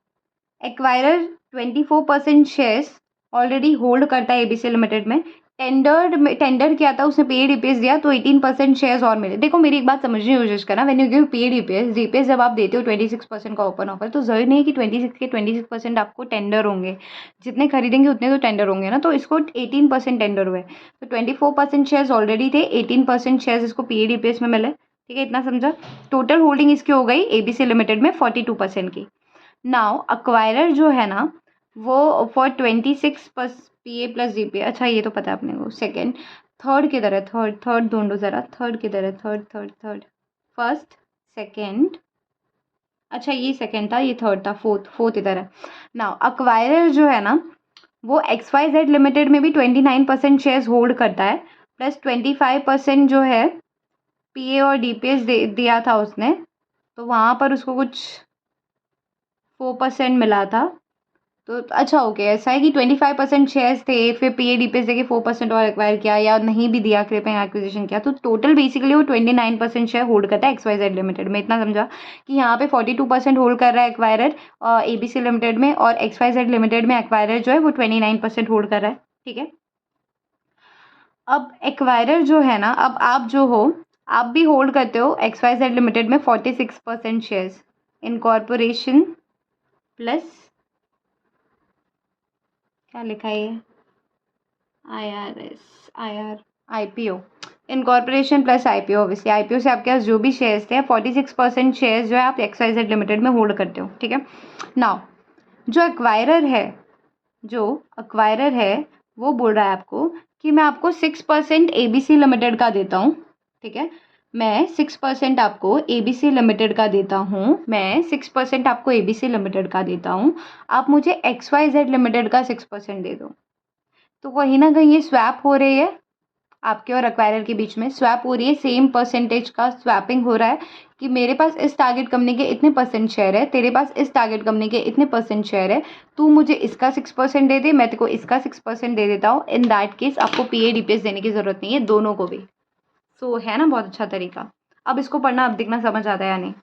एक्वायरर 24% शेयर्स ऑलरेडी होल्ड करता है ABC लिमिटेड में. टेंडर किया था, उसने पेड ईपीएस दिया तो 18% शेयर्स और मिले. देखो मेरी एक बात समझने की कोशिश करना. When you give paid EPS जब आप देते हो 26% का ओपन ऑफर, तो जरूरी नहीं कि 26 के 26% आपको टेंडर होंगे. जितने खरीदेंगे उतने तो टेंडर होंगे ना. तो इसको 18% टेंडर हुए, तो 24% शेयर्स ऑलरेडी थे, 18% शेयर्स इसको पेड ईपीएस में मिले. ठीक है, इतना समझा. टोटल होल्डिंग इसकी हो गई ABC लिमिटेड में 42% की. नाउ अक्वायरर जो है ना वो फॉर 26 PA प्लस GPA. अच्छा ये तो पता है अपने को. सेकेंड, थर्ड किधर है? थर्ड ढूंढो ज़रा. थर्ड किधर है? Third first second. अच्छा ये सेकेंड था, ये थर्ड था. फोर्थ इधर है. नाउ अक्वायरर जो है ना वो XYZ लिमिटेड में भी 29% शेयर्स होल्ड करता है, प्लस 25% जो है PA और DPS दिया था उसने, तो वहाँ पर उसको कुछ 4% मिला था. तो अच्छा ओके, ऐसा है कि 25% शेयर्स थे, फिर PA DPS देके 4% और एक्वायर किया या नहीं भी दिया, क्रिपिंग एक्विजिशन किया, तो टोटल बेसिकली वो 29% शेयर होल्ड करता है XYZ लिमिटेड में. इतना समझा कि यहाँ पे 42% होल्ड कर रहा है एक्वायरर ABC लिमिटेड में, और XYZ लिमिटेड में एक्वायरर जो है वो 29% होल्ड कर रहा है. ठीक है. अब एक्वायरर जो है ना, अब आप जो हो, आप भी होल्ड करते हो XYZ लिमिटेड में 46% शेयर्स. इनकॉर्पोरेशन प्लस क्या लिखा है? IPO. Incorporation plus IPO. Obviously IPO से आपके पास जो भी शेयर्स थे, 46% शेयर्स जो है आप XYZ लिमिटेड में होल्ड करते हो. ठीक है. नाउ जो एक्वायरर है वो बोल रहा है आपको कि मैं आपको 6% ABC लिमिटेड का देता हूँ. ठीक है, मैं 6% आपको ABC लिमिटेड का देता हूँ. मैं 6% आपको ABC लिमिटेड का देता हूँ. आप मुझे XYZ लिमिटेड का 6% दे दो. तो कहीं ना कहीं ये स्वैप हो रही है, आपके और एक्वायरर के बीच में स्वैप हो रही है. सेम परसेंटेज का स्वैपिंग हो रहा है कि मेरे पास इस टारगेट कंपनी के इतने % शेयर है, तेरे पास इस टारगेट कंपनी के इतने % शेयर है, तू मुझे इसका 6% दे दे, मैं तेरे को इसका 6% दे देता हूँ. इन दैट केस आपको PA DPS देने की ज़रूरत नहीं है, दोनों को भी. सो है ना बहुत अच्छा तरीका. अब इसको पढ़ना, अब दिखना समझ आता है या नहीं.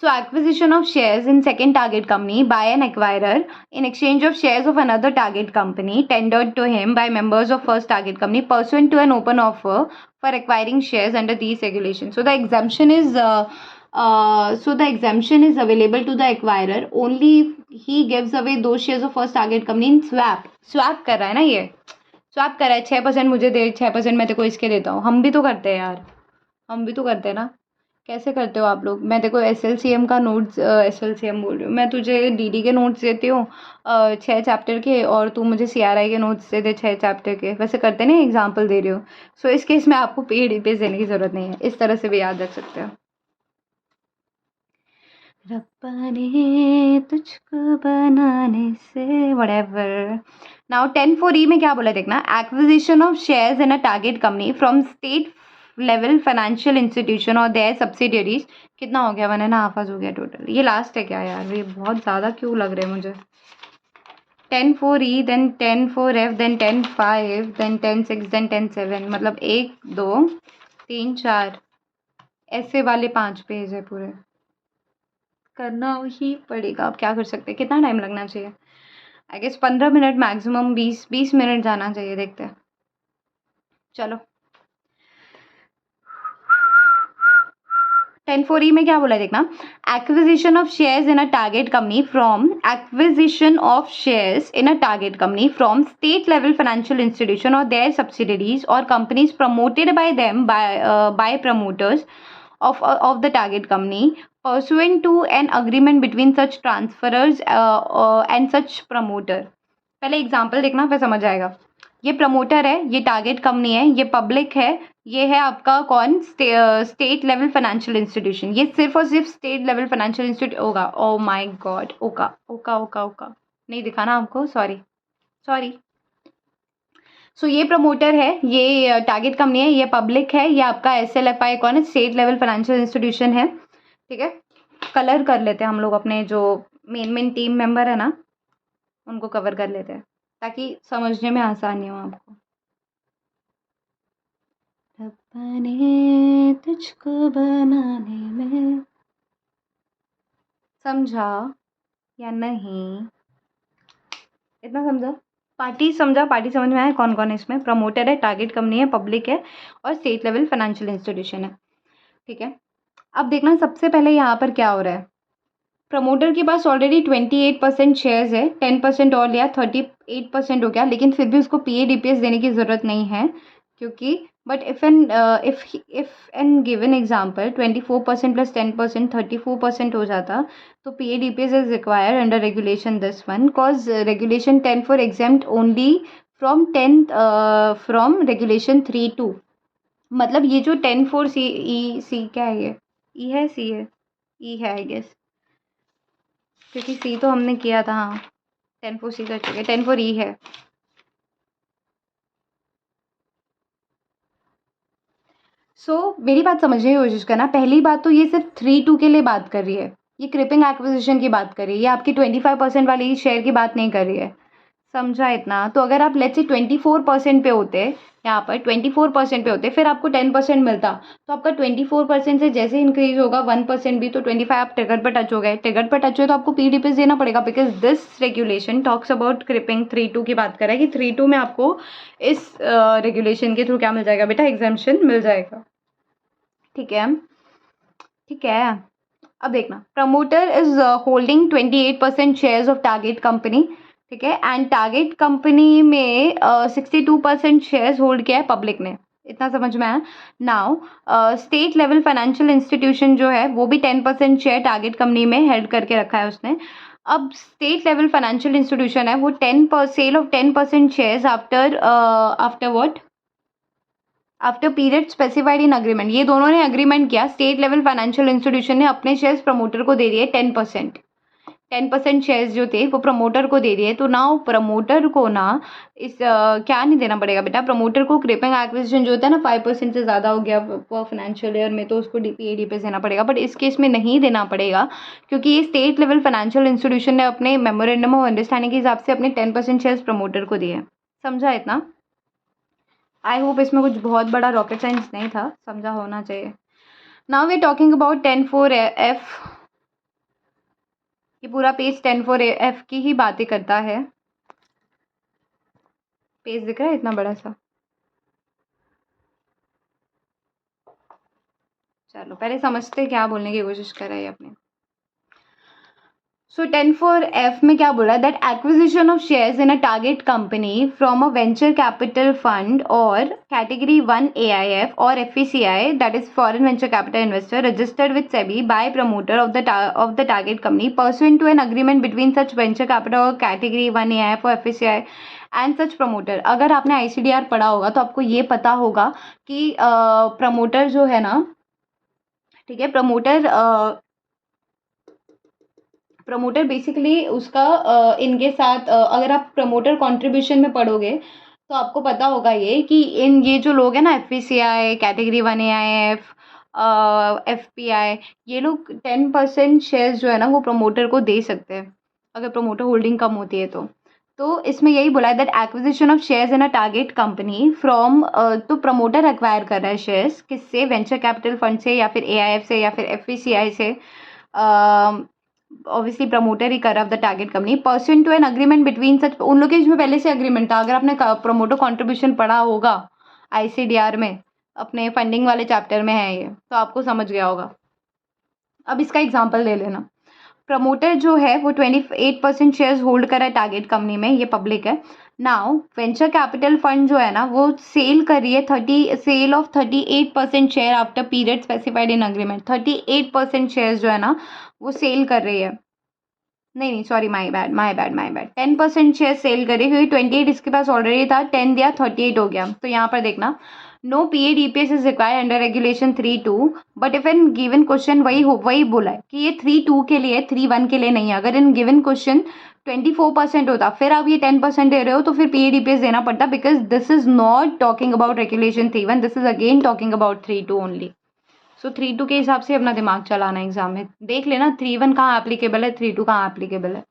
So acquisition of shares in second target company by an acquirer in exchange of shares of another target company tendered to him by members of first target company pursuant to an open offer for acquiring shares under these regulations. So the exemption is available to the acquirer only if he gives away those shares of first target company in swap. Swap कर रहा है ना ये, swap कर रहा है. 6% मुझे दे, 6% मैं तेरे को इसके देता हूँ. हम भी तो करते हैं यार, हम भी तो करते हैं ना. कैसे करते हो आप लोग? मैं देखो एसएलसीएम का नोट्स, एसएलसीएम बोल रही हूँ, मैं तुझे डीडी के नोट्स देती हूँ 6 चैप्टर के, और तू मुझे सीआरआई के नोट्स दे दे 6 चैप्टर के। वैसे करते नहीं, एग्जाम्पल दे रही हो। सो इस केस में आपको पीडीपी देने की ज़रूरत नहीं है, इस तरह से भी याद रख सकते हो। रब्बा ने तुझको बनाने से व्हाटएवर। नाउ 10(4)E में क्या बोला देखना, acquisition of shares in a target company from state level financial institution और देयर सब्सिडियरीज। कितना हो गया? 1.5 आवर्स हो गया टोटल। ये लास्ट है क्या यार? ये बहुत ज़्यादा क्यों लग रहे हैं मुझे? 10(4)E, then 10(4)F, then 10(5), then 10(6), then 10(7), मतलब 1 2 3 4 ऐसे वाले 5 पेज है पूरे। करना ही पड़ेगा, अब क्या कर सकते हैं? कितना टाइम लगना चाहिए? I guess 15 minute maximum, 20 minute जाना चाहिए, देखते हैं। चलो 10(4)E में क्या बोला है देखना, acquisition of shares in a target company from, acquisition of shares in a target company from state level financial institution और देयर सब्सिडरीज और companies promoted by them by promoters of the target company pursuant to an agreement between such transferors and such promoter। पहले example देखना, फिर समझ आएगा। ये promoter है, ये टारगेट कंपनी है, ये पब्लिक है, ये है आपका कौन? State level financial institution. ये सिर्फ और सिर्फ स्टेट लेवल फाइनेंशियल इंस्टीट्यूट होगा। ओ माय गॉड, ओका ओका ओका ओका, नहीं दिखा ना आपको, सॉरी सॉरी। सो ये प्रमोटर है, ये टारगेट कंपनी है, ये पब्लिक है, ये आपका एसएलएफआई कौन है? स्टेट लेवल फाइनेंशियल इंस्टीट्यूशन है। ठीक है, कलर कर लेते हैं हम लोग, अपने जो मेन मेन टीम मेंबर है ना, उनको कवर कर लेते हैं ताकि समझने में आसानी हो आपको। रब्बा ने तुझको बनाने में, समझा या नहीं? इतना समझा? पार्टी समझा? पार्टी समझ में आया कौन कौन है इसमें? प्रमोटर है, टारगेट कंपनी है, पब्लिक है, और स्टेट लेवल फाइनेंशियल इंस्टीट्यूशन है। ठीक है, अब देखना सबसे पहले यहाँ पर क्या हो रहा है। प्रमोटर के पास ऑलरेडी 28% शेयर्स है, 10% और लिया, 38% हो गया, लेकिन फिर भी उसको पीए डीपीएस देने की ज़रूरत नहीं है, क्योंकि but if an given example 24% plus 10% 34% हो जाता, तो PA DPS is required under regulation this one, cause regulation 10 for exempt only from 10 from regulation 3(2). मतलब ये जो 10(4) सी क्या है? ये ई है, सी है, ई है आई गेस, क्योंकि सी तो हमने किया था। हाँ, 10(4) सी कर चुके, 10(4) ई है। मेरी बात समझने की कोशिश करना। पहली बात तो ये सिर्फ 3(2) के लिए बात कर रही है, ये क्रिपिंग एक्विजिशन की बात कर रही है, ये आपकी 25% वाली शेयर की बात नहीं कर रही है। समझा इतना? तो अगर आप लेट्स से 24% पे होते, यहाँ पर 24% पे होते, फिर आपको 10% मिलता, तो आपका 24% से जैसे इंक्रीज होगा 1% भी, तो 25 आप ट्रिगर पर टच हो गए। ट्रिगर पर टच हुए तो आपको पीडीपीएस देना पड़ेगा, because this regulation talks about creeping 3(2) की बात कर रहा है कि 3(2) में आपको इस रेगुलेशन के थ्रू क्या मिल जाएगा बेटा? एग्जाम्पशन मिल जाएगा। ठीक है, ठीक है। अब देखना, promoter is holding 28% shares of target company. ठीक है, एंड टारगेट कंपनी में 62% शेयर्स होल्ड किया है पब्लिक ने। इतना समझ में आया? Now state level financial institution जो है वो भी 10% शेयर टारगेट कंपनी में हेल्ड करके रखा है उसने। अब स्टेट लेवल फाइनेंशियल इंस्टीट्यूशन है वो 10% sale of 10% shares after after what? After period specified in agreement. ये दोनों ने अग्रीमेंट किया, स्टेट लेवल फाइनेंशियल इंस्टीट्यूशन ने अपने शेयर्स प्रमोटर को दे दिए 10%। 10% शेयर्स जो थे वो प्रमोटर को दे दिए, तो ना प्रमोटर को ना इस क्या नहीं देना पड़ेगा बेटा? प्रमोटर को क्रिपिंग एक्विजिशन जो होता है ना, 5% से ज़्यादा हो गया पर फाइनेंशियल ईयर में, तो उसको डीपीए डीपीएस देना पड़ेगा, बट इस केस में नहीं देना पड़ेगा, क्योंकि ये स्टेट लेवल फाइनेंशियल इंस्टीट्यूशन ने अपने मेमोरेंडम ऑफ अंडरस्टैंडिंग के हिसाब से अपने 10% शेयर्स प्रमोटर को दिए। समझा इतना? आई होप इसमें कुछ बहुत बड़ा रॉकेट साइंस नहीं था, समझा होना चाहिए। Now we talking about 10(4)F। ये पूरा पेज 10(4)F की ही बातें करता है। पेज दिख रहा है इतना बड़ा सा? चलो पहले समझते क्या बोलने की कोशिश कर रहा है अपने। सो 10(4)(f) में क्या बोला, that acquisition of shares in a target company from a venture capital fund और कैटेगरी 1 AIF और FVCI, that is foreign venture capital investor, registered with SEBI by promoter of the target company pursuant to an agreement between such venture capital और category 1 AIF और FVCI and such promoter. अगर आपने ICDR पढ़ा होगा तो आपको ये पता होगा कि प्रमोटर जो है ना, ठीक है, प्रमोटर बेसिकली उसका इनके साथ अगर आप प्रमोटर कंट्रीब्यूशन में पढ़ोगे तो आपको पता होगा ये कि इन ये जो लोग हैं ना, FVCI, कैटेगरी 1 AIF, FPI, ये लोग 10% शेयर्स जो है ना वो प्रमोटर को दे सकते हैं अगर प्रमोटर होल्डिंग कम होती है तो इसमें यही बोला है that acquisition of shares in a target company from, तो प्रमोटर एक्वायर कर रहा है शेयर्स किससे, वेंचर कैपिटल फंड से या फिर AIF से या फिर FVCI से, ऑब्वियसली प्रमोटर ही कर रहा है the target company pursuant to an agreement between such, उन लोग के बीच में पहले से अग्रीमेंट था। अगर आपने प्रमोटर कंट्रीब्यूशन पढ़ा होगा ICDR में, अपने फंडिंग वाले चैप्टर में है ये, तो आपको समझ गया होगा। अब इसका एग्जांपल ले लेना, प्रमोटर जो है वो 28% शेयर्स होल्ड कर रहा है टारगेट कंपनी में, ये पब्लिक है। नाउ वेंचर कैपिटल फंड जो है ना वो सेल कर रही है sale of 38% share after period specified in agreement. 38% shares जो है ना वो सेल कर रही है, नहीं sorry, my bad 10% share sale कर रही है, क्योंकि 28 इसके पास ऑलरेडी था, 10 दिया 38 हो गया। तो यहाँ पर देखना, no PADPS is required under regulation 3(2), but if in given question वही बोला है कि ये 3(2) के लिए, 3(1) के लिए नहीं है। अगर इन गिवन क्वेश्चन 24% होता, फिर आप ये 10% दे रहे हो तो फिर PADPS देना पड़ता, because this is not talking about regulation 3(1), this is again talking about 3(2) only. So 3(2) के हिसाब से अपना दिमाग चलाना एग्जाम में, देख लेना 3(1) कहाँ एप्लीकेबल है, 3(2) कहाँ एप्लीकेबल है।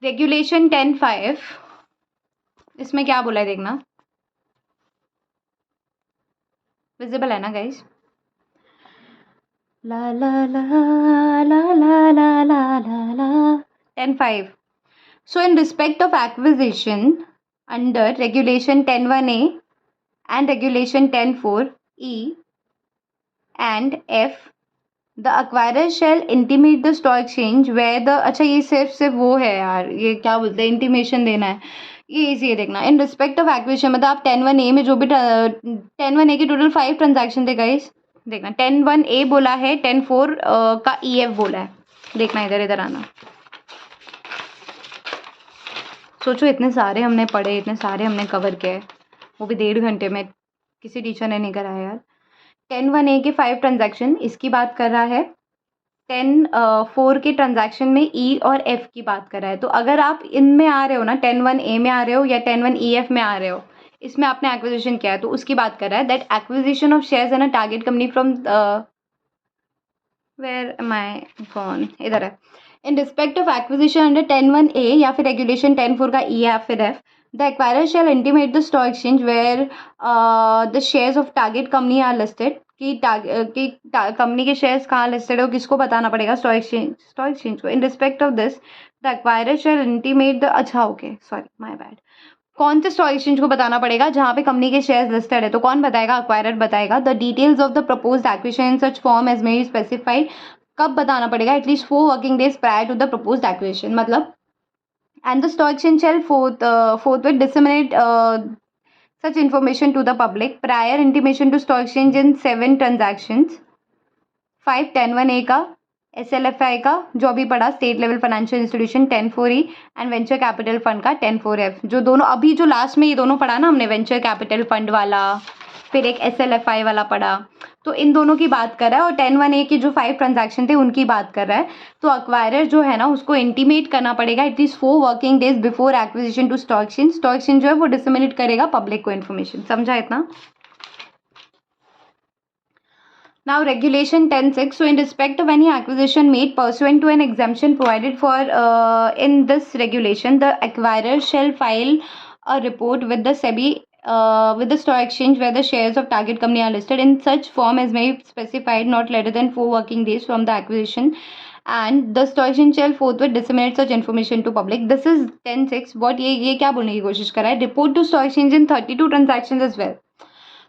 रेगुलेशन 10(5), इसमें क्या बोला है देखना, विजिबल है ना गाइस, ला ला ला ला ला ला ला ला ला 10(5). So in respect of acquisition under regulation 10(1)(a) and regulation 10(4)(e) and F, the acquirer shall intimate the stock exchange where the, अच्छा ये सिर्फ वो है यार, ये क्या बोलते हैं, इंटीमेशन देना है, ये इजी है देखना। इन रिस्पेक्ट ऑफ एक्विजिशन, मतलब आप 10(1)(a) में जो भी 10(1)(a) के टोटल 5 ट्रांजैक्शन थे गाइस, देखना 10(1)(a) बोला है, 10(4) का EF बोला है, देखना इधर इधर आना। सोचो इतने सारे हमने पढ़े, इतने सारे हमने कवर किए, वो भी 1.5 घंटे में, किसी टीचर ने नहीं कराया यार। 10(1)(a) के 5 ट्रांजैक्शन इसकी बात कर रहा है, 10(4) के ट्रांजैक्शन में E और F की बात कर रहा है। तो अगर आप इनमें आ रहे हो ना, 10(1)(a) में आ रहे हो या 10(1)(EF) में आ रहे हो, इसमें आपने एक्विजिशन किया है, तो उसकी बात कर रहा है that acquisition of shares in a target company from, where am I gone, इधर है, in respect of acquisition under 10(1)(a) या फिर रेगुलेशन 10(4) का E या फिर F, the acquirer shall intimate the stock exchange where the shares of target company are listed, कि company के shares कहाँ लिस्टेड है, किसको बताना पड़ेगा, स्टॉक एक्सचेंज को। In respect of this the acquirer shall intimate the, अच्छा ओके सॉरी माय बैड, कौन से स्टॉक एक्सचेंज को बताना पड़ेगा, जहाँ पे कंपनी के शेयर्स लिस्टेड है, तो कौन बताएगा, एक्वायरर बताएगा। The details of the proposed acquisition in such form as may be specified, कब बताना पड़ेगा, at least 4 working days prior to the proposed acquisition, मतलब, and the stock exchange shall forthwith disseminate such information to the public, prior intimation to stock exchange in 7 transactions, 5 10(1)(a) का, SLFI का जो अभी पढ़ा, state level financial institution 10(4)(e) and venture capital fund का 10(4)(f), जो दोनों अभी जो लास्ट में ये दोनों पढ़ा ना हमने, वेंचर कैपिटल फंड वाला, फिर एक SLFI वाला पढ़ा, तो इन दोनों की बात कर रहा है, और 10(1)(a) के जो 5 ट्रांजैक्शन थे उनकी बात कर रहा है। तो अक्वायरर जो है ना उसको इंटीमेट करना पड़ेगा at least 4 working days before acquisition to stock exchange. Stock exchange जो है वो डिसमिनेट करेगा पब्लिक को इन्फॉर्मेशन, समझा इतना। Now regulation 10(6), so in respect of any acquisition made pursuant to an exemption provided for in this regulation, the acquirer shall file a report with the SEBI with the stock exchange where the shares of target company are listed in such form as may be specified not later than 4 working days from the acquisition, and the stock exchange shall forthwith disseminate such information to public. This is 10(6). what ये क्या बोलने की कोशिश कर रहा है, report to stock exchange in 32 transactions as well.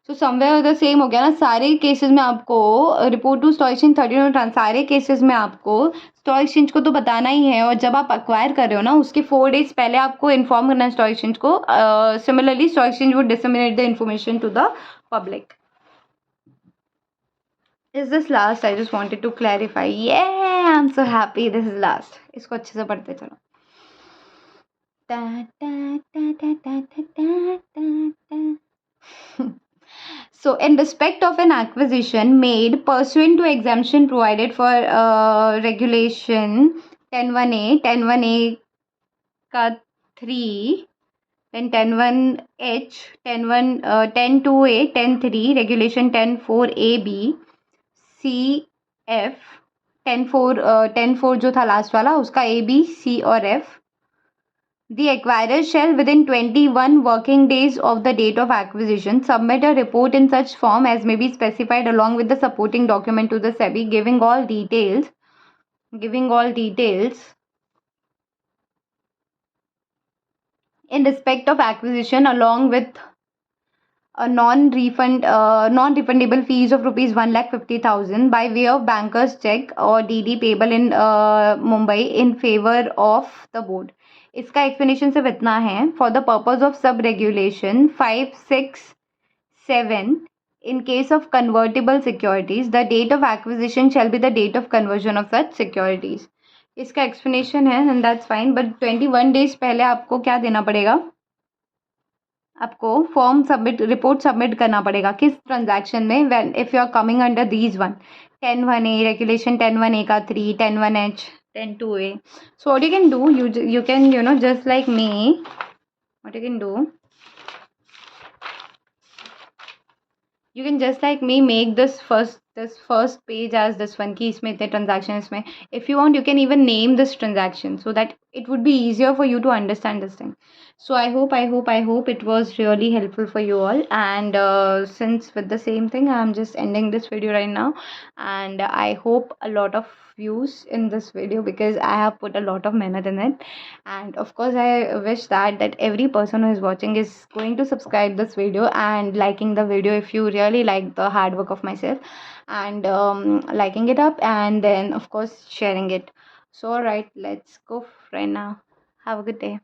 So somewhere the same हो गया ना, सारे केसेस में आपको रिपोर्ट टू स्टॉक एक्सचेंज 13 सारे केसेस में आपको स्टॉक एक्सचेंज को तो बताना ही है, और जब आप अक्वायर कर रहे हो ना उसके 4 days पहले आपको इन्फॉर्म करना है स्टॉक एक्सचेंज को. Similarly stock exchange would disseminate the information to the public. Is this last? I just wanted to clarify. Yeah, I'm so happy. This is last. इसको अच्छे से पढ़ते चलो. Ta ta ta ta ta ta ta ta. So, in respect of an acquisition made pursuant to exemption provided for regulation 101A, 101A का 3, then 101H, 102A, 103, regulation 104AB, CF, 104 जो था last वाला उसका A, B, C और F. The acquirer shall within 21 working days of the date of acquisition submit a report in such form as may be specified along with the supporting document to the SEBI giving all details in respect of acquisition along with a non-refundable fees of rupees 1,50,000 by way of banker's check or DD payable in Mumbai in favor of the board. इसका explanation सिर्फ इतना है. For the purpose of sub regulation 5, 6, 7, in case of convertible securities, the date of acquisition shall be the date of conversion of such securities. इसका explanation है and that's fine. But 21 days पहले आपको क्या देना पड़ेगा? आपको फॉर्म सबमिट रिपोर्ट सबमिट करना पड़ेगा किस ट्रांजैक्शन में, when if you are coming under these one 101A regulation 101A का 3, 101H, 102A. So what you can do, you can just like me, what you can do, you can just like me make this first page as this one ki isme itne transaction isme. If you want you can even name this transaction so that it would be easier for you to understand this thing. So I hope it was really helpful for you all, and since with the same thing I'm just ending this video right now, and I hope a lot of views in this video because I have put a lot of mehnat in it. And of course I wish that every person who is watching is going to subscribe this video and liking the video if you really like the hard work of myself, and liking it up, and then of course sharing it. So alright, let's go right now. Have a good day.